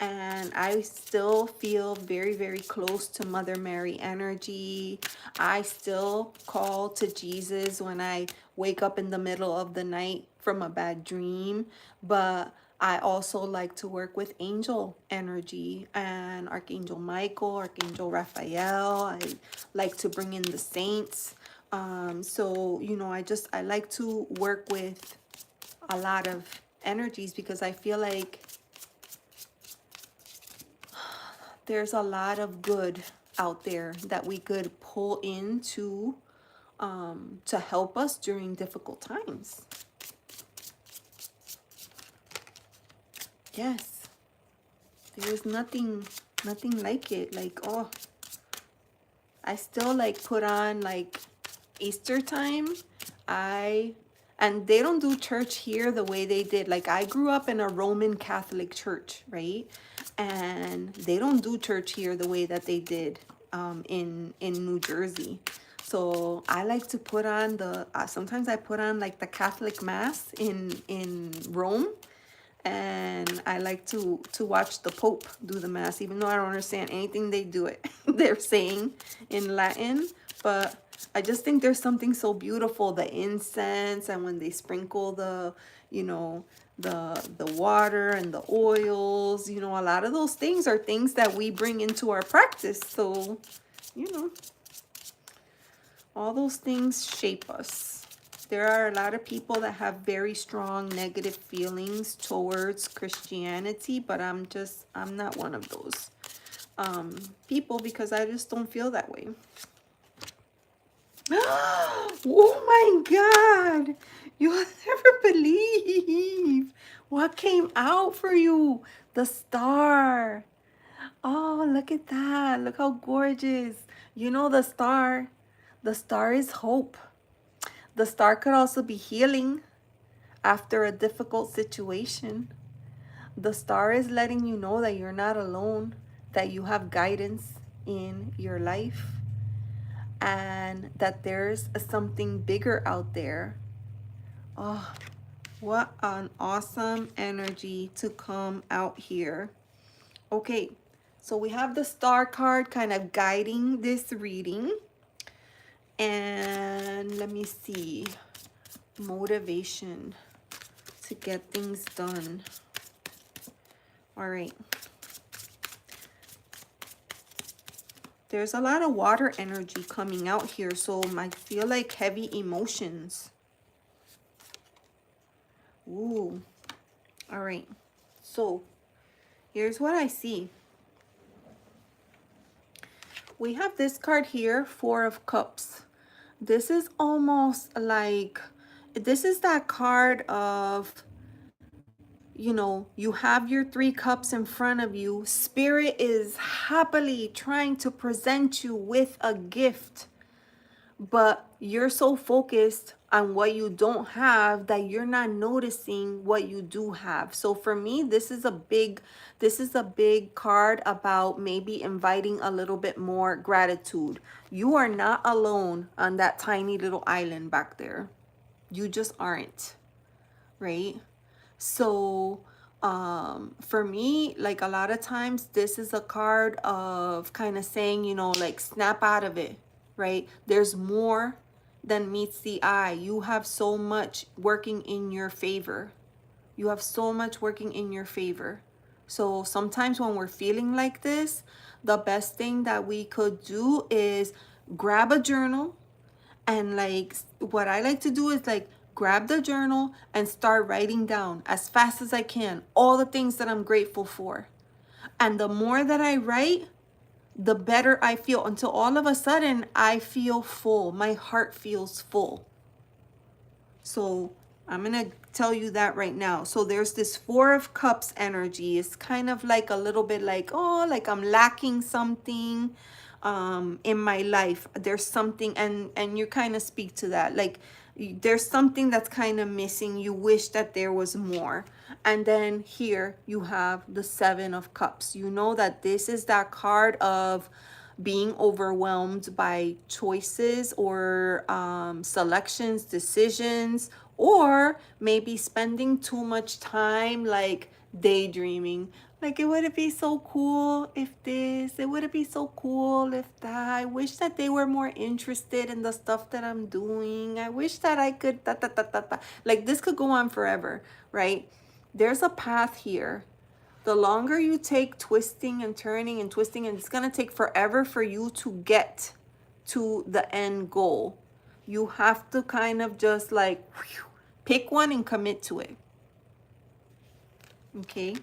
S1: and I still feel very, very close to Mother Mary energy. I still call to Jesus when I wake up in the middle of the night from a bad dream. But I also like to work with angel energy and Archangel Michael, Archangel Raphael. I like to bring in the saints. So, you know, I like to work with a lot of energies, because I feel like there's a lot of good out there that we could pull into to help us during difficult times. Yes, there's nothing like it. Like, oh, I still like put on like Easter time. I And they don't do church here the way they did. Like, I grew up in a Roman Catholic church, right? And they don't do church here the way that they did in New Jersey. So I like to put on the sometimes I put on like the Catholic mass in Rome, and I like to watch the Pope do the mass, even though I don't understand anything they're saying in Latin. But I just think there's something so beautiful, the incense, and when they sprinkle the, you know, the water and the oils, you know, a lot of those things are things that we bring into our practice. So, you know, all those things shape us. There are a lot of people that have very strong negative feelings towards Christianity, but I'm not one of those people, because I just don't feel that way. Oh my God. You'll never believe what came out for you. The star. Oh, look at that. Look how gorgeous. You know, the star is hope. The star could also be healing after a difficult situation. The star is letting you know that you're not alone, that you have guidance in your life, and that there's something bigger out there. Oh, what an awesome energy to come out here. Okay, so we have the star card kind of guiding this reading. And let me see. Motivation to get things done. All right. There's a lot of water energy coming out here, so I feel like heavy emotions. Ooh. All right. So here's what I see. We have this card here, Four of Cups. This is almost like, this is that card of, you know, you have your 3 cups in front of you. Spirit is happily trying to present you with a gift, but you're so focused on what you don't have that you're not noticing what you do have. So for me, this is a big card about maybe inviting a little bit more gratitude. You are not alone on that tiny little island back there. You just aren't, right? So for me, like, a lot of times this is a card of kind of saying, you know, like, snap out of it, right? There's more than meets the eye. You have so much working in your favor. You have so much working in your favor. So sometimes when we're feeling like this, the best thing that we could do is grab a journal, and like, what I like to do is like grab the journal and start writing down as fast as I can all the things that I'm grateful for. And the more that I write, the better I feel, until all of a sudden I feel full. My heart feels full. So I'm going to tell you that right now. So there's this Four of Cups energy. It's kind of like a little bit like, oh, like I'm lacking something in my life. There's something, and you kind of speak to that. Like, there's something that's kind of missing. You wish that there was more. And then here you have the Seven of Cups. You know that this is that card of being overwhelmed by choices or selections, decisions, or maybe spending too much time like daydreaming. Like, it would be so cool if this, it would be so cool if that. I wish that they were more interested in the stuff that I'm doing. I wish that I could, da, da, da, da, da. Like, this could go on forever, right? There's a path here. The longer you take twisting and turning and twisting, and it's going to take forever for you to get to the end goal. You have to kind of just like pick one and commit to it. Okay.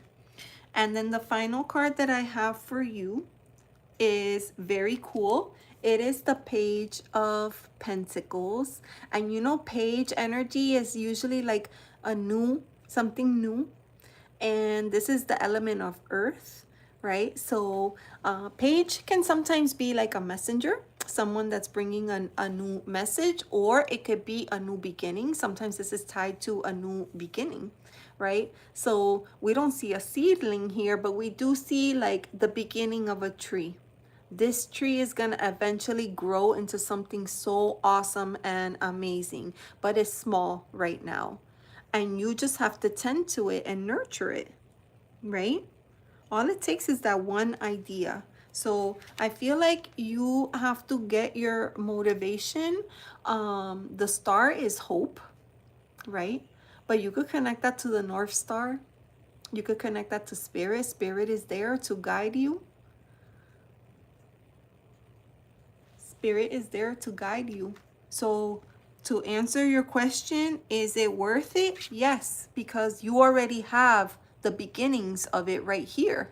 S1: And then the final card that I have for you is very cool. It is the Page of Pentacles. And you know, page energy is usually like something new. And this is the element of earth. right? So page can sometimes be like a messenger, someone that's bringing a new message, or it could be a new beginning. Sometimes this is tied to a new beginning, right? So we don't see a seedling here, but we do see like the beginning of a tree. This tree is going to eventually grow into something so awesome and amazing, but it's small right now. And you just have to tend to it and nurture it, right? All it takes is that one idea. So I feel like you have to get your motivation. The star is hope, right? But you could connect that to the North Star. You could connect that to spirit. Spirit is there to guide you. Spirit is there to guide you. So to answer your question, is it worth it? Yes, because you already have the beginnings of it right here.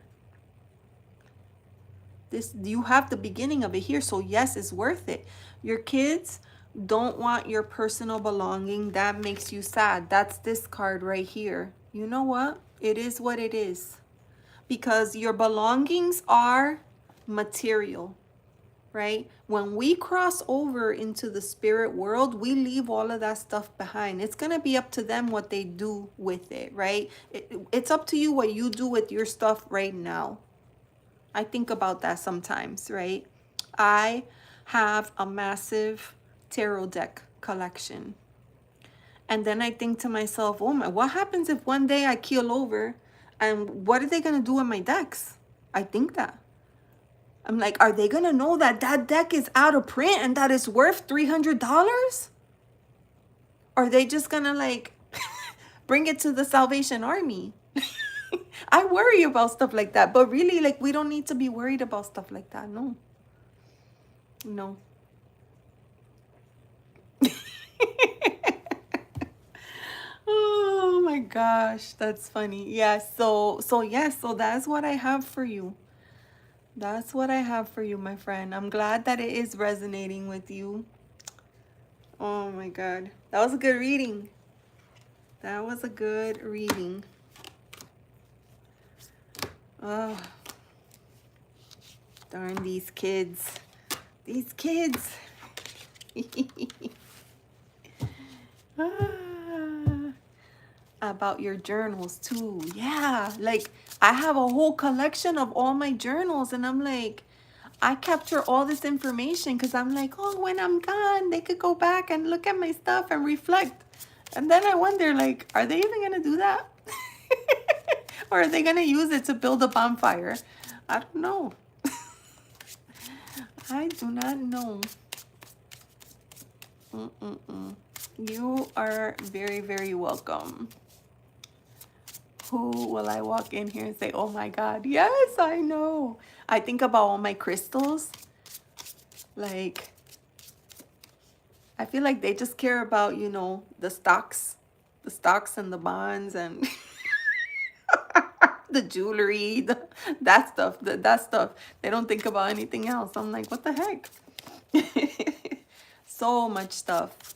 S1: You have the beginning of it here, so yes, it's worth it. Your kids don't want your personal belonging. That makes you sad. That's this card right here. You know what? It is what it is, because your belongings are material, right? When we cross over into the spirit world, we leave all of that stuff behind. It's going to be up to them what they do with it, right? It's up to you what you do with your stuff right now. I think about that sometimes, right? I have a massive tarot deck collection. And then I think to myself, oh my, what happens if one day I keel over, and what are they going to do with my decks? I think that. I'm like, are they going to know that that deck is out of print and that it's worth $300? Are they just going to like bring it to the Salvation Army? I worry about stuff like that, but really, like, we don't need to be worried about stuff like that. No. No. Oh my gosh, that's funny. Yeah, so yes, so that's what I have for you. That's what I have for you, my friend. I'm glad that it is resonating with you. Oh my God. That was a good reading. That was a good reading. Oh, darn these kids. These kids. About your journals too. Yeah, like I have a whole collection of all my journals, and I'm like, I capture all this information because I'm like, oh, when I'm gone, they could go back and look at my stuff and reflect. And then I wonder, like, are they even gonna do that? Or are they gonna use it to build a bonfire? I don't know. I do not know. You are very, very welcome. Who will I walk in here and say, oh my God, yes, I know. I think about all my crystals. Like, I feel like they just care about, you know, the stocks and the bonds and the jewelry, that stuff. They don't think about anything else. I'm like, what the heck? So much stuff.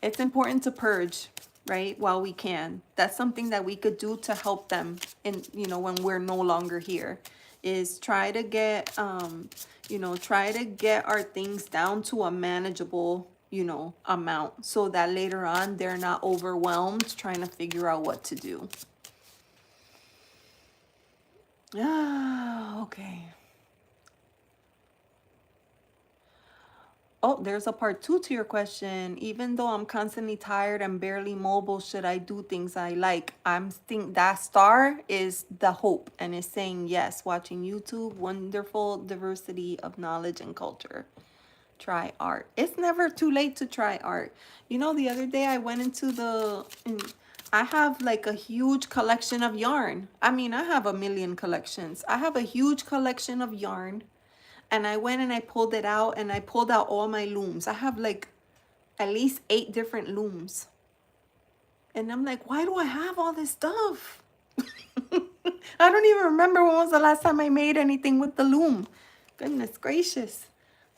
S1: It's important to purge, right, while we can. That's something that we could do to help them in, you know, when we're no longer here, is try to get try to get our things down to a manageable, you know, amount, so that later on they're not overwhelmed trying to figure out what to do. Okay. Oh, there's a part 2 to your question. Even though I'm constantly tired and barely mobile, should I do things I like? I'm think that star is the hope, and it's saying yes. Watching YouTube, wonderful diversity of knowledge and culture. Try art. It's never too late to try art. You know, the other day I went I have like a huge collection of yarn. I mean, I have a million collections. I have a huge collection of yarn. And I went and I pulled it out, and I pulled out all my looms. I have like at least 8 different looms. And I'm like, why do I have all this stuff? I don't even remember when was the last time I made anything with the loom. Goodness gracious.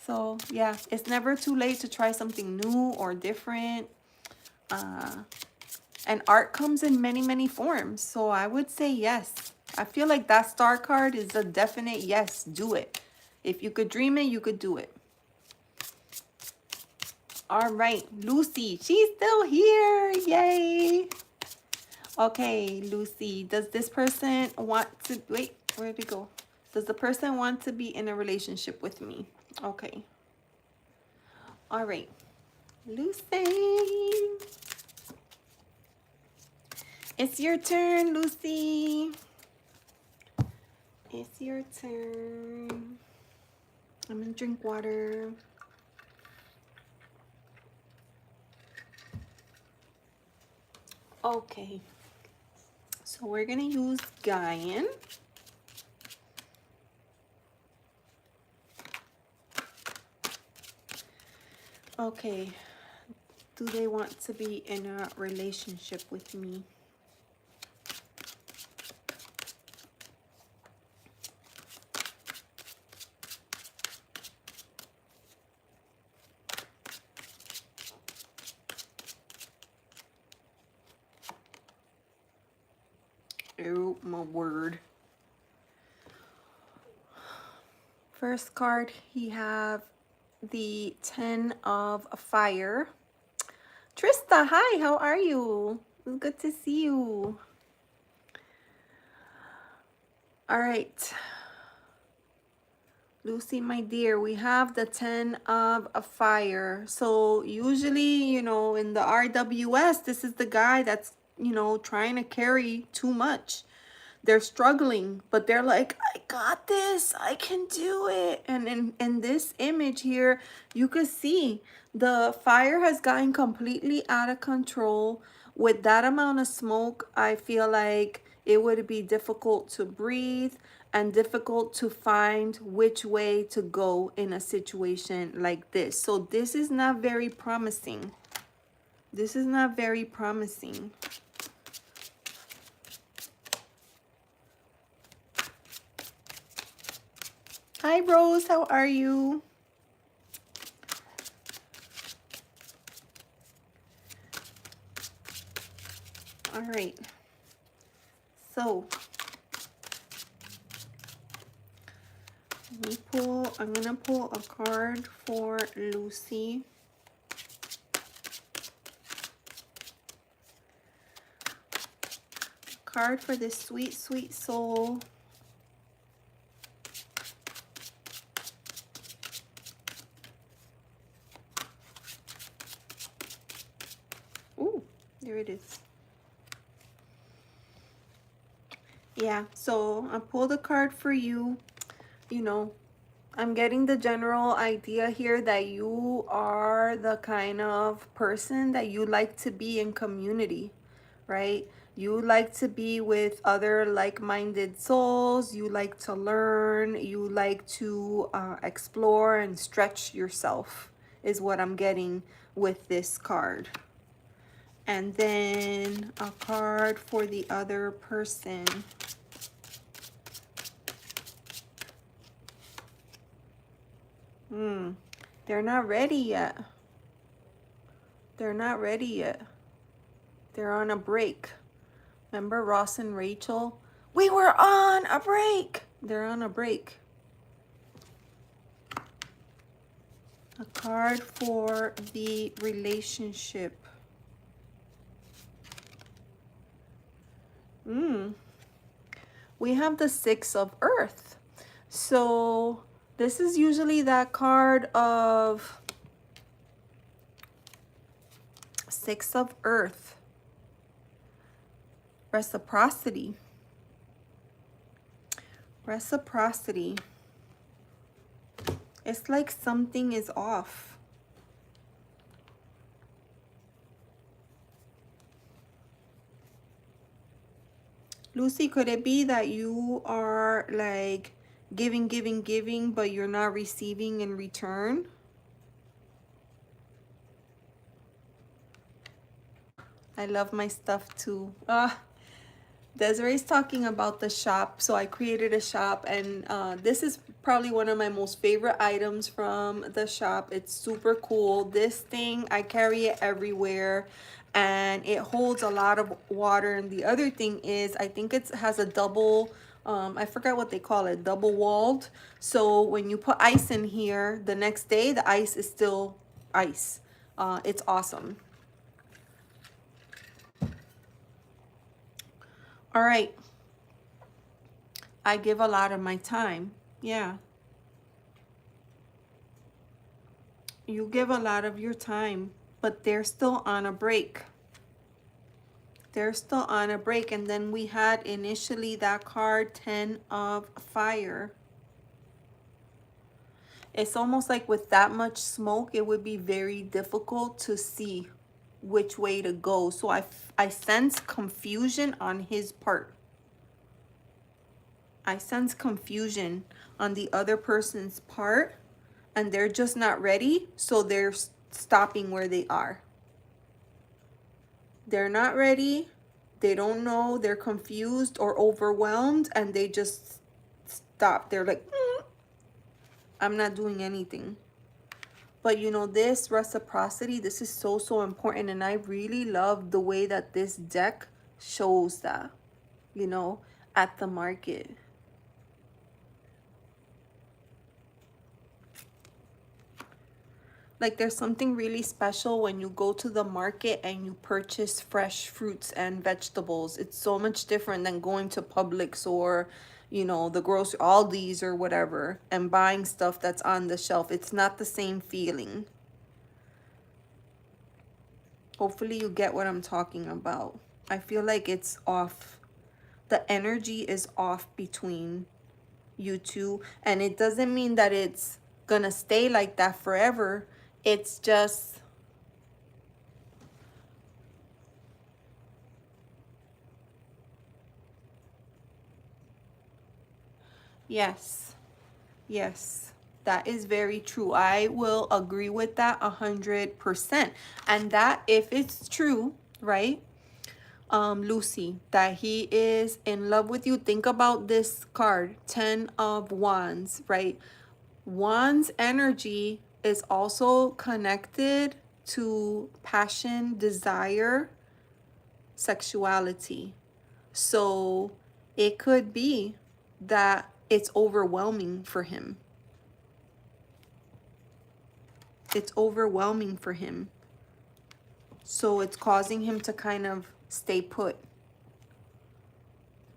S1: So yeah, it's never too late to try something new or different. And art comes in many, many forms. So I would say yes. I feel like that star card is a definite yes, do it. If you could dream it, you could do it. All right, Lucy, she's still here. Yay. Okay, Lucy, does this person want to, wait, where did it go? Does the person want to be in a relationship with me? Okay. All right, Lucy. It's your turn, Lucy. It's your turn. I'm gonna drink water. Okay. So we're gonna use Gaian. Okay. Do they want to be in a relationship with me? Oh my word. First card, he have the 10 of Fire. Trista, hi, how are you? It's good to see you. All right. Lucy, my dear, we have the 10 of Fire. So usually, you know, in the RWS, this is the guy that's, you know, trying to carry too much. They're struggling, but they're like, I got this, I can do it. And in this image here, you could see the fire has gotten completely out of control. With that amount of smoke, I feel like it would be difficult to breathe and difficult to find which way to go in a situation like this. So this is not very promising. This is not very promising. Hi, Rose. How are you? All right. So, I'm going to pull a card for Lucy. Card for this sweet, sweet soul. Ooh, there it is. Yeah, so I pulled a card for you. You know, I'm getting the general idea here that you are the kind of person that you like to be in community, right? You like to be with other like-minded souls. You like to learn. You like to explore and stretch yourself is what I'm getting with this card. And then a card for the other person. They're not ready yet. They're not ready yet. They're on a break. Remember Ross and Rachel? We were on a break. They're on a break. A card for the relationship. We have the Six of Earth. So this is usually that card of Six of Earth. Reciprocity. Reciprocity. It's like something is off. Lucy, could it be that you are like giving, but you're not receiving in return? I love my stuff too. Desiree's talking about the shop. So I created a shop, and this is probably one of my most favorite items from the shop. It's super cool. This thing, I carry it everywhere, and it holds a lot of water. And the other thing is, I think it has a double I forgot what they call it, double walled. So when you put ice in here, the next day the ice is still ice. It's awesome. All right. I give a lot of my time. Yeah. You give a lot of your time, but they're still on a break. They're still on a break. And then we had initially that card, 10 of fire. It's almost like with that much smoke, it would be very difficult to see which way to go. So I sense confusion on his part. I sense confusion on the other person's part, and they're just not ready. So they're stopping where they are. They're not ready. They don't know. They're confused or overwhelmed, and they just stop. They're like, I'm not doing anything. But you know, this reciprocity, this is so, so important. And I really love the way that this deck shows that, you know, at the market. Like there's something really special when you go to the market and you purchase fresh fruits and vegetables. It's so much different than going to Publix or, you know, the grocery, Aldi's or whatever, and buying stuff that's on the shelf. It's not the same feeling. Hopefully you get what I'm talking about. I feel like it's off. The energy is off between you two. And it doesn't mean that it's gonna stay like that forever. It's just, yes, yes. That is very true. I will agree with that 100%. And that, if it's true, right? Lucy, that he is in love with you. Think about this card, 10 of Wands, right? Wands energy is also connected to passion, desire, sexuality. So it could be that it's overwhelming for him. It's overwhelming for him. So it's causing him to kind of stay put.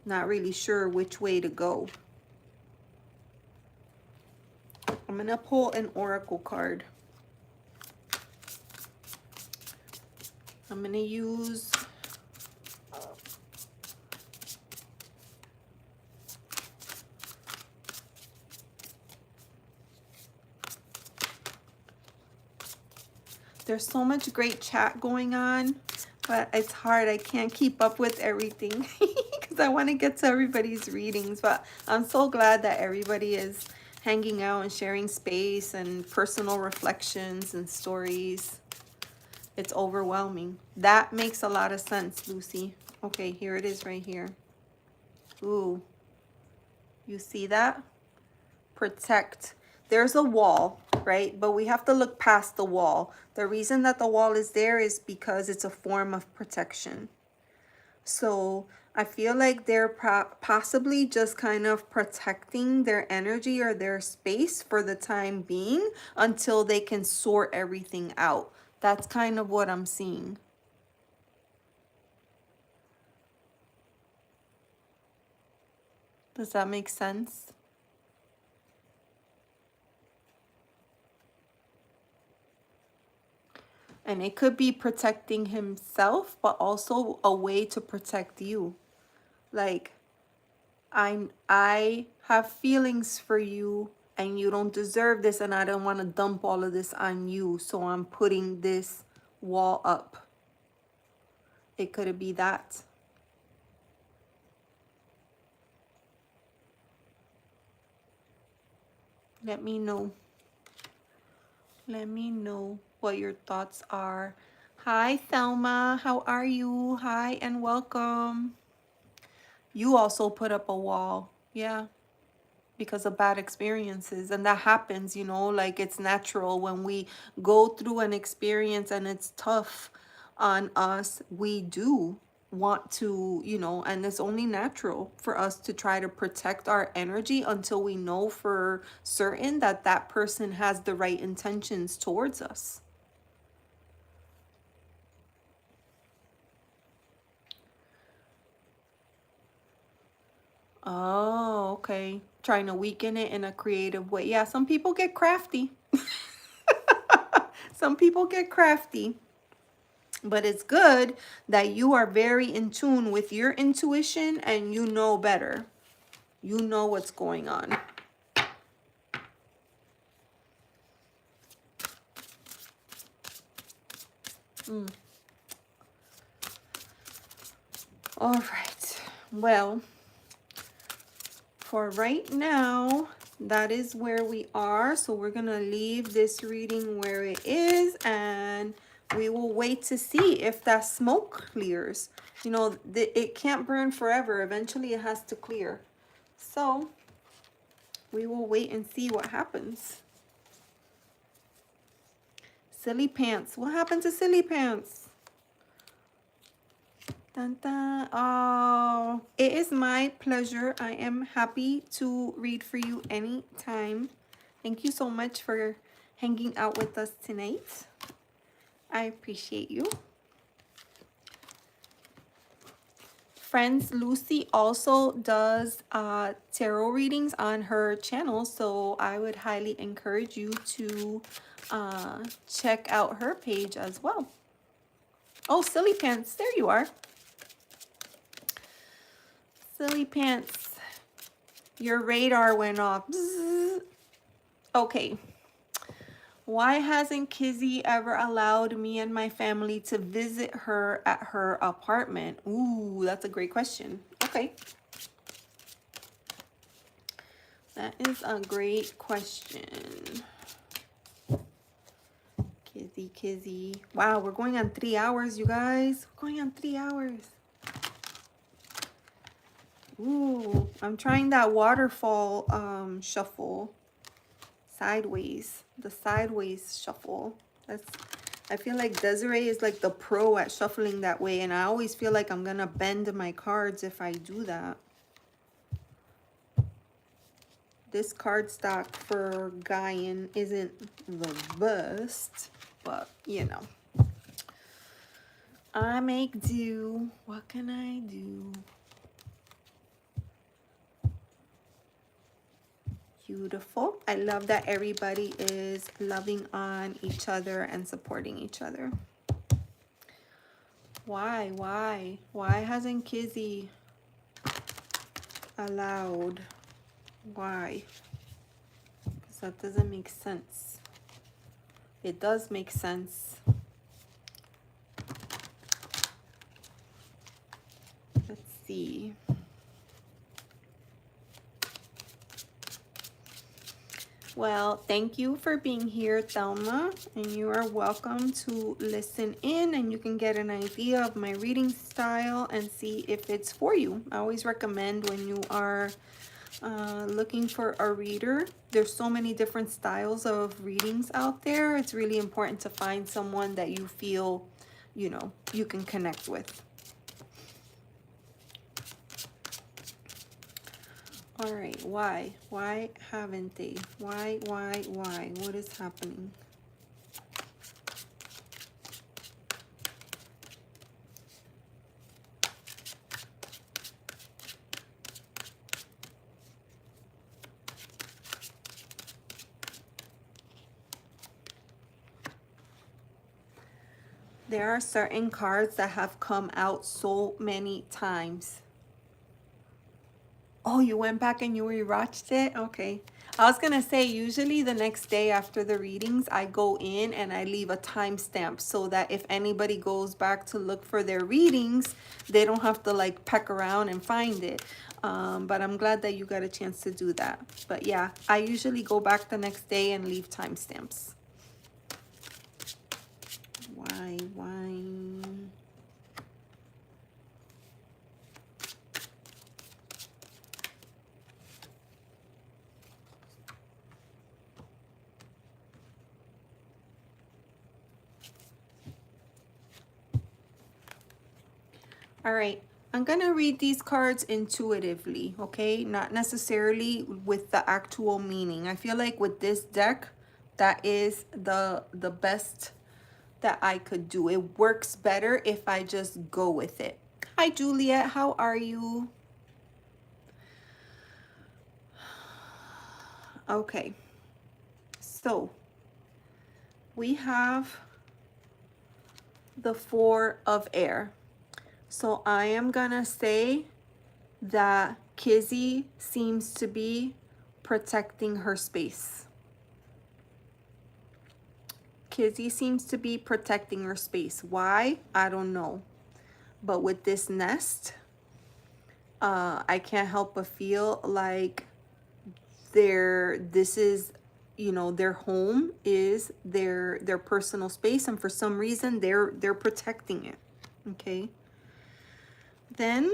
S1: Not really sure which way to go. I'm going to pull an oracle card. I'm going to use there's so much great chat going on, but it's hard. I can't keep up with everything because I want to get to everybody's readings. But I'm so glad that everybody is hanging out and sharing space and personal reflections and stories. It's overwhelming. That makes a lot of sense, Lucy. Okay, here it is right here. Ooh, you see that? Protect. There's a wall, right? But we have to look past the wall. The reason that the wall is there is because it's a form of protection. So I feel like they're possibly just kind of protecting their energy or their space for the time being until they can sort everything out. That's kind of what I'm seeing. Does that make sense? And it could be protecting himself, but also a way to protect you. Like, I have feelings for you and you don't deserve this, and I don't want to dump all of this on you, so I'm putting this wall up. It could be that. Let me know. Let me know what your thoughts are. Hi, Thelma. How are you? Hi, and welcome. You also put up a wall. Yeah. Because of bad experiences, and that happens, you know, like it's natural when we go through an experience and it's tough on us. We do want to, you know, and it's only natural for us to try to protect our energy until we know for certain that that person has the right intentions towards us. Oh, okay. Trying to weaken it in a creative way. Yeah, some people get crafty. Some people get crafty. But it's good that you are very in tune with your intuition and you know better. You know what's going on. All right. Well, for right now, that is where we are. So we're going to leave this reading where it is, and we will wait to see if that smoke clears. You know, it can't burn forever. Eventually, it has to clear. So we will wait and see what happens. Silly pants. What happened to silly pants? Dun, dun. Oh, it is my pleasure. I am happy to read for you anytime. Thank you so much for hanging out with us tonight. I appreciate you. Friends, Lucy also does tarot readings on her channel, so I would highly encourage you to check out her page as well. Oh, silly pants, there you are. Silly pants, your radar went off. Bzz. Okay. Why hasn't Kizzy ever allowed me and my family to visit her at her apartment? Ooh, that's a great question. Okay. That is a great question. Kizzy. Wow, we're going on 3 hours, you guys. We're going on 3 hours. Ooh, I'm trying that waterfall shuffle. Sideways. The sideways shuffle. I feel like Desiree is like the pro at shuffling that way, and I always feel like I'm gonna bend my cards if I do that. This card stock for Gaian isn't the best, but you know. I make do. What can I do? Beautiful. I love that everybody is loving on each other and supporting each other. Why hasn't Kizzy allowed? Why? Because that doesn't make sense. It does make sense. Let's see. Well, thank you for being here, Thelma, and you are welcome to listen in, and you can get an idea of my reading style and see if it's for you. I always recommend when you are looking for a reader, there's so many different styles of readings out there. It's really important to find someone that you feel, you know, you can connect with. All right, why? Why haven't they? Why? What is happening? There are certain cards that have come out so many times. Oh, you went back and you rewatched it? Okay. I was going to say, usually the next day after the readings, I go in and I leave a timestamp so that if anybody goes back to look for their readings, they don't have to like peck around and find it. But I'm glad that you got a chance to do that. But yeah, I usually go back the next day and leave timestamps. Why? All right, I'm gonna read these cards intuitively, okay? Not necessarily with the actual meaning. I feel like with this deck, that is the best that I could do. It works better if I just go with it. Hi, Juliet, how are you? Okay, so we have the Four of Air. So I am gonna say that Kizzy seems to be protecting her space. Kizzy seems to be protecting her space. Why? I don't know. But with this nest, I can't help but feel like this is, you know, their home is their personal space, and for some reason they're protecting it. Okay. Then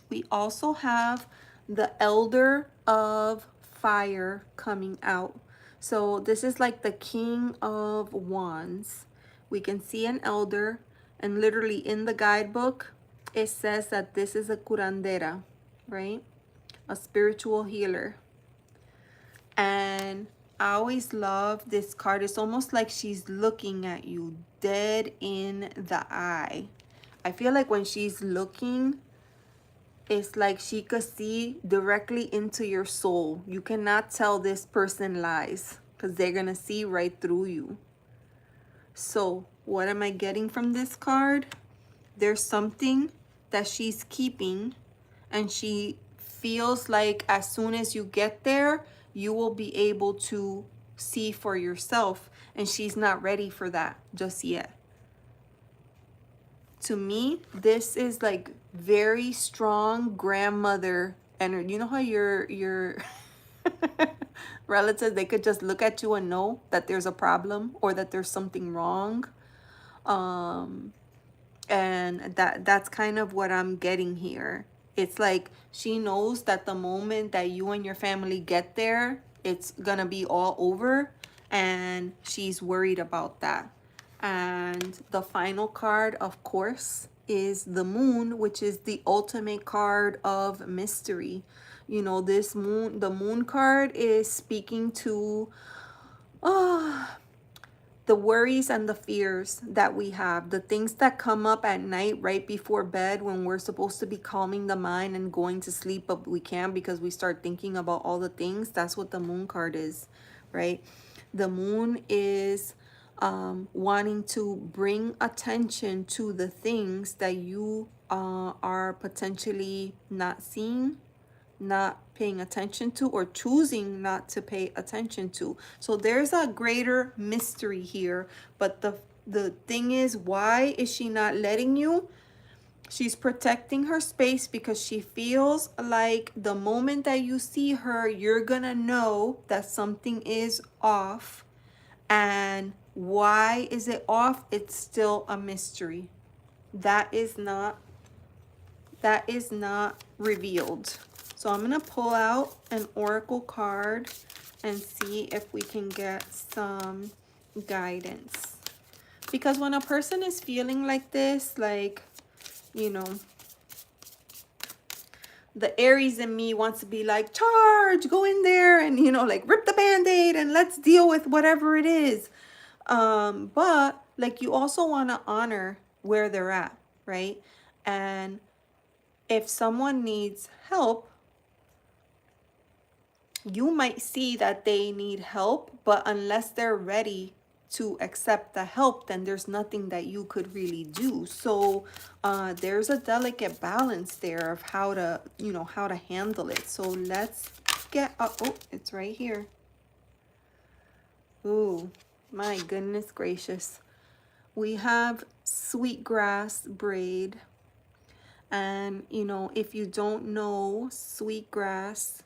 S1: we also have the Elder of Fire coming out. So this is like the King of Wands. We can see an elder, and literally in the guidebook, it says that this is a curandera, right? A spiritual healer. And I always love this card. It's almost like she's looking at you dead in the eye. I feel like when she's looking, it's like she could see directly into your soul. You cannot tell this person lies because they're going to see right through you. So what am I getting from this card? There's something that she's keeping, and she feels like as soon as you get there, you will be able to see for yourself, and she's not ready for that just yet. To me, this is like very strong grandmother energy. You know how your relatives, they could just look at you and know that there's a problem or that there's something wrong. And that's kind of what I'm getting here. It's like she knows that the moment that you and your family get there, it's gonna be all over, and she's worried about that. And the final card, of course, is the Moon, which is the ultimate card of mystery. You know, this moon, the Moon card is speaking to the worries and the fears that we have, the things that come up at night right before bed when we're supposed to be calming the mind and going to sleep, but we can't because we start thinking about all the things. That's what the Moon card is, right? The Moon is wanting to bring attention to the things that you are potentially not seeing, not paying attention to, or choosing not to pay attention to. So there's a greater mystery here, but the thing is, why is she not letting you? She's protecting her space because she feels like the moment that you see her, you're gonna know that something is off. And why is it off? It's still a mystery. That is not revealed. So I'm going to pull out an oracle card and see if we can get some guidance. Because when a person is feeling like this, like, you know, the Aries in me wants to be like, charge, go in there and, you know, like rip the band-aid and let's deal with whatever it is. But like you also want to honor where they're at, right? And if someone needs help, you might see that they need help, but unless they're ready to accept the help, then there's nothing that you could really do. So there's a delicate balance there of how to, you know, how to handle it. So let's get, oh, it's right here. Ooh, my goodness gracious. We have sweetgrass braid. And, you know, if you don't know, sweetgrass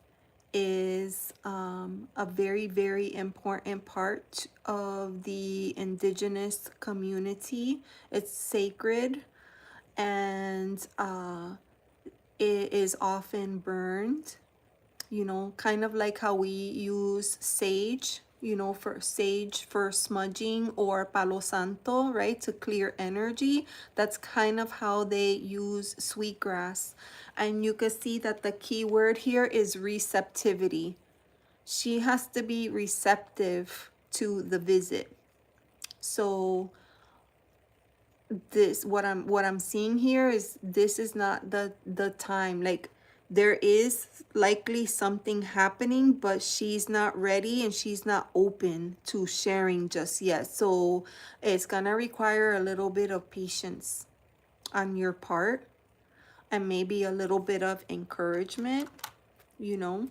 S1: is a very, very important part of the indigenous community. It's sacred, and it is often burned, you know, kind of like how we use sage, you know, for sage for smudging, or palo santo, right, to clear energy. That's kind of how they use sweetgrass. And you can see that the key word here is receptivity. She has to be receptive to the visit. So this, what I'm seeing here is, this is not the time. Like, there is likely something happening, but she's not ready and she's not open to sharing just yet. So it's gonna require a little bit of patience on your part, and maybe a little bit of encouragement, you know,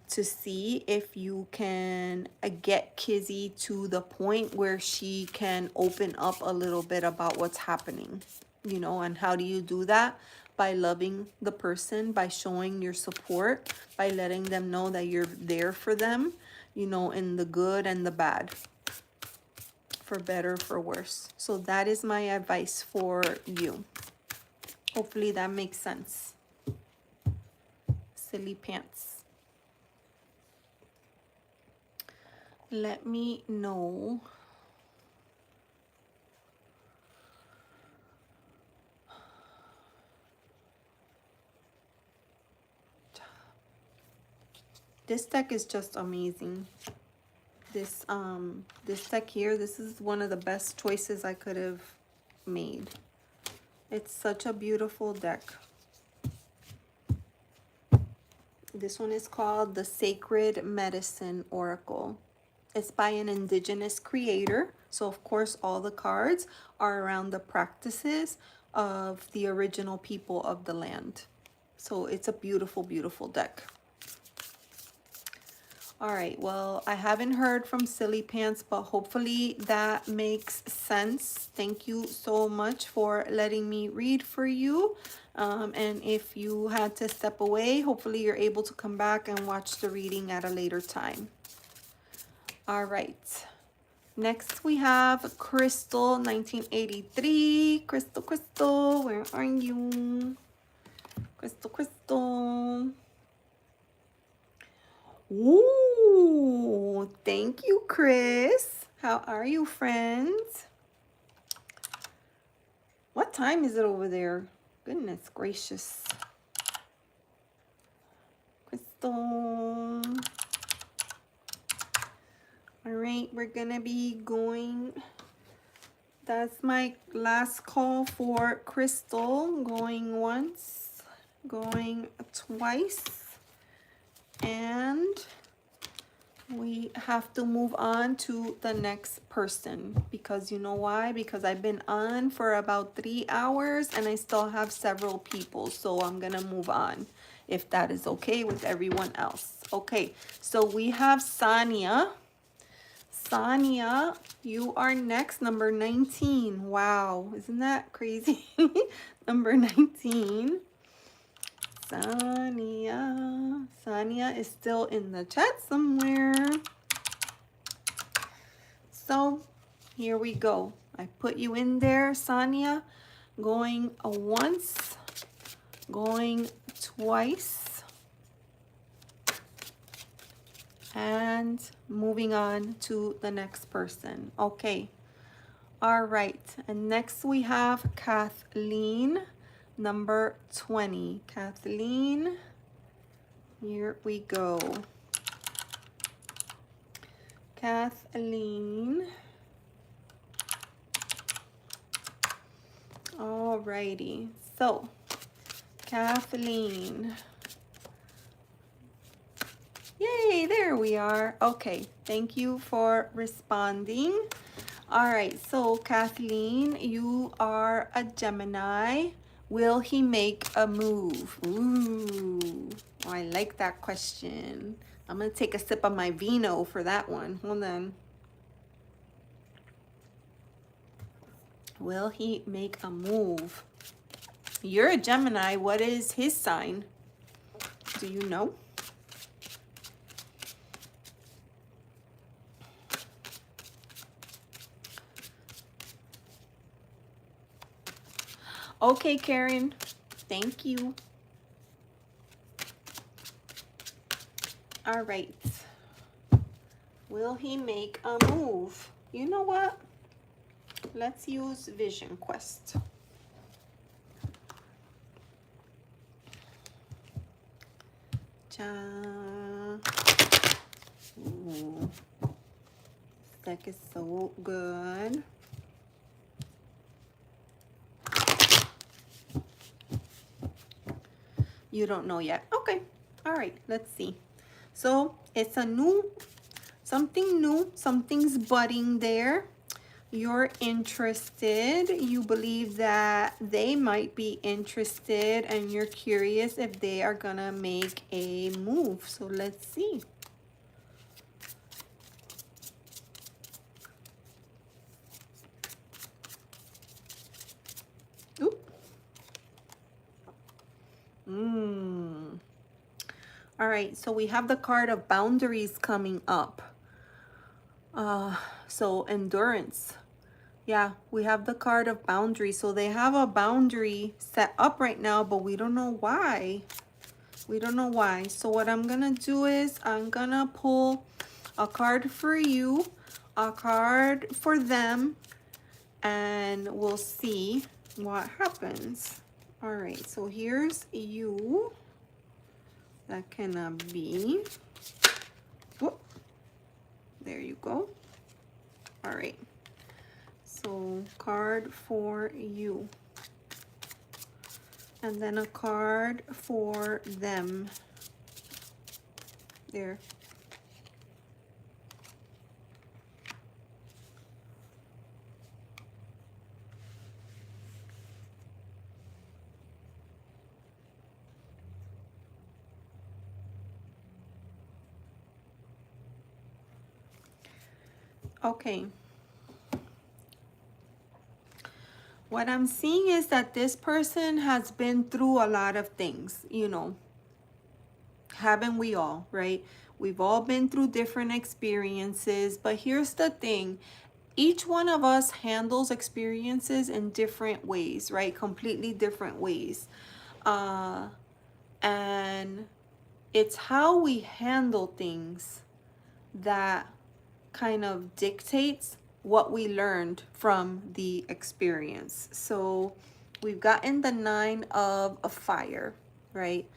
S1: to see if you can get Kizzy to the point where she can open up a little bit about what's happening, you know. And how do you do that? By loving the person, by showing your support, by letting them know that you're there for them, you know, in the good and the bad, for better, for worse. So that is my advice for you. Hopefully that makes sense. Silly pants. Let me know. This deck is just amazing. This deck here, this is one of the best choices I could have made. It's such a beautiful deck. This one is called the Sacred Medicine Oracle. It's by an indigenous creator. So of course all the cards are around the practices of the original people of the land. So it's a beautiful, beautiful deck. All right, well, I haven't heard from Silly Pants, but hopefully that makes sense. Thank you so much for letting me read for you. And if you had to step away, hopefully you're able to come back and watch the reading at a later time. All right. Next we have Crystal, 1983. Crystal, where are you? Crystal. Ooh, thank you, Chris. How are you, friends? What time is it over there? Goodness gracious. Crystal. All right, we're gonna be going. That's my last call for Crystal. Going once, going twice, and we have to move on to the next person, because you know why? Because I've been on for about 3 hours and I still have several people, so I'm gonna move on if that is okay with everyone else. Okay, so we have Sania. Sania, you are next, number 19. Wow, isn't that crazy? Number 19. Sania. Sania is still in the chat somewhere. So here we go. I put you in there, Sania. Going once, going twice, and moving on to the next person. Okay. All right. And next we have Kathleen, number 20. Kathleen, here we go. Kathleen. All righty. So, Kathleen. Yay, there we are. Okay, thank you for responding. All right, so Kathleen, you are a Gemini. Will he make a move? Ooh, I like that question. I'm gonna take a sip of my vino for that one. Hold on. Will he make a move? You're a Gemini. What is his sign? Do you know? Okay, Karen. Thank you. All right. Will he make a move? You know what? Let's use Vision Quest. Ooh, deck is so good. You don't know yet. Okay. All right. Let's see. So it's a new, something new, something's budding there. You're interested. You believe that they might be interested, and you're curious if they are gonna make a move. So let's see. Oop. All right, so we have the card of boundaries coming up. So endurance. Yeah, we have the card of boundaries. So they have a boundary set up right now, but we don't know why. We don't know why. So what I'm gonna do is I'm gonna pull a card for you, a card for them, and we'll see what happens. All right, so here's you. That cannot be. Whoop. There you go. All right. So card for you. And then a card for them. There. Okay. What I'm seeing is that this person has been through a lot of things, you know. Haven't we all, right? We've all been through different experiences, but here's the thing. Each one of us handles experiences in different ways, right? Completely different ways. And it's how we handle things that kind of dictates what we learned from the experience. So we've gotten the 9 of a fire, right?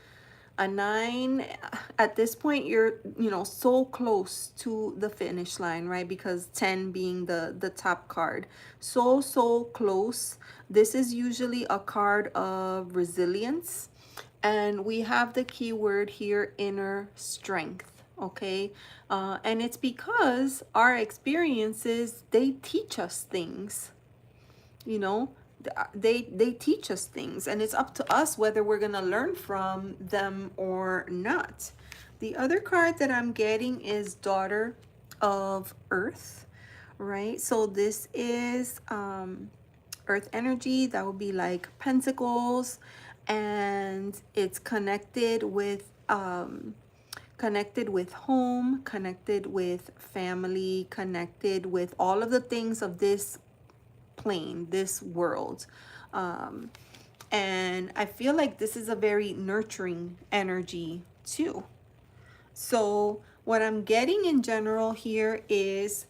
S1: A 9, at this point, you're, you know, so close to the finish line, right? Because 10 being the top card. So close. This is usually a card of resilience. And we have the keyword here, inner strength. Okay, and it's because our experiences, they teach us things, you know. They teach us things, and it's up to us whether we're gonna learn from them or not. The other card that I'm getting is Daughter of Earth, right? So this is earth energy. That would be like pentacles, and it's connected with home, connected with family, connected with all of the things of this plane, this world. And I feel like this is a very nurturing energy too. So what I'm getting in general here is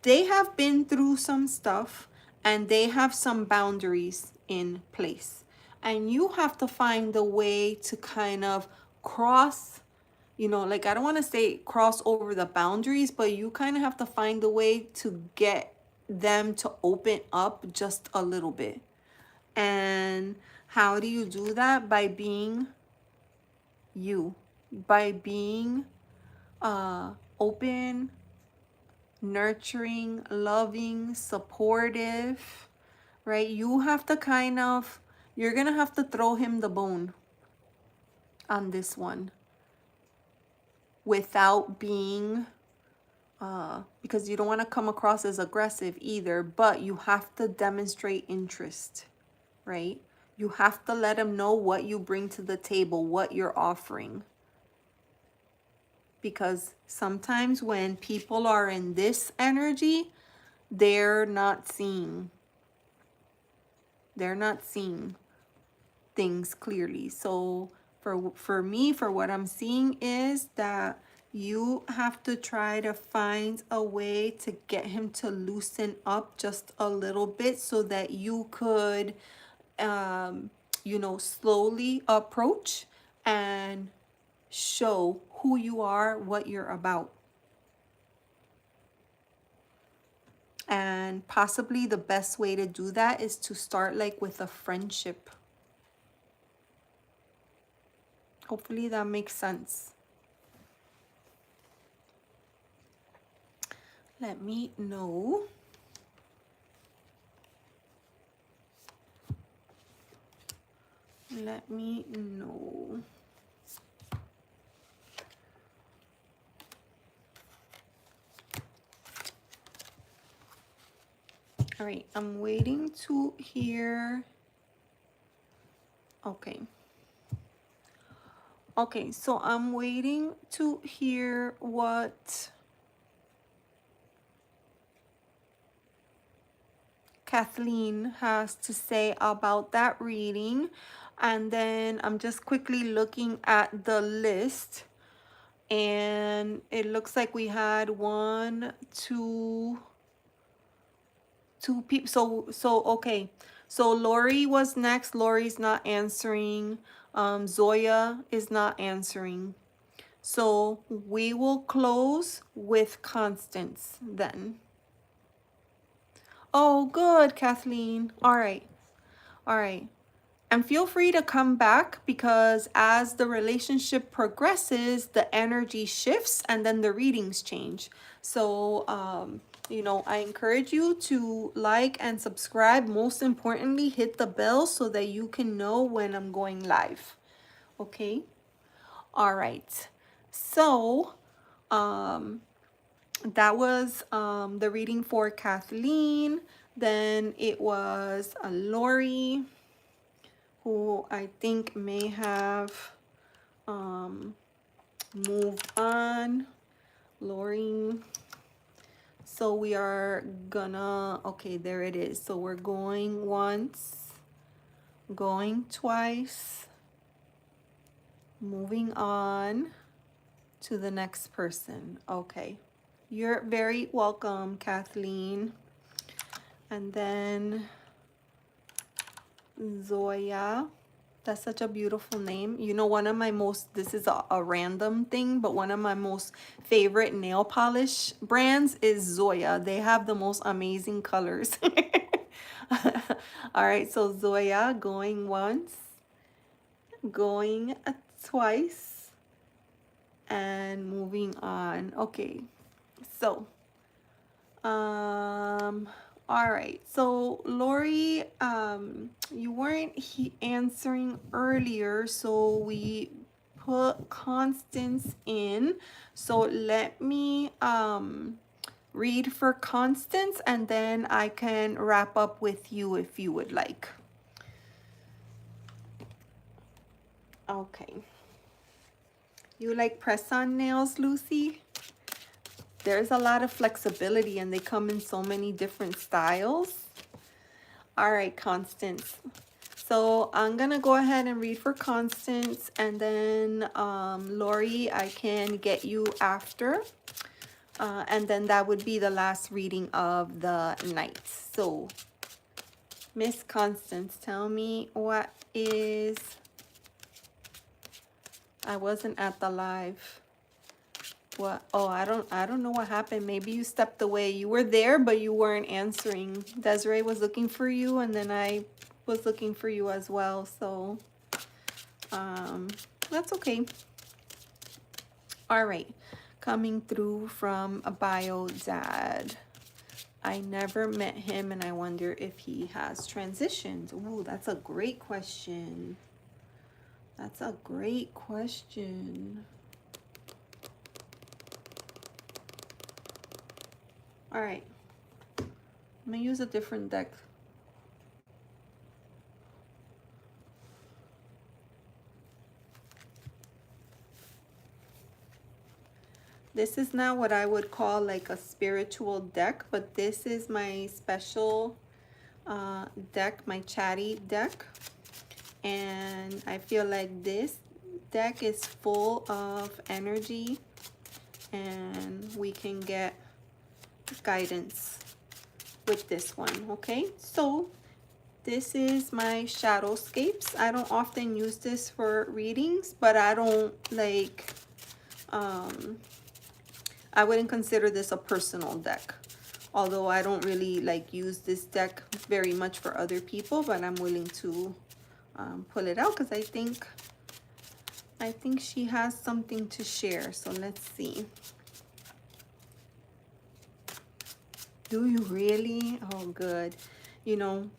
S1: they have been through some stuff, and they have some boundaries in place. And you have to find a way to kind of cross, you know, like, I don't want to say cross over the boundaries, but you kind of have to find a way to get them to open up just a little bit. And how do you do that? By being you, by being open, nurturing, loving, supportive, right? You have to kind of, you're gonna have to throw him the bone on this one without being because you don't want to come across as aggressive either, but you have to demonstrate interest, right? You have to let him know what you bring to the table, what you're offering. Because sometimes when people are in this energy, they're not seeing things clearly. So for me, for what I'm seeing is that You have to try to find a way to get him to loosen up just a little bit so that you could, you know, slowly approach and show who you are, what you're about. And possibly the best way to do that is to start like with a friendship. Hopefully that makes sense. Let me know. Let me know. All right, I'm waiting to hear. Okay. Okay, so I'm waiting to hear what Kathleen has to say about that reading. And then I'm just quickly looking at the list. And it looks like we had two people. So okay. So Lori was next. Lori's not answering. Zoya is not answering. So we will close with Constance then. Oh, good, Kathleen. All right. All right. And feel free to come back because as the relationship progresses, the energy shifts and then the readings change. So, you know, I encourage you to like and subscribe. Most importantly, hit the bell so that you can know when I'm going live. Okay? All right. So, that was the reading for Kathleen. Then it was Lori, who I think may have moved on. Lori. So we are gonna, okay, there it is. So we're going once, going twice, moving on to the next person. Okay. You're very welcome, Kathleen. And then Zoya. That's such a beautiful name. You know, one of my most, this is a random thing, but one of my most favorite nail polish brands is Zoya. They have the most amazing colors. All right, so Zoya going once, going twice, and moving on. Okay, so all right, so Lori, you weren't answering earlier, so we put Constance in. So let me read for Constance and then I can wrap up with you if you would like. Okay. You like press-on nails, Lucy? There's a lot of flexibility and they come in so many different styles. All right, Constance. So I'm gonna go ahead and read for Constance and then Lori, I can get you after. And then that would be the last reading of the night. So Miss Constance, tell me what is, I wasn't at the live. What? Oh, I don't know what happened. Maybe you stepped away. You were there, but you weren't answering. Desiree was looking for you, and then I was looking for you as well. So, that's okay. All right. Coming through from a bio dad. I never met him, and I wonder if he has transitioned. Ooh, that's a great question. That's a great question. All right, I'm gonna use a different deck. This is not what I would call like a spiritual deck, but this is my special deck, my chatty deck. And I feel like this deck is full of energy and we can get guidance with this one. Okay, so this is my Shadowscapes. I don't often use this for readings, but I don't like, I wouldn't consider this a personal deck. Although I don't really like use this deck very much for other people, but I'm willing to pull it out because I think she has something to share. So let's see. Do you really? Oh, good. You know,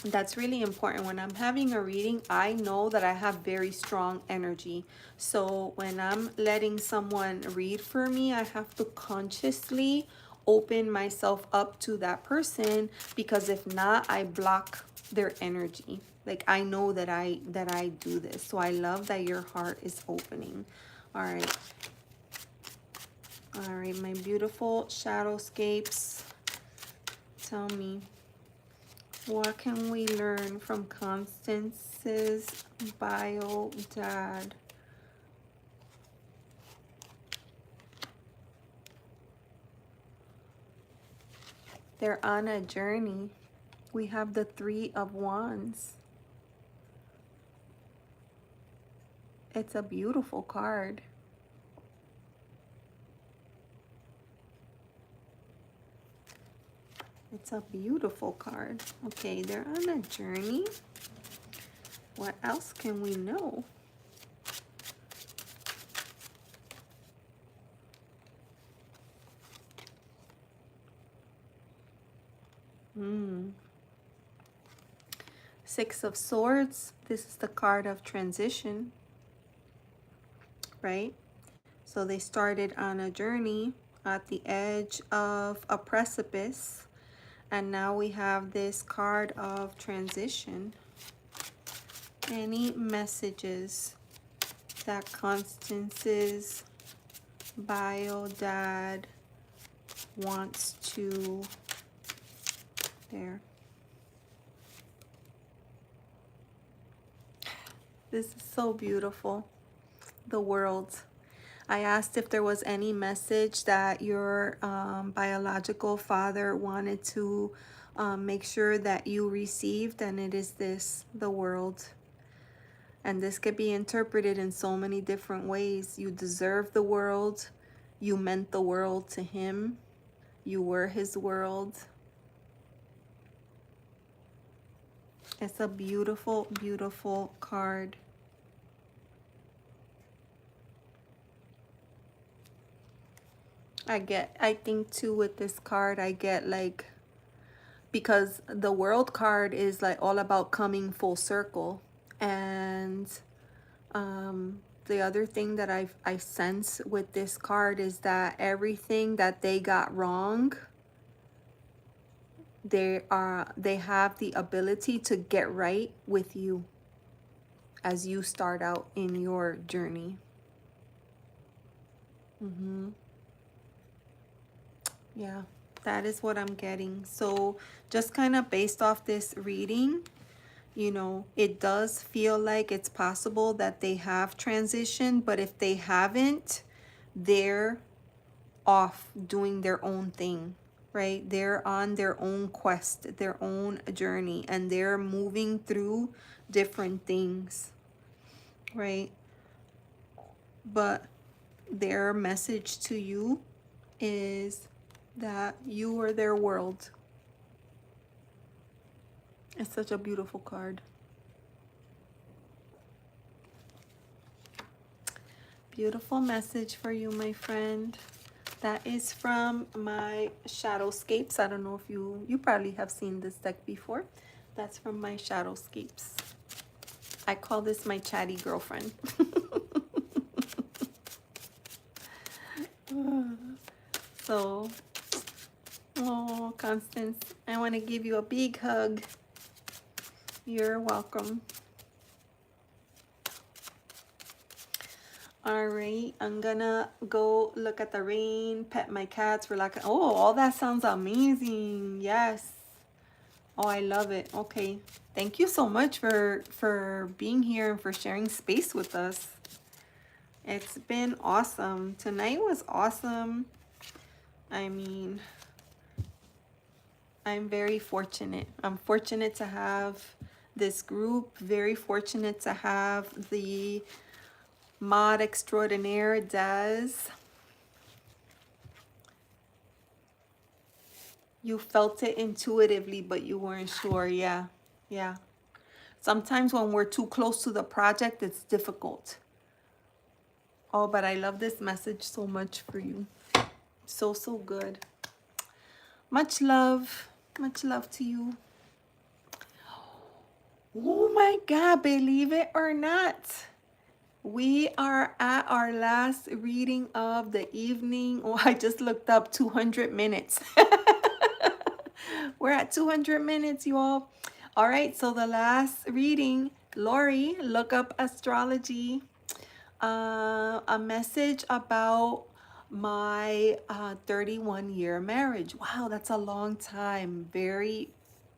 S1: that's really important. When I'm having a reading, I know that I have very strong energy. So when I'm letting someone read for me, I have to consciously open myself up to that person, because if not, I block their energy. Like, I know that I do this. So I love that your heart is opening. All right. All right, my beautiful Shadowscapes. Tell me, what can we learn from Constance's bio dad? They're on a journey. We have the Three of Wands. It's a beautiful card. It's a beautiful card. Okay, they're on a journey. What else can we know? Six of Swords. This is the card of transition, right? So they started on a journey at the edge of a precipice. And now we have this card of transition. Any messages that Constance's bio dad wants to there? This is so beautiful. The world. I asked if there was any message that your biological father wanted to make sure that you received, and it is this, the world. And this could be interpreted in so many different ways. You deserve the world. You meant the world to him. You were his world. It's a beautiful, beautiful card. I think too with this card, I get like, because the world card is like all about coming full circle. And the other thing that I sense with this card is that everything that they got wrong, they have the ability to get right with you as you start out in your journey. Yeah, that is what I'm getting. So just kind of based off this reading, you know, it does feel like it's possible that they have transitioned, but if they haven't, they're off doing their own thing, right? They're on their own quest, their own journey, and they're moving through different things, right? But their message to you is that you are their world. It's such a beautiful card. Beautiful message for you, my friend. That is from my Shadowscapes. I don't know if you probably have seen this deck before. That's from my Shadowscapes. I call this my chatty girlfriend. So, oh, Constance, I want to give you a big hug. You're welcome. All right, I'm gonna go look at the rain, pet my cats, relax. Oh, all that sounds amazing. Yes. Oh, I love it. Okay. Thank you so much for being here and for sharing space with us. It's been awesome. Tonight was awesome. I mean, I'm very fortunate. I'm fortunate to have this group, very fortunate to have the mod extraordinaire Des. You felt it intuitively, but you weren't sure. Yeah, yeah. Sometimes when we're too close to the project, it's difficult. Oh, but I love this message so much for you. So, so good. Much love. Much love to you. Oh my God, believe it or not, we are at our last reading of the evening. Oh, I just looked up 200 minutes. We're at 200 minutes, you all. All right, so the last reading, Lori, look up astrology. A message about my 31-year marriage. Wow, that's a long time. Very,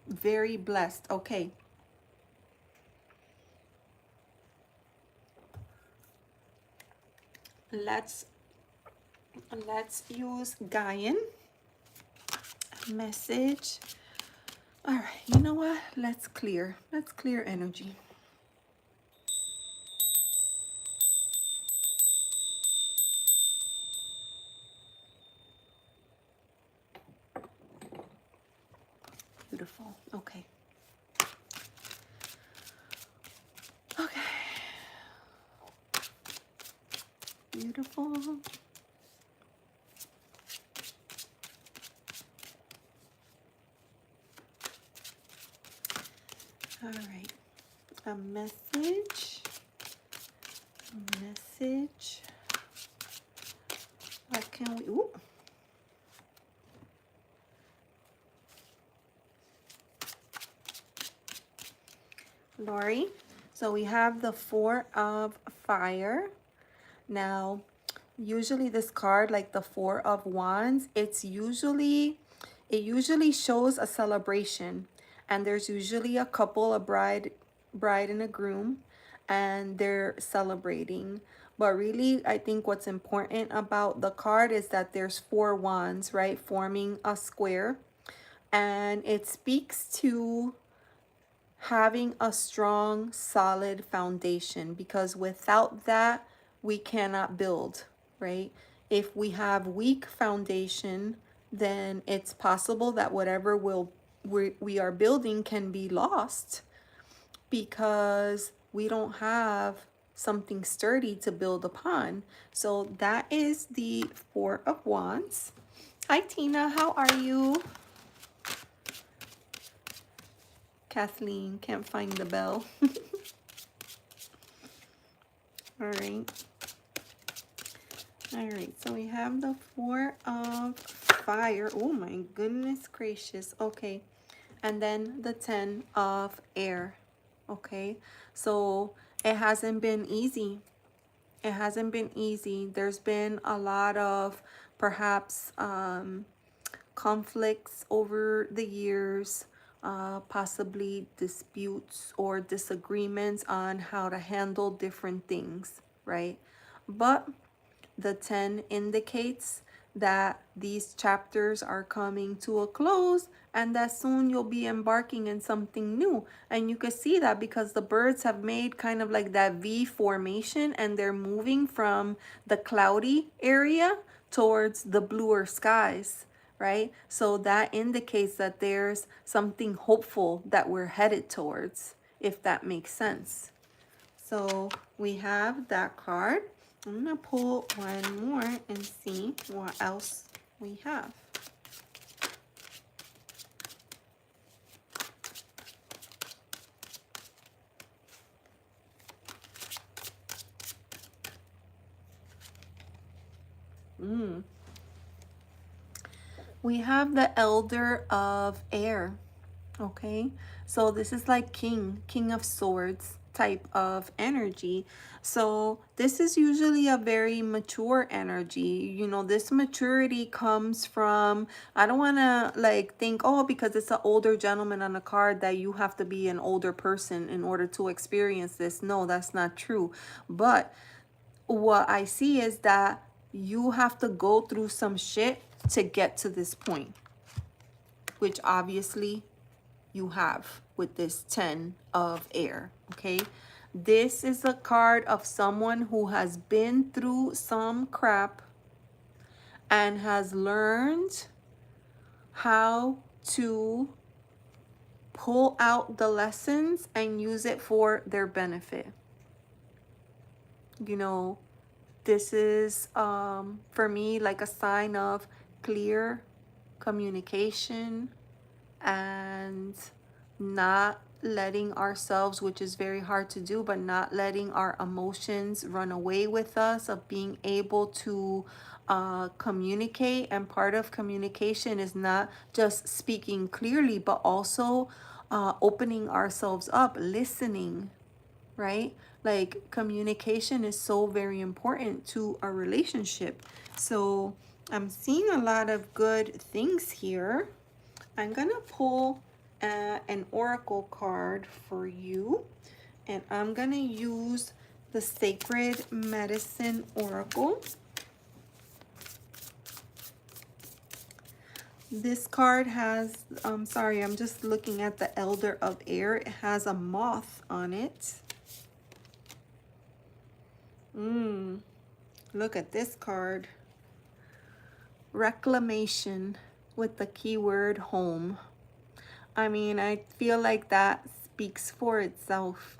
S1: very blessed. Okay. Let's use Gaian message. All right, you know what? Let's clear energy. Beautiful. Okay. Okay. Beautiful. All right. A message. What can we? Ooh. Lori. So we have the Four of Fire. Now, usually this card, like the Four of Wands, it usually shows a celebration, and there's usually a couple, a bride and a groom, and they're celebrating. But really, I think what's important about the card is that there's four wands, right, forming a square, and it speaks to having a strong, solid foundation, because without that, we cannot build, right? If we have weak foundation, then it's possible that whatever we are building can be lost, because we don't have something sturdy to build upon. So that is the Four of Wands. Hi, Tina. How are you? Kathleen can't find the bell. All right. All right. So we have the Four of Fire. Oh my goodness gracious. Okay. And then the 10 of Air. Okay. So it hasn't been easy. It hasn't been easy. There's been a lot of perhaps conflicts over the years, possibly disputes or disagreements on how to handle different things, right? But the 10 indicates that these chapters are coming to a close, and that soon you'll be embarking in something new. And you can see that because the birds have made kind of like that V formation, and they're moving from the cloudy area towards the bluer skies, right? So that indicates that there's something hopeful that we're headed towards, if that makes sense. So we have that card. I'm gonna pull one more and see what else we have. We have the Elder of Air. Okay, so this is like King of Swords type of energy. So this is usually a very mature energy. You know, this maturity comes from, I don't want to like think, oh, because it's an older gentleman on the card that you have to be an older person in order to experience this. No, that's not true. But what I see is that you have to go through some shit to get to this point, which obviously you have with this 10 of air. Okay, this is a card of someone who has been through some crap and has learned how to pull out the lessons and use it for their benefit. You know, this is for me like a sign of clear communication and not letting ourselves, which is very hard to do, but not letting our emotions run away with us, of being able to communicate. And part of communication is not just speaking clearly, but also opening ourselves up, listening, right? Like communication is so very important to a relationship. So I'm seeing a lot of good things here. I'm gonna pull an oracle card for you, and I'm gonna use the Sacred Medicine Oracle. This card has, sorry, I'm just looking at the Elder of Air. It has a moth on it. Look at this card. Reclamation with the keyword home. I mean, I feel like that speaks for itself.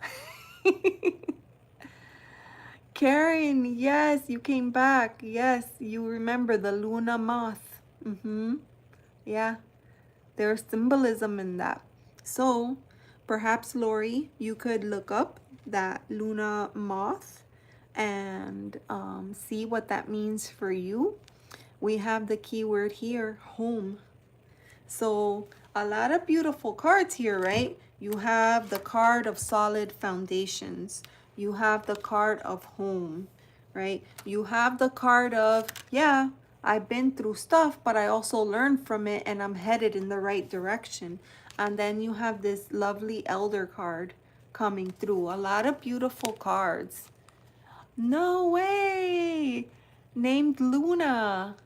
S1: Karen, yes, you came back. Yes, you remember the Luna moth. Yeah, there's symbolism in that. So perhaps, Lori, you could look up that Luna moth and see what that means for you. We have the keyword here, home. So a lot of beautiful cards here, right? You have the card of solid foundations. You have the card of home, right? You have the card of, yeah, I've been through stuff, but I also learned from it and I'm headed in the right direction. And then you have this lovely elder card coming through. A lot of beautiful cards. No way! Named Luna.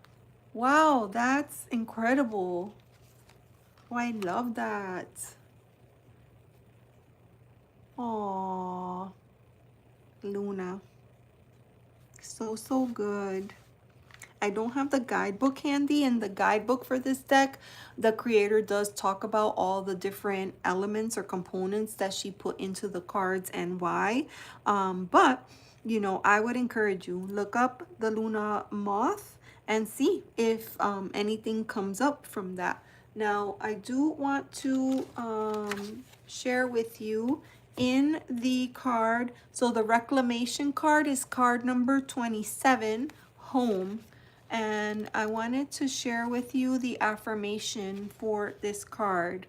S1: Wow, that's incredible. Oh, I love that. Aww, Luna. So good. I don't have the guidebook handy. In the guidebook for this deck, the creator does talk about all the different elements or components that she put into the cards and why. But, you know, I would encourage you, look up the Luna moth and see if anything comes up from that. Now, I do want to share with you in the card. So the reclamation card is card number 27, home. And I wanted to share with you the affirmation for this card.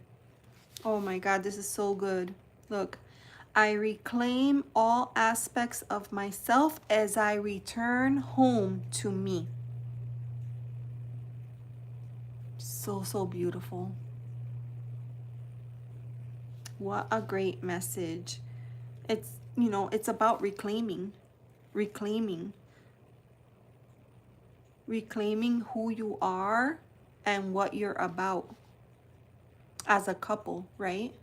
S1: Oh my God, this is so good. Look, I reclaim all aspects of myself as I return home to me. So beautiful. What a great message. It's, you know, it's about reclaiming who you are and what you're about as a couple, right?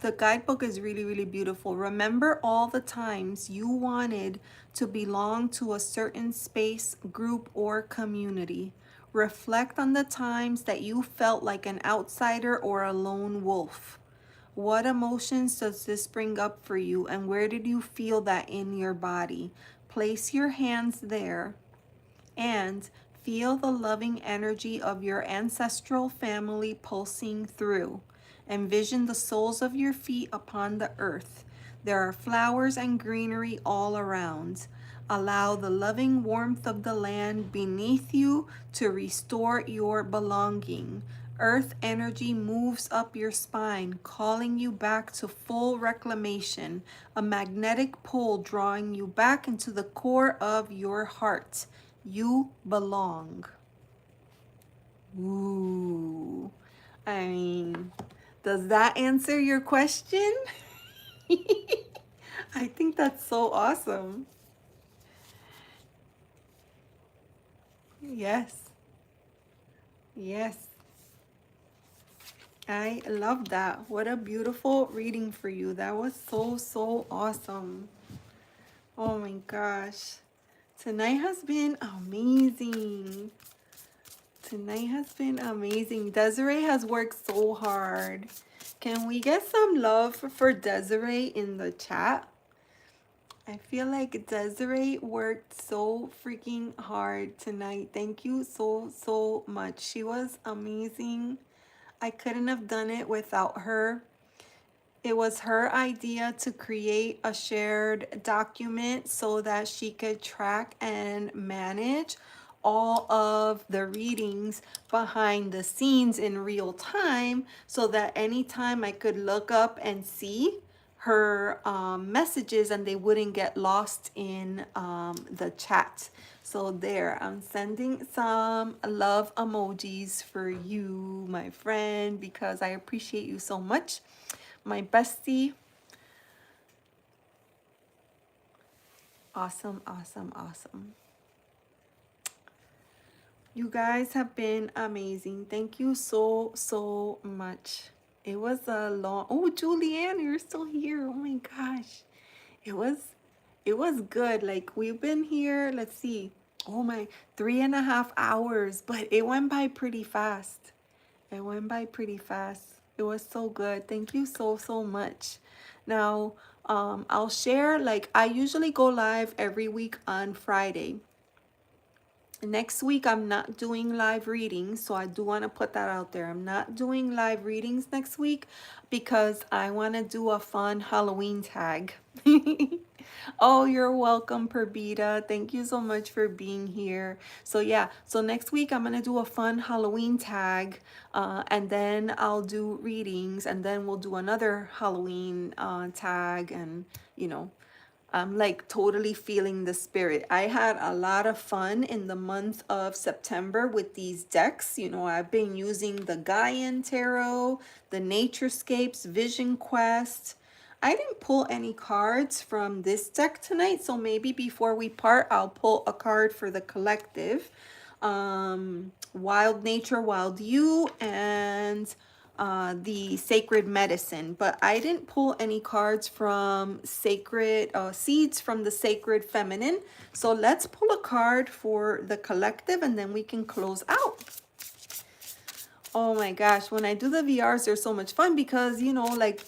S1: The guidebook is really beautiful. Remember all the times you wanted to belong to a certain space, group, or community. Reflect on the times that you felt like an outsider or a lone wolf. What emotions does this bring up for you, and where did you feel that in your body? Place your hands there and feel the loving energy of your ancestral family pulsing through. Envision the soles of your feet upon the earth. There are flowers and greenery all around. Allow the loving warmth of the land beneath you to restore your belonging. Earth energy moves up your spine, calling you back to full reclamation, a magnetic pull drawing you back into the core of your heart. You belong. Ooh. I mean, does that answer your question? I think that's so awesome. Yes. Yes. I love that. What a beautiful reading for you. That was so, so awesome. Oh my gosh. Tonight has been amazing. Tonight has been amazing. Desiree has worked so hard. Can we get some love for Desiree in the chat? I feel like Desiree worked so freaking hard tonight. Thank you so, so much. She was amazing. I couldn't have done it without her. It was her idea to create a shared document so that she could track and manage all of the readings behind the scenes in real time, so that anytime I could look up and see her messages and they wouldn't get lost in the chat. So there, I'm sending some love emojis for you, my friend, because I appreciate you so much. My bestie. Awesome, awesome, awesome. You guys have been amazing. Thank you so, so much. It was a long, oh, Julianne, you're still here. Oh my gosh. It was, it was good. Like, we've been here, let's see, oh my, 3.5 hours, but it went by pretty fast. It went by pretty fast. It was so good. Thank you so, so much. Now, I'll share, like, I usually go live every week on Friday. Next week, I'm not doing live readings, so I do want to put that out there. I'm not doing live readings next week because I want to do a fun Halloween tag. Oh, you're welcome, Perbita. Thank you so much for being here. So yeah, so next week I'm gonna do a fun Halloween tag, and then I'll do readings, and then we'll do another Halloween tag, and you know, I'm like totally feeling the spirit. I had a lot of fun in the month of September with these decks. You know, I've been using the Gaian Tarot, the Naturescapes, Vision Quest. I didn't pull any cards from this deck tonight, so maybe before we part, I'll pull a card for the collective. Wild Nature, Wild You, and the Sacred Medicine, but I didn't pull any cards from Sacred Seeds from the Sacred Feminine. So let's pull a card for the collective and then we can close out. Oh my gosh, when I do the VRs, they're so much fun because, you know, like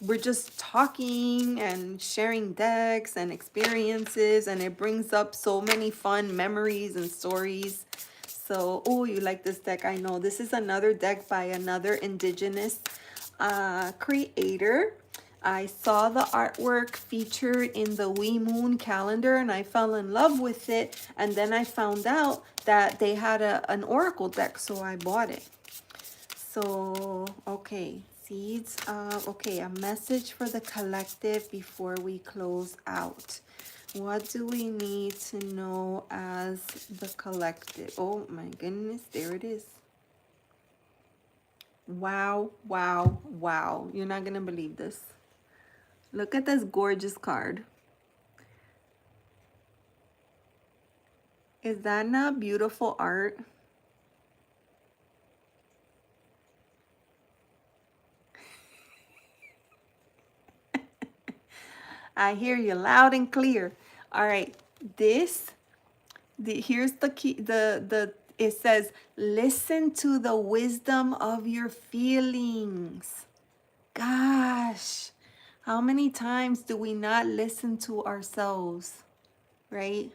S1: we're just talking and sharing decks and experiences, and it brings up so many fun memories and stories. So, oh, you like this deck. I know this is another deck by another indigenous creator. I saw the artwork featured in the Wee Moon calendar and I fell in love with it. And then I found out that they had an oracle deck, so I bought it. So, okay, seeds. Okay, a message for the collective before we close out. What do we need to know as the collective? Oh my goodness, there it is. Wow, wow, wow. You're not going to believe this. Look at this gorgeous card. Is that not beautiful art? I hear you loud and clear. All right, here's the key. It says, listen to the wisdom of your feelings. Gosh, how many times do we not listen to ourselves, right?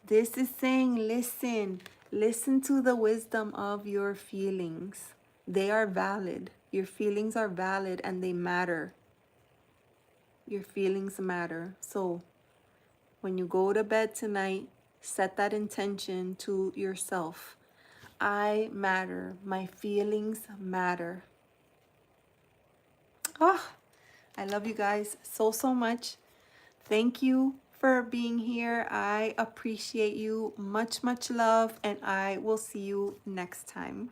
S1: This is saying, listen to the wisdom of your feelings. They are valid. Your feelings are valid and they matter. Your feelings matter. So when you go to bed tonight, set that intention to yourself. I matter. My feelings matter. Oh, I love you guys so, so much. Thank you for being here. I appreciate you. Much, much love. And I will see you next time.